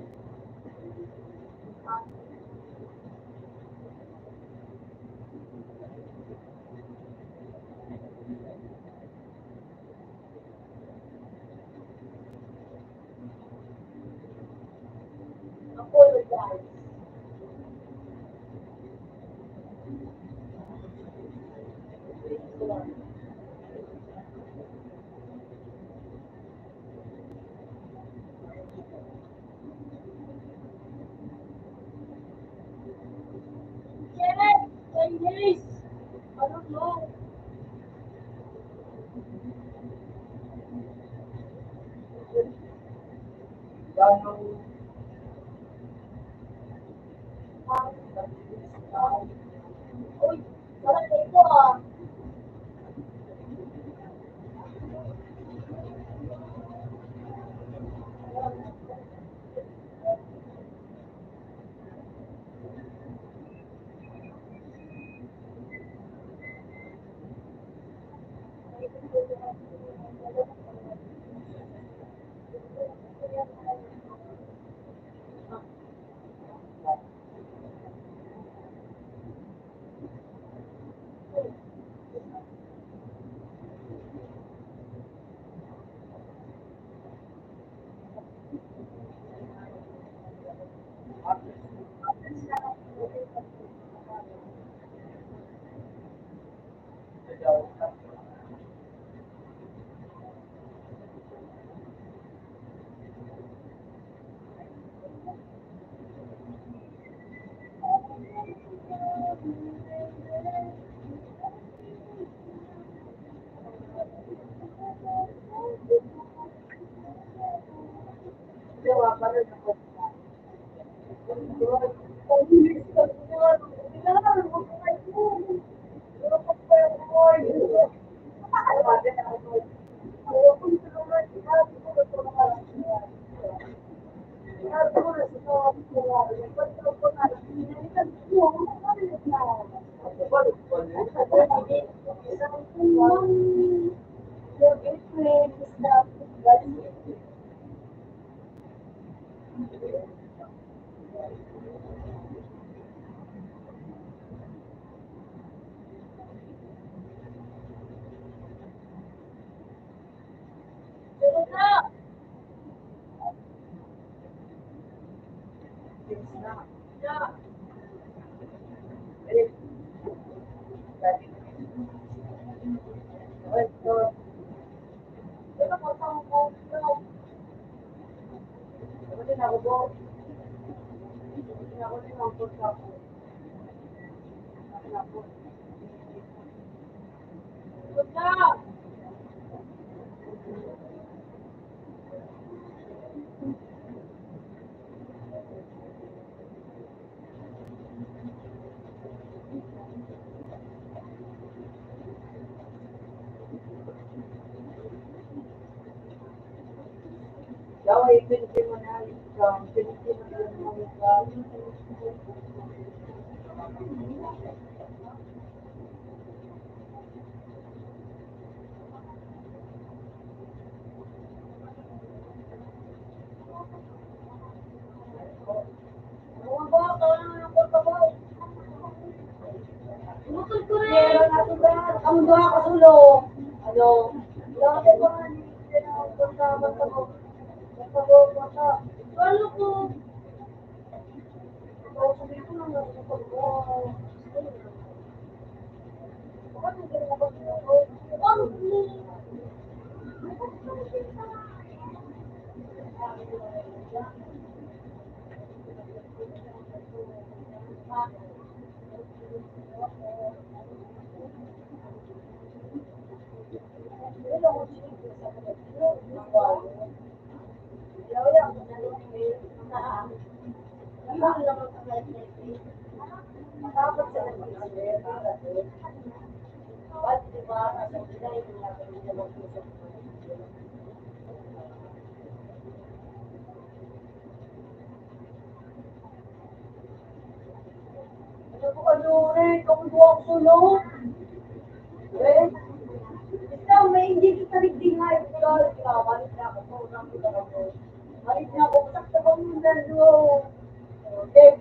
Speaker 3: Apologize. English word. Yes! Chinese! I don't know.
Speaker 4: Gano'ng
Speaker 3: Uy, sarap nito ah. Gawa pa rin ako. English ka naman. Kailangan mo ka kayo. Pero kung kaya mo, ano din ako. Oo, kung tulungan, sinabi ko na tulungan. Sinabi ko na tulungan. Pagka ko na, sinalitan ko, ano na. Isang tulungan. Your friend is not good. Pero na, na, pero matang ko na. Ako din ako po. Ako din ako po. Ako. Na,
Speaker 4: daw ay pinipin mo na yung pinipin mo na yung
Speaker 3: mga baka, ang pagkabaw.
Speaker 2: Putol ko rin.
Speaker 3: Meron na ito ba? Ang doha ka sulong. Ano? Lagi ko nga hindi na ako kasama sa mo. Mata.
Speaker 2: Ano ko?
Speaker 3: Ito, sabihin ko lang sa pagko. Bakit hindi rin ako sinuko? Dapat sa nagpapalala. Ba't di ba, nasa July, hindi na mag-usap. Ano rin, kung doon ako sulong. Eh, ikaw, may hindi kita nagdingay. Balik na ako. Balik na ako. Sakta ba mo na doon? Get.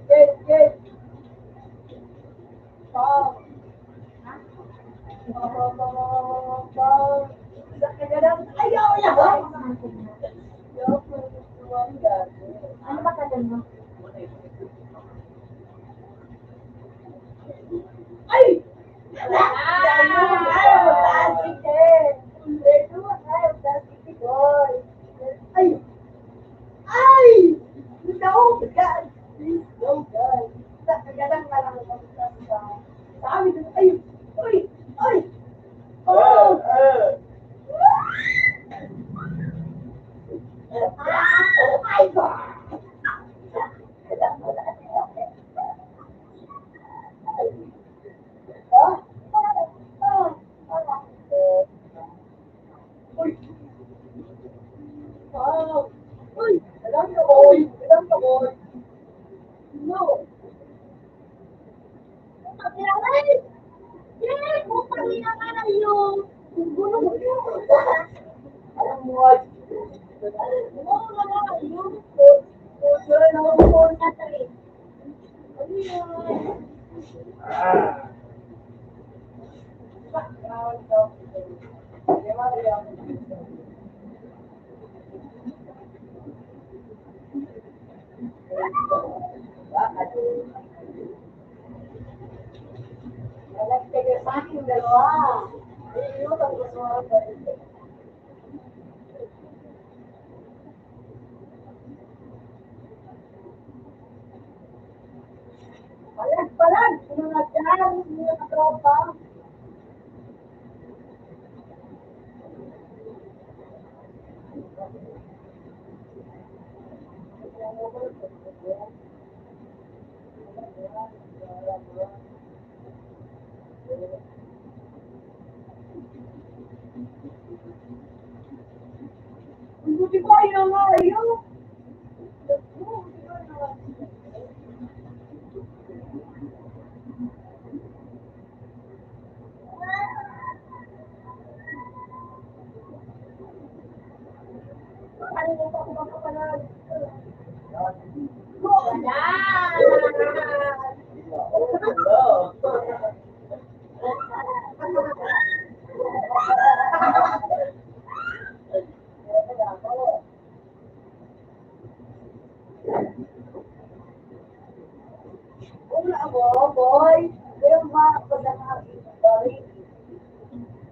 Speaker 3: Pam. Pam. Ayaw.
Speaker 2: Ano ba tagal mo?
Speaker 3: Ay! Ay! No, God! Please, no, God. Tagadang ka lang ako sa amin. Ay! Oh! My God! Uy! Wow! Uy! Alam ka, boy! No! Alam mo, ay! Sure na ako po na tayo. Ano yan? Nagtagay sa akin dalawa. Ayun, ang gusto mo ba? Palag! Sino na dyan? Sino na tropa? Buti pa yun nga, ayun. Ano yung pagpapalag? Wala ako, boy. Yung mga pagkakang boy.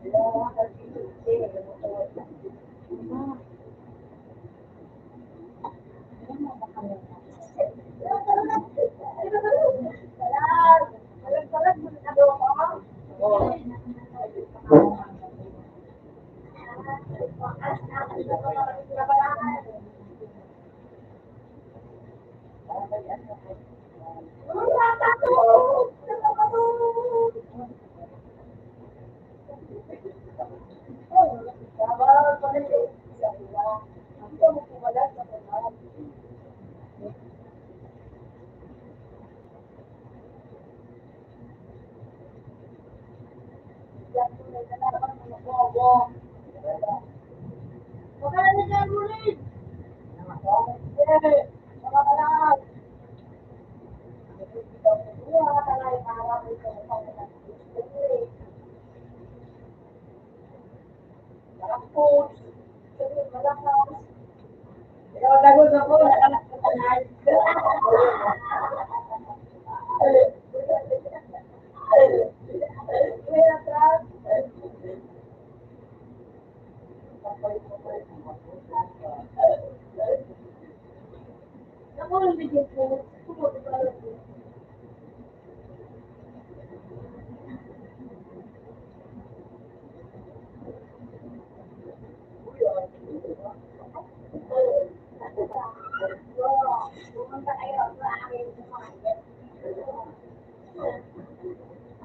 Speaker 3: Yung mga coach. Sabi, malakas. Ikaw tagot ako, nakanak ka tanan. May atras. Ako ang bigyan ko. Sumunod pa lang ko. Pumunta kayo sa akin kumain.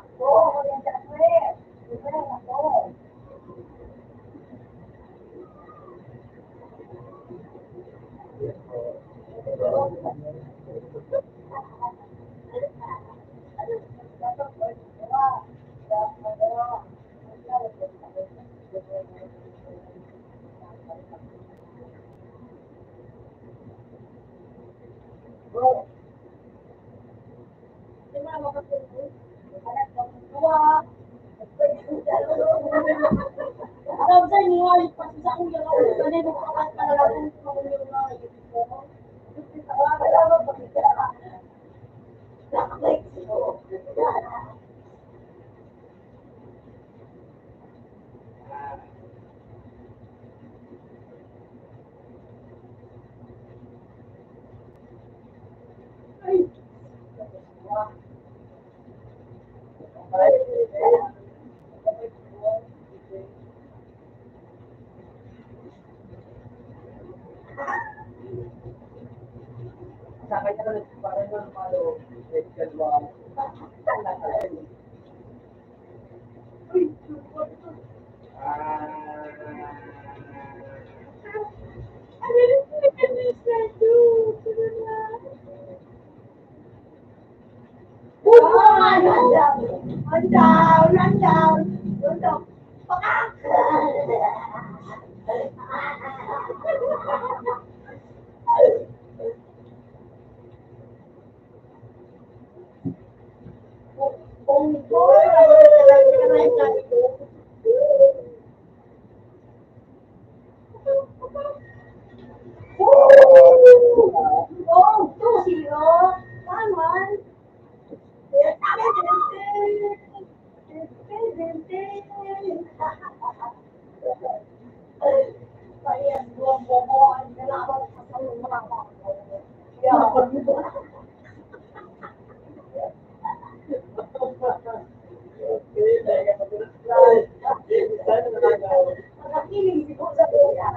Speaker 3: Ako yan sa Fred. Fred, ako. Bro, alam sa inyo, pati sa kuya ko, kanino pa ka talaga kung ano yung mga ko. Wala ba pati ka? Nakaklik ko. Ay!
Speaker 4: Sakay ka na parang malo. Kalwa.
Speaker 3: Oh, 2-0. Naman. Kaya buong bobo ang nalaman sa mga nakikinig siguro sa kuya.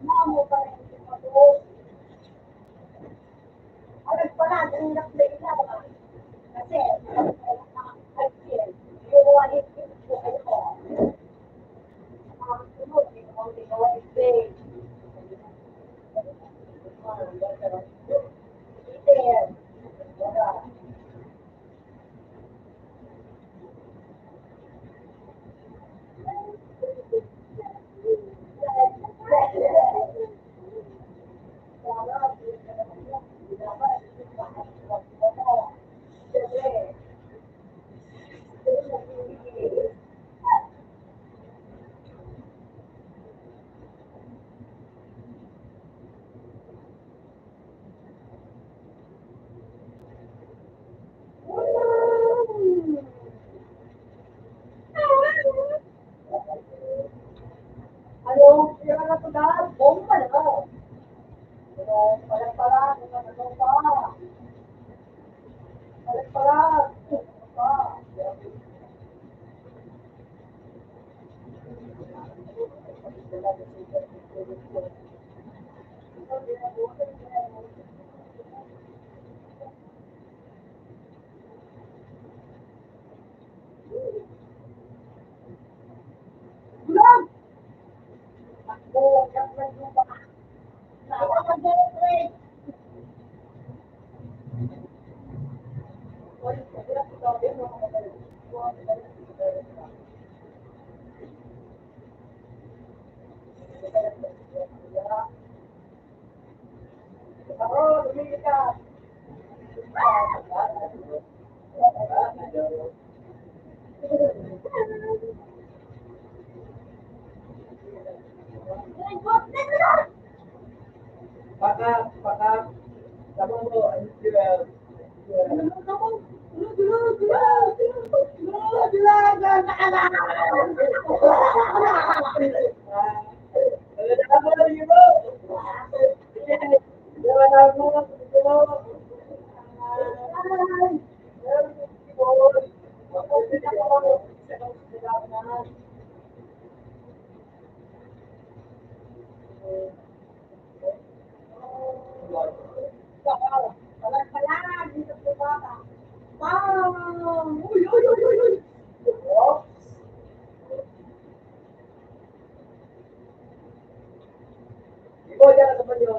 Speaker 3: Mamo pa rin ako. Ano pala, ang nakplay na ba? Kasi, yung walit ko kayo. Sunod, yung walit play. Peter, wala. Ano, kaya ka na ito dahil, bomba na. Ano, pala, ano pa. Pala, ano pa. Gulag! Takbo, kapag yung baka. Nakakag-break. Ako, lumili ka.
Speaker 4: Pakak. Sabi mo, ano sila? Ikaw dyan sa banyo.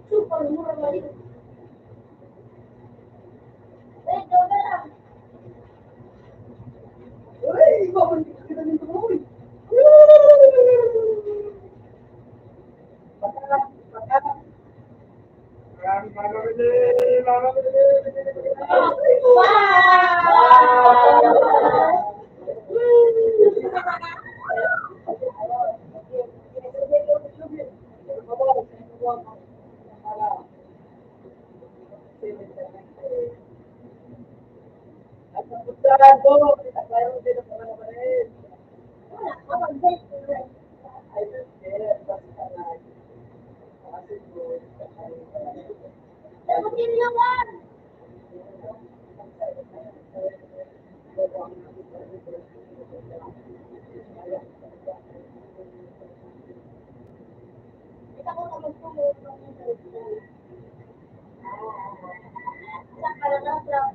Speaker 2: Super mura ba yun? Joga lang. Dapatin naman. Kita ko na magtulog. Isang kalagas lang.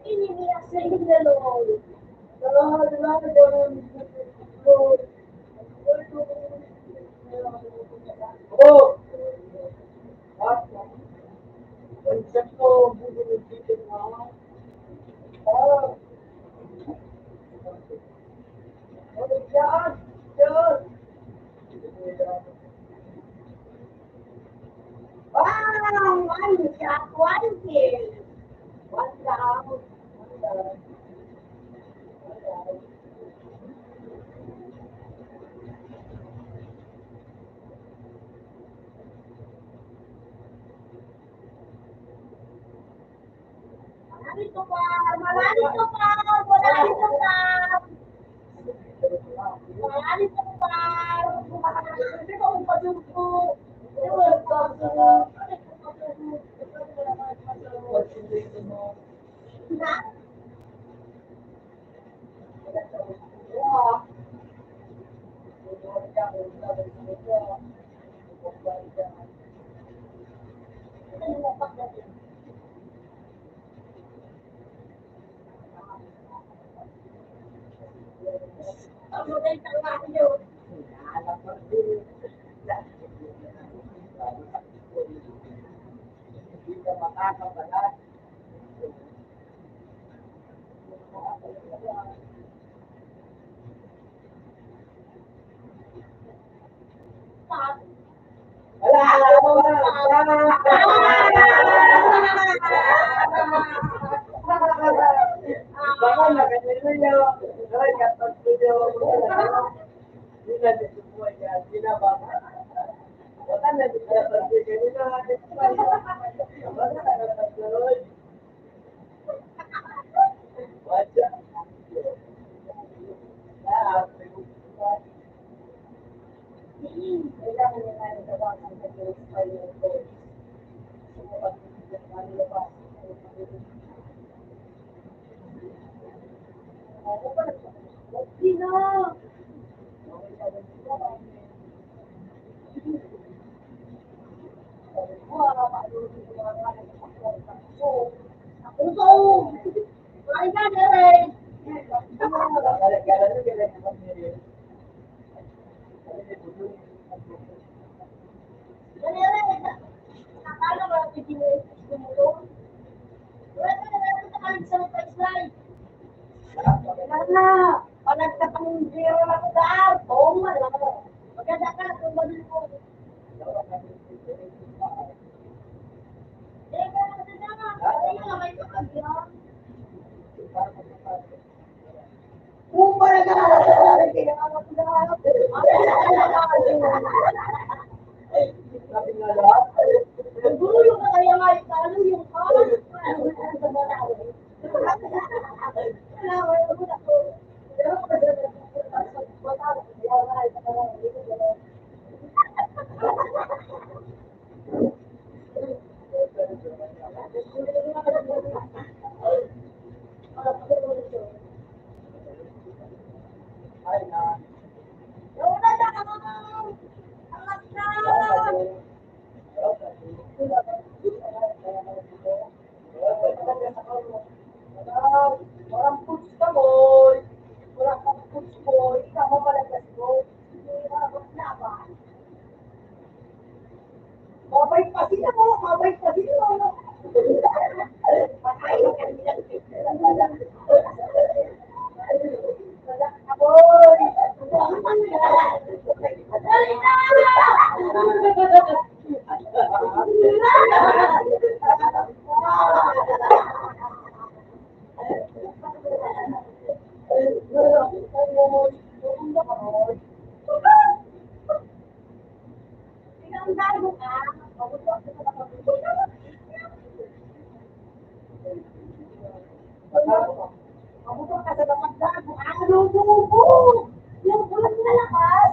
Speaker 2: Ini niya sa inyo.
Speaker 4: Oh! Konsepto, bubulog dito na.
Speaker 2: Wow! One shot, one kill. One down. Marami ko pa! Marami ko pa! Marami ko pa! Marami ko pa! Hindi ko magpadugo. Na? Ang magandang radio.
Speaker 3: na.
Speaker 2: Puso! Kain ka, Derek! Derek! Nakakala ko ang pipiliin sa mulo. Wala ka na meron sa kalig sa mga slide.
Speaker 3: Sana, panagtatang zero na ko daw. Oo, malaki.
Speaker 2: Maganda ka, tumbadin mo. Derek, maganda ka. Ay, may kapagyan.
Speaker 3: Kung wala ka na, kailangan ko na.
Speaker 2: Gulo ka kaya nga, talo yung
Speaker 3: Orang puts ka, boy. Orang kang puts, boy. Ikaw mo malagas, boy. Hindi na ako laban. Mabait pa sila mo. Mabait pa sila mo. Patay ka nila. Wala ka, boy. Mabuto ka sa napagdago. Ano mo? Yung bulat na lakas.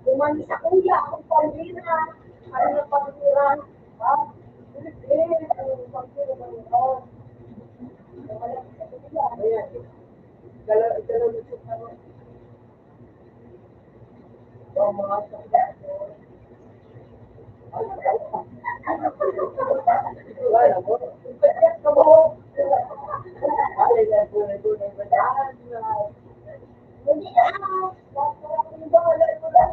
Speaker 3: Umani sa kuya, ang pambira. Ano na pambira? Ha? Hindi, ang pambira ng ito. Wala sa kuya. Ayan. Dalalusok na mo. O, mga sakya. Wala mo. Ipagkat ka mo. Wala yan po na ito na ibadaan. Hindi na. Wala ito lang.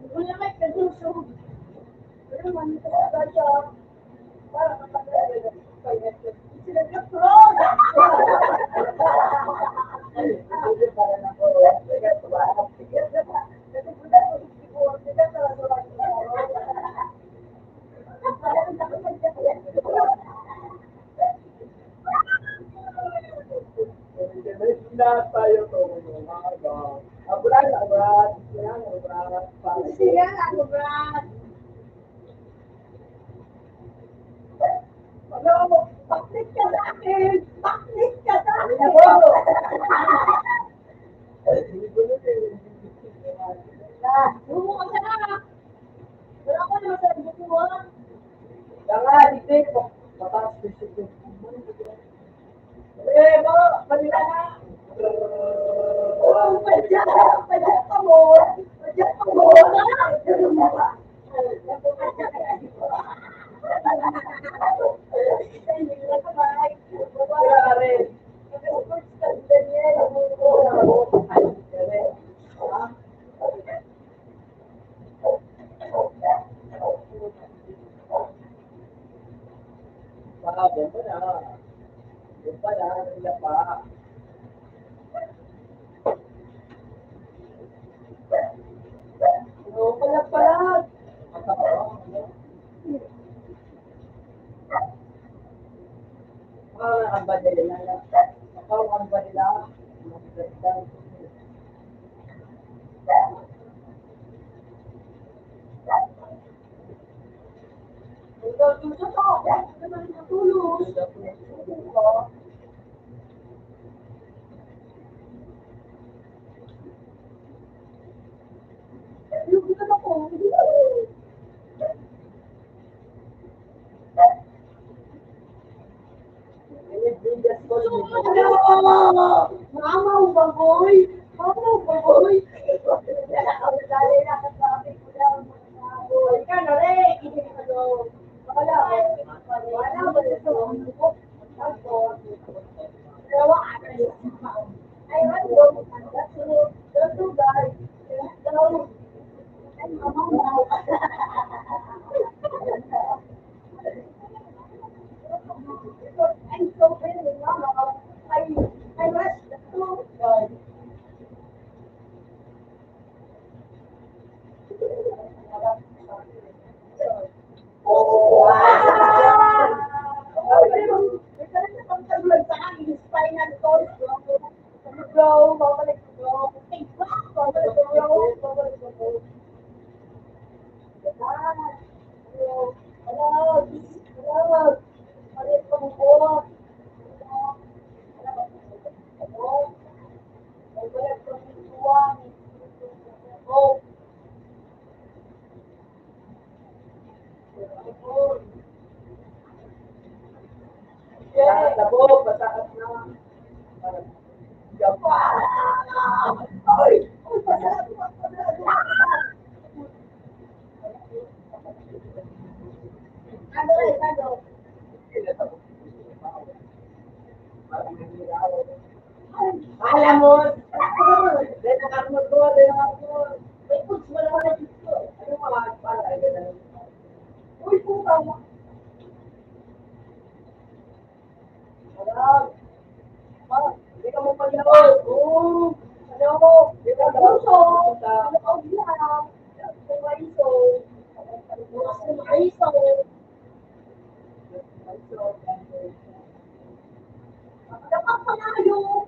Speaker 2: Wala may kaduso.
Speaker 3: Pero manito ka siya. Para kapag sila ka po. Para na po. Tayo to abrat.
Speaker 2: Siya ako, Brad.
Speaker 3: Ano mo? Bakit ka sa akin? Bakit ka sa akin?
Speaker 2: Bumo ka na. Wala ko naman sa bukuhan.
Speaker 3: Jangan dikit batas disitu. Balita na. Oh, pajak kamu. Yan pa na. Yan pa na. Yan pa. Ano pala pala? Ang ba nila? Ang ba nila? Mama, baboy! Mama, baboy! Ka na rin! Wala ba ito? Ay, ano? That's so guys. Ay, mama, I'm so busy, mama. I rushed the food. Oh, wow! May talaga pang taglag sa akin, spinal cord. Go, babalik ko. Babalik ko. Babalik ko. Hello. Hello. Hello. Balik ko po. Hello. Balik ko po. Oh. Yes. Labo, pasakas na. Ay! Ano? Alam mo, may puts mo naman na dito. Ano mga para uy, puta mo. Alam. Hindi ka mo paglaon. Oo. Ano? Hindi ka puso. Ano ka ulihan? Kumaiso. Kumaiso. Dapat pa nga yun.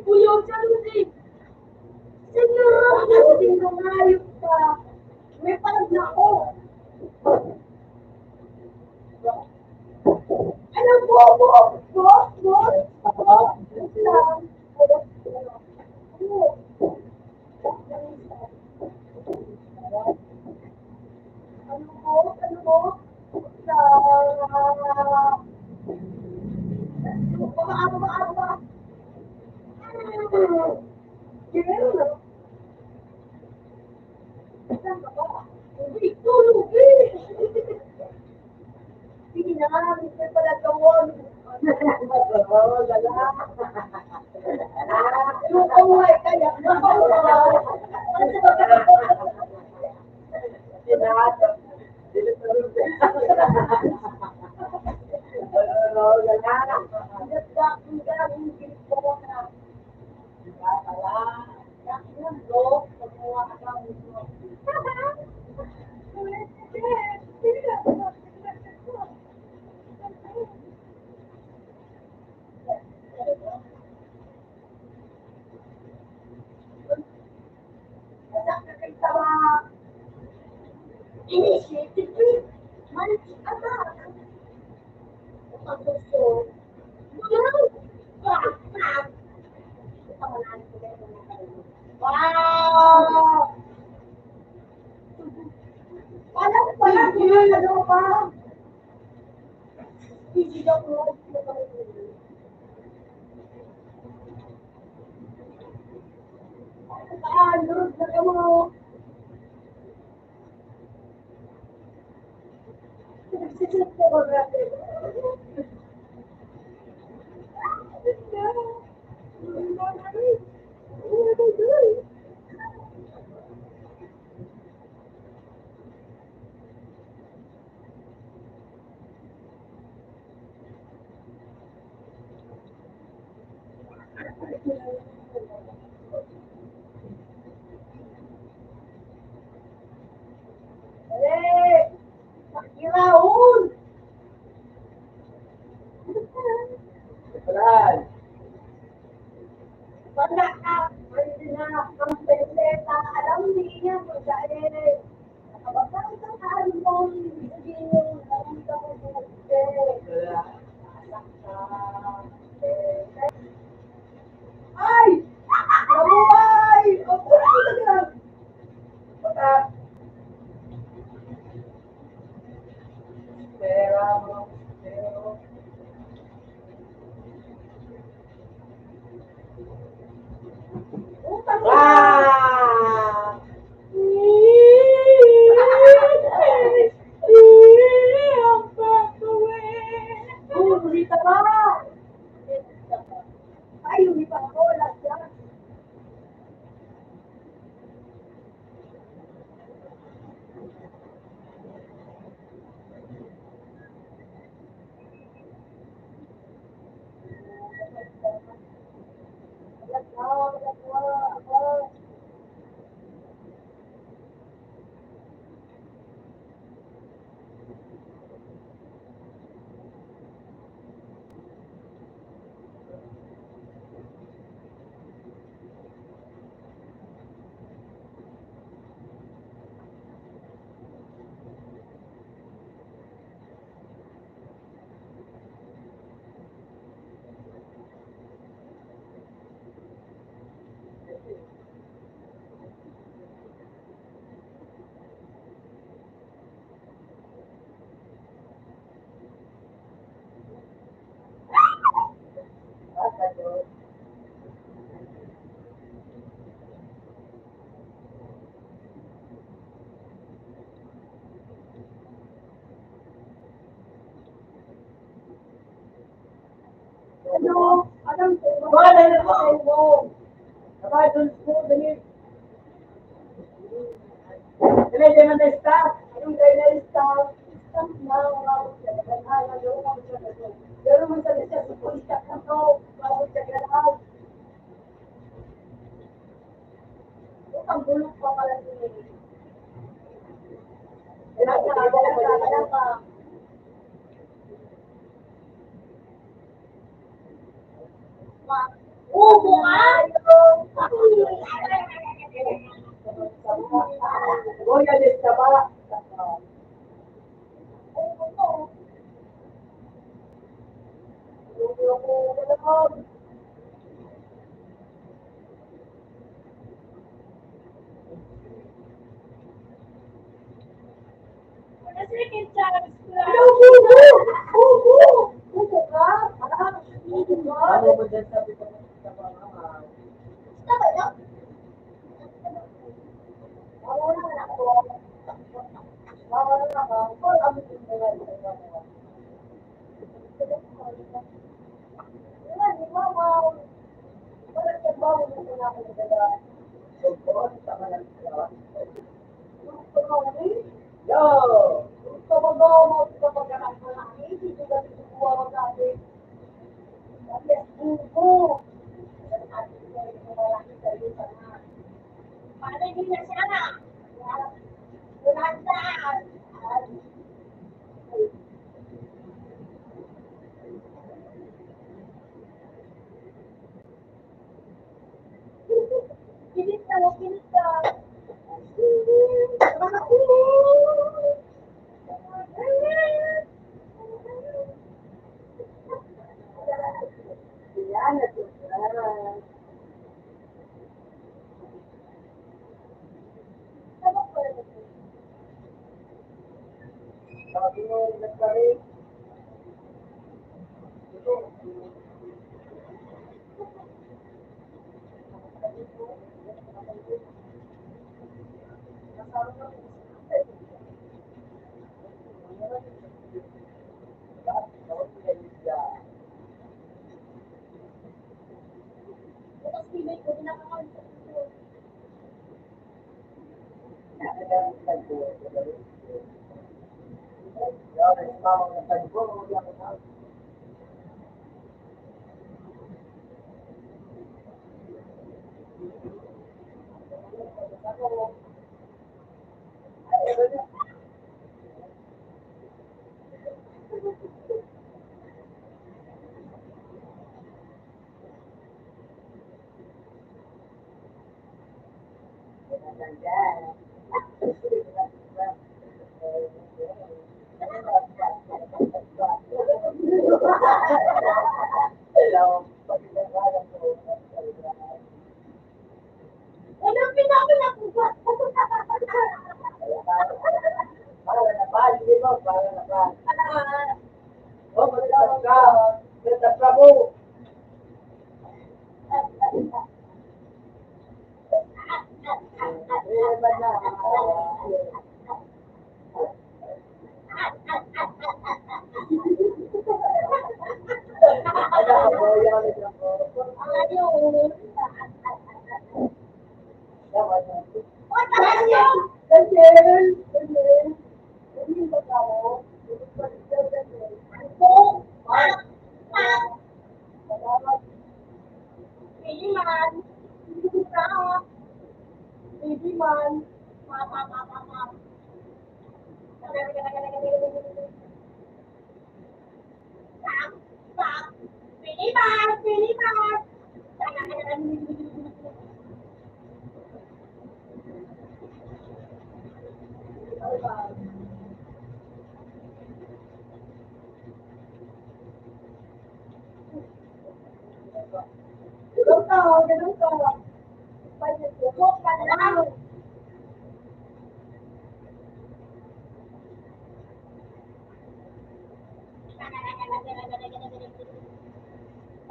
Speaker 3: Uyong sa lusin! Senyor! Naging lumayok ka! May palag na ako! Ano po? Sige na, may pala gawon. Yung kaway kaya. Initiated with managed attack. Ang gusto. Wow! Pala, ano pa? Hindi ako. Lurot na ka mo. Nagsisit ka ba natin? Eh, makiraon.
Speaker 4: Paral.
Speaker 3: Wala ka. Pwede na. Ang peseta. Alam niya. Pagkain. Nakabagay ka album. Sabihin yung alam ka mo buke.
Speaker 4: Wala.
Speaker 3: Ay! Nabuhay! Ang pura ko na.
Speaker 4: Baka. Pera mo. Pero.
Speaker 3: Utang na.
Speaker 4: Wow!
Speaker 3: Lumita ba? Ay, lumita ako. Wala siya. Ano? Anong
Speaker 4: Wala na po. Baka doon po. Dali. Dali, di man na-stop.
Speaker 3: Anong kailan staff? Staff na mga pero man sa lisa sa pulis na to, bawal sa galaw. Ang bulok pa pala niya. Wala pa. Ubo ka?
Speaker 4: Royalist ka ba?
Speaker 3: Ubo ka?
Speaker 4: Ano mo dyan sabi ko sa pangalan? Yo!
Speaker 3: Paano hindi na siya? Tunandaan. Kilit ka.
Speaker 2: Buti na ka Walang pinapinakuha.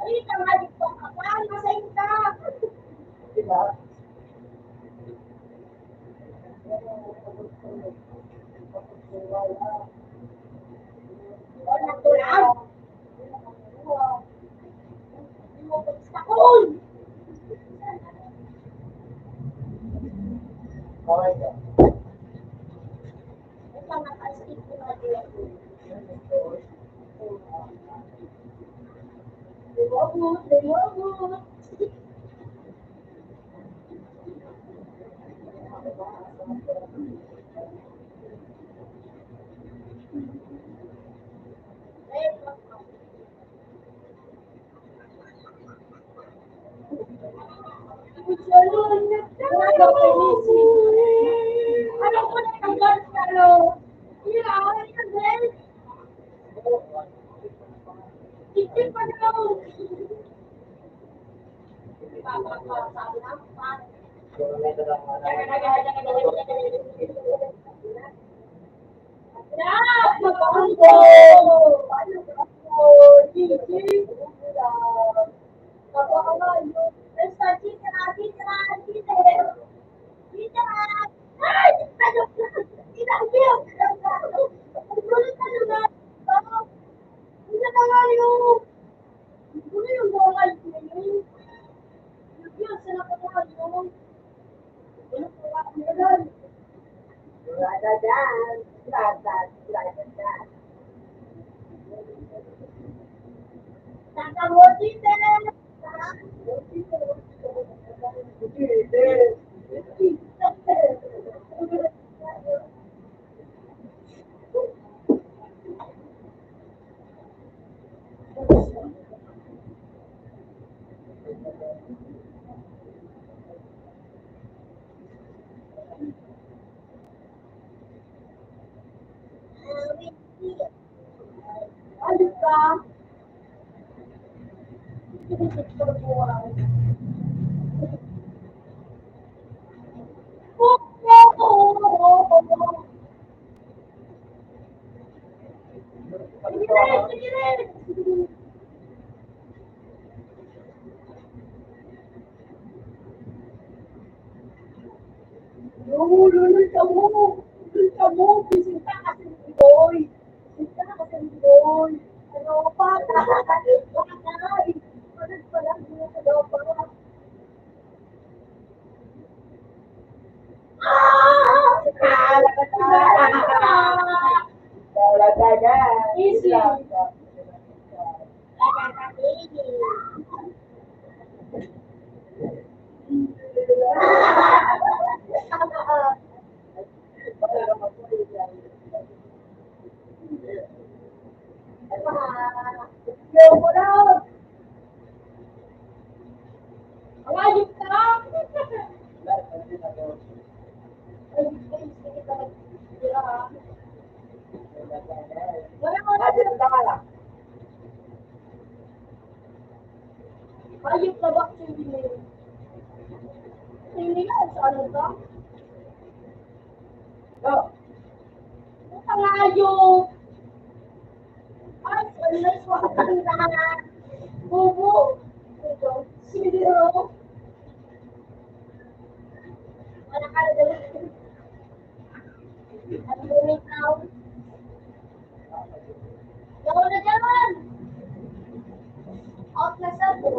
Speaker 2: Ay, tanghalik pa ka pa, nasayin ka. Wala tulad. Sakol! Ito naka-stick ko na din. Lumabot. Ano ko na ang guns na lo? Iya, ano yung guns? Isip pa na lo. Sabi na, magkakampo! Ano ka? Lulul ka mo, bisita kasi ni Boy. Bisita kasi ni Boy. Ano pa? Patay. Patay pala, hindi na daw pa. Easy. Ayun ka! Ayun ka ba? Hindi nga, sa ano ka? Ang ayun! Ay, nice one na! Bubu! Ito, siniro! Wala ka na dala. Ang dumi tao. Yaw na dyan! Out na sa to.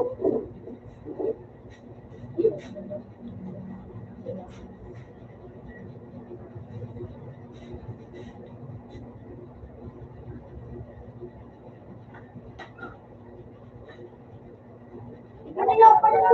Speaker 2: Ano yung pala?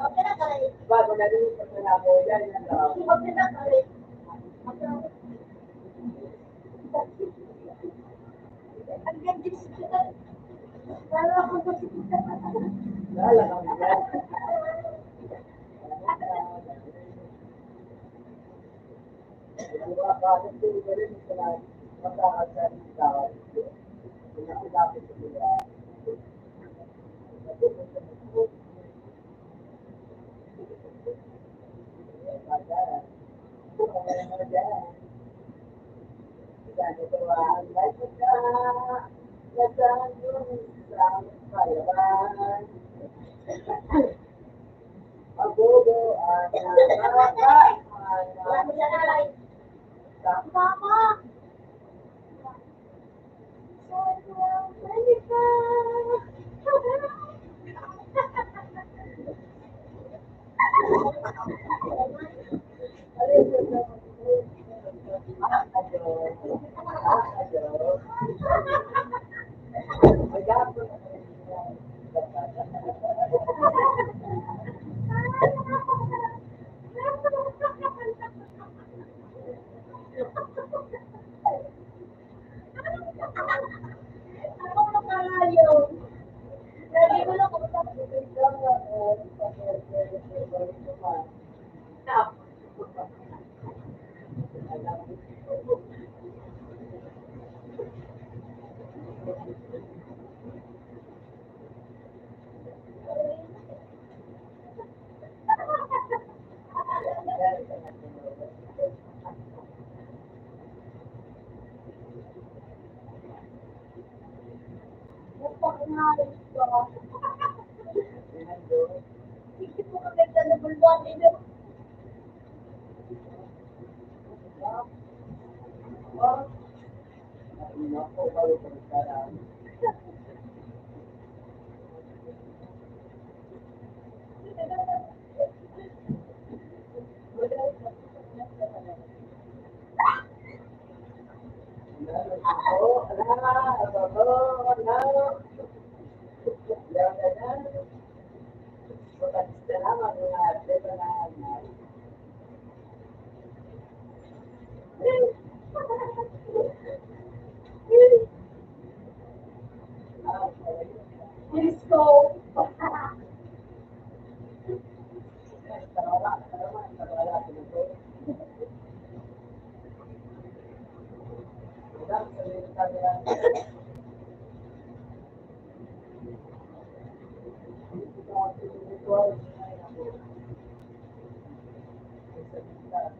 Speaker 2: Okay na tayo. Okay na tayo. Ang ganda siya. Lalo ako sa Mama! Ako nakalayo. Lagi ko lang kung saan Hindi ko maganda na bulwan nila. Disco.
Speaker 3: Ano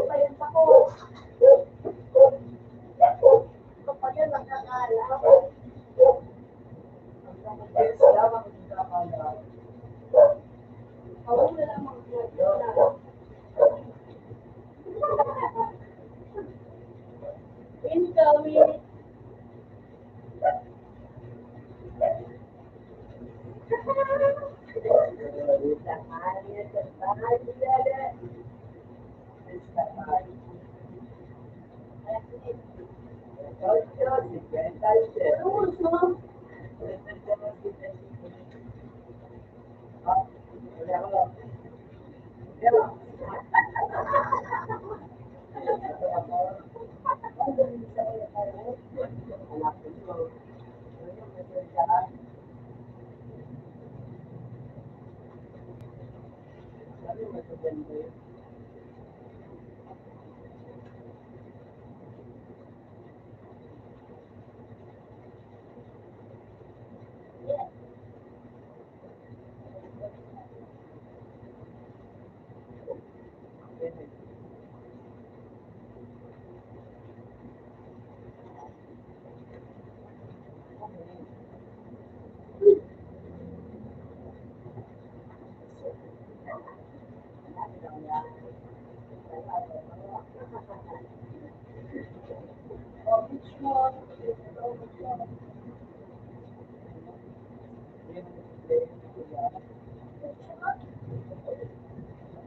Speaker 3: pa yan ako? Ito pa yan, nakakala. Ako na lang mga incoming.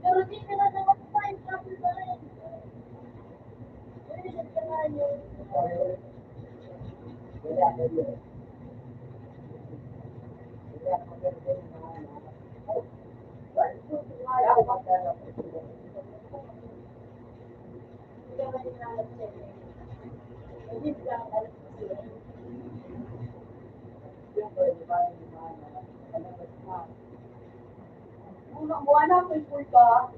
Speaker 3: Pero di ka na naman fine, sabi pa rin. Pwede ka na yun. Unang buwan na, may full ka.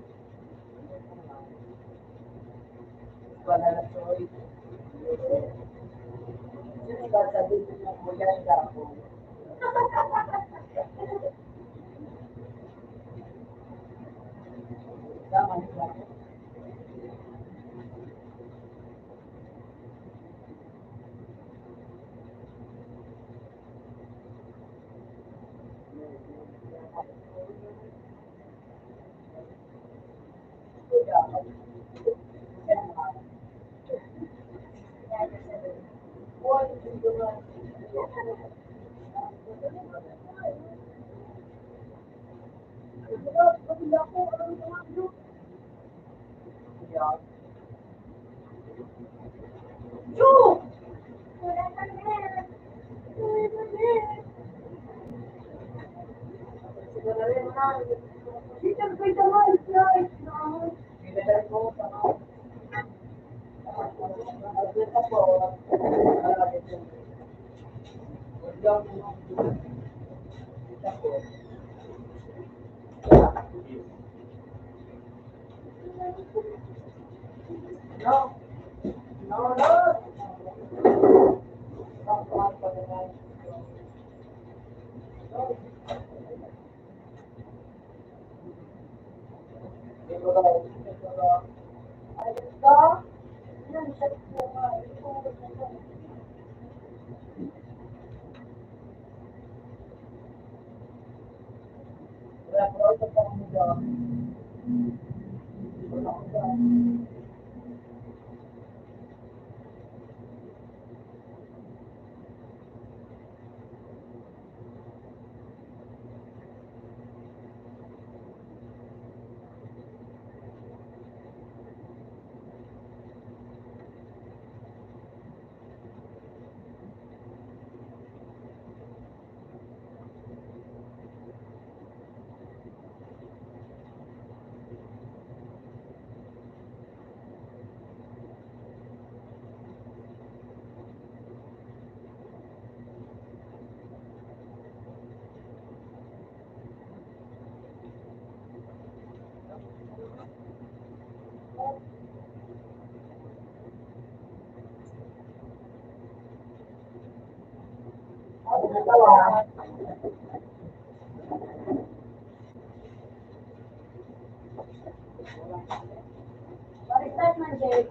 Speaker 3: Pag-start man, Jake.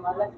Speaker 4: Malas.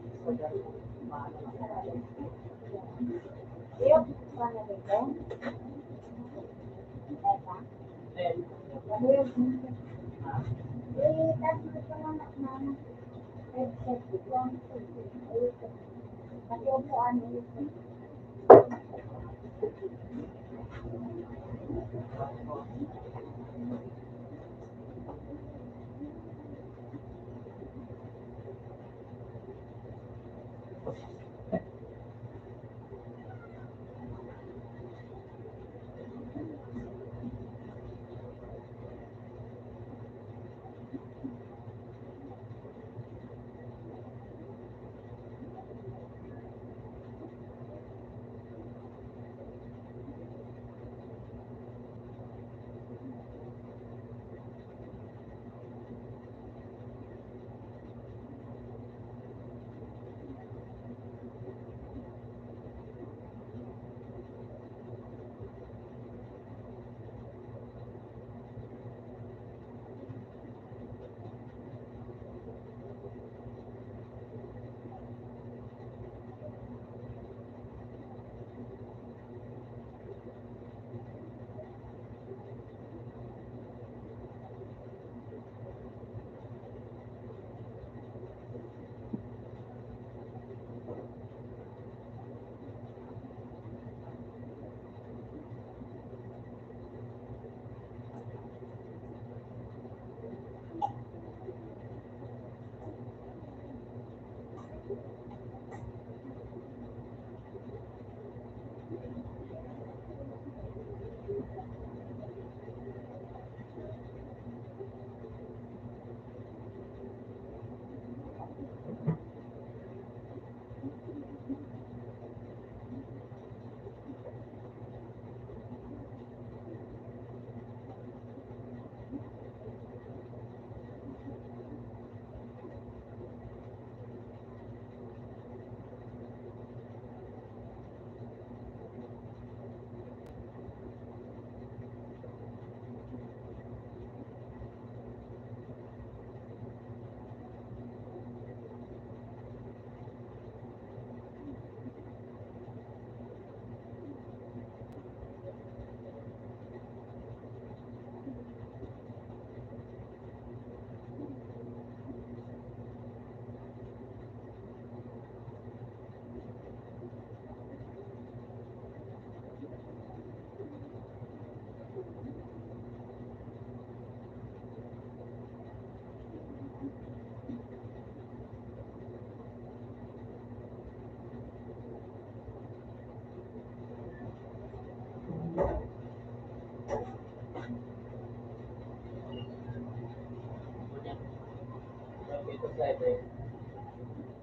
Speaker 4: Ito 7.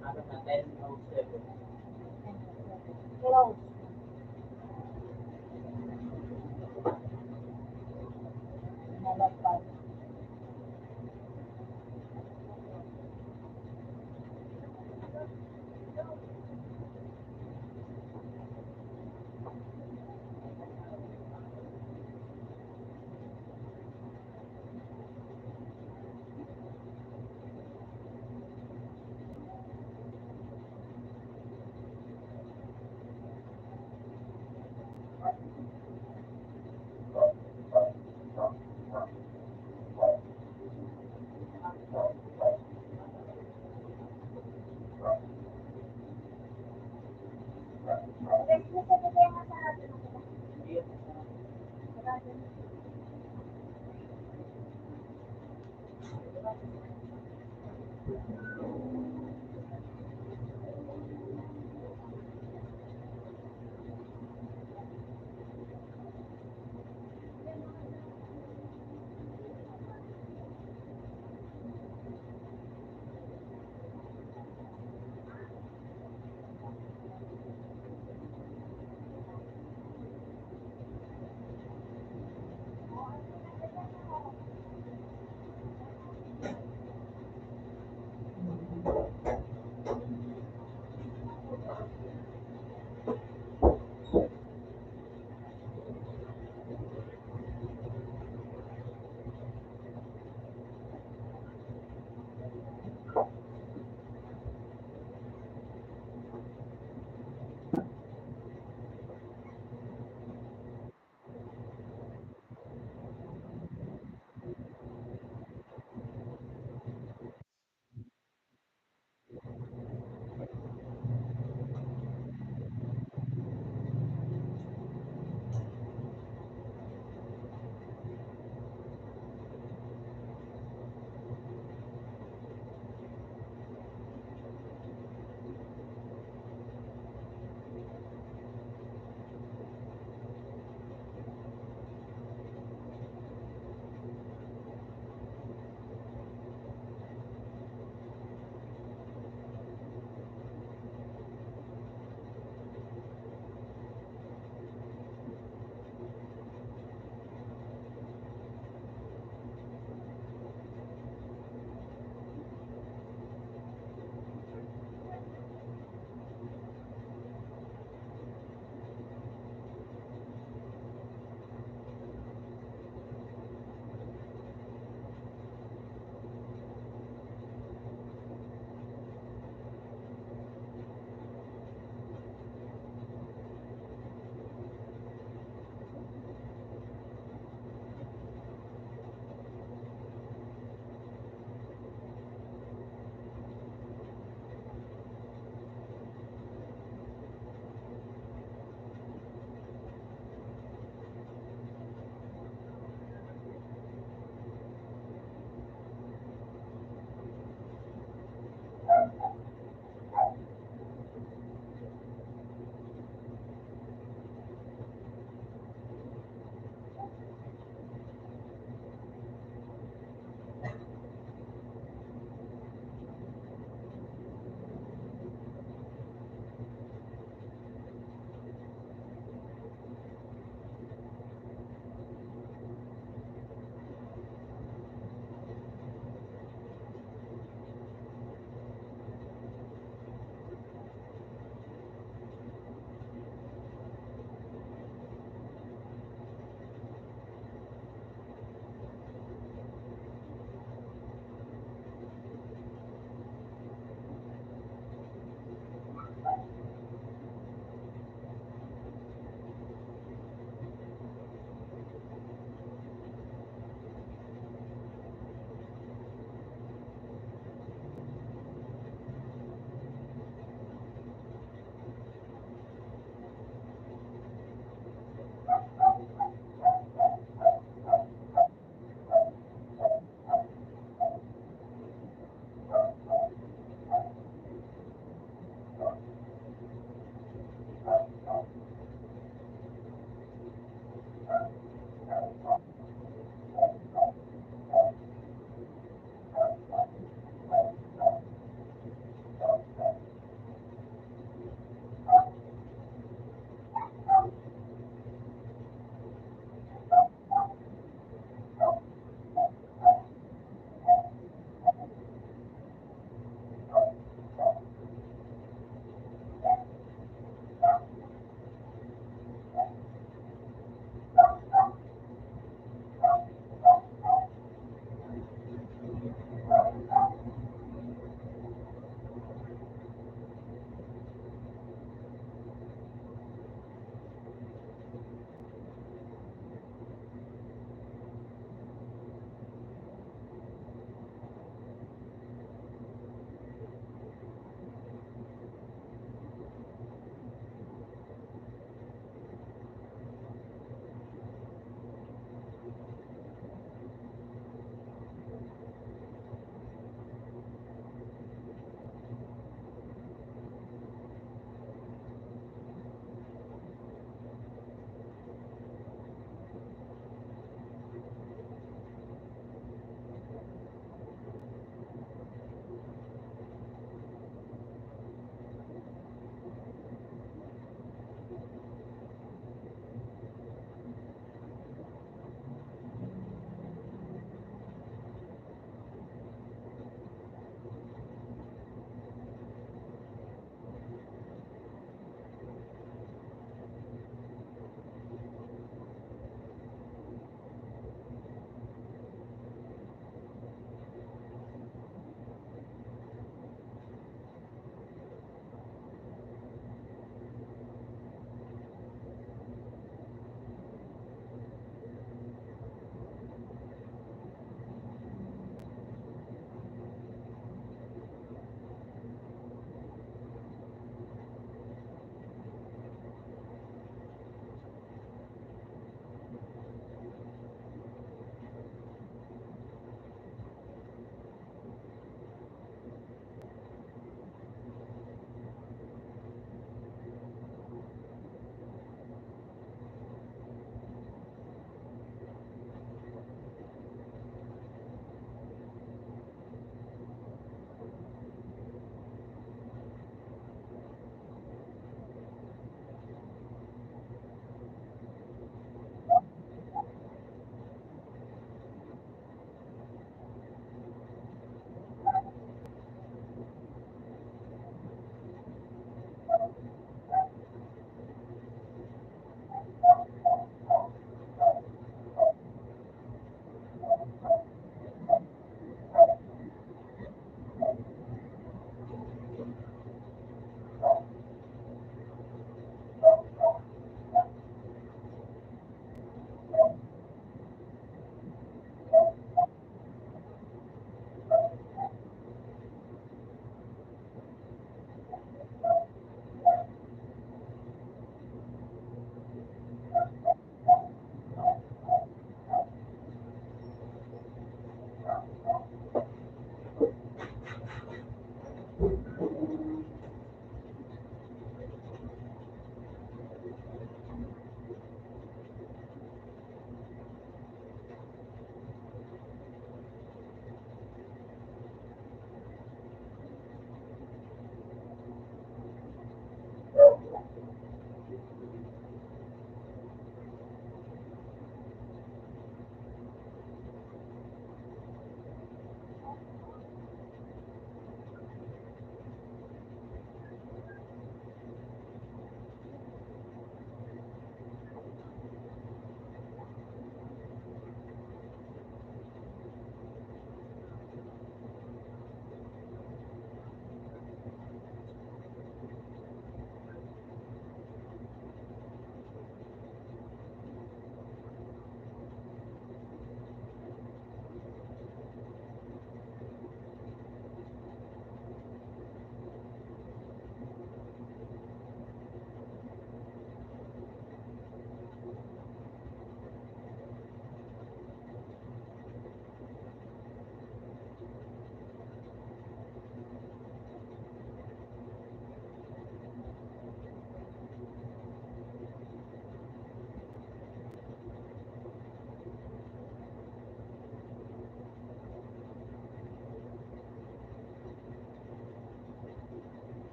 Speaker 4: Ano na 10 o 7.
Speaker 3: Hello. Nalagpas.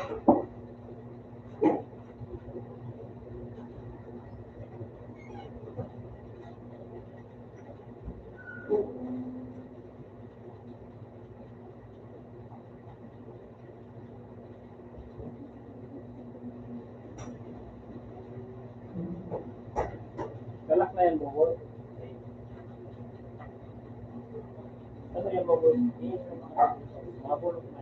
Speaker 1: Galak na yan, bukol. Ano yan, bukol? Mga bulok.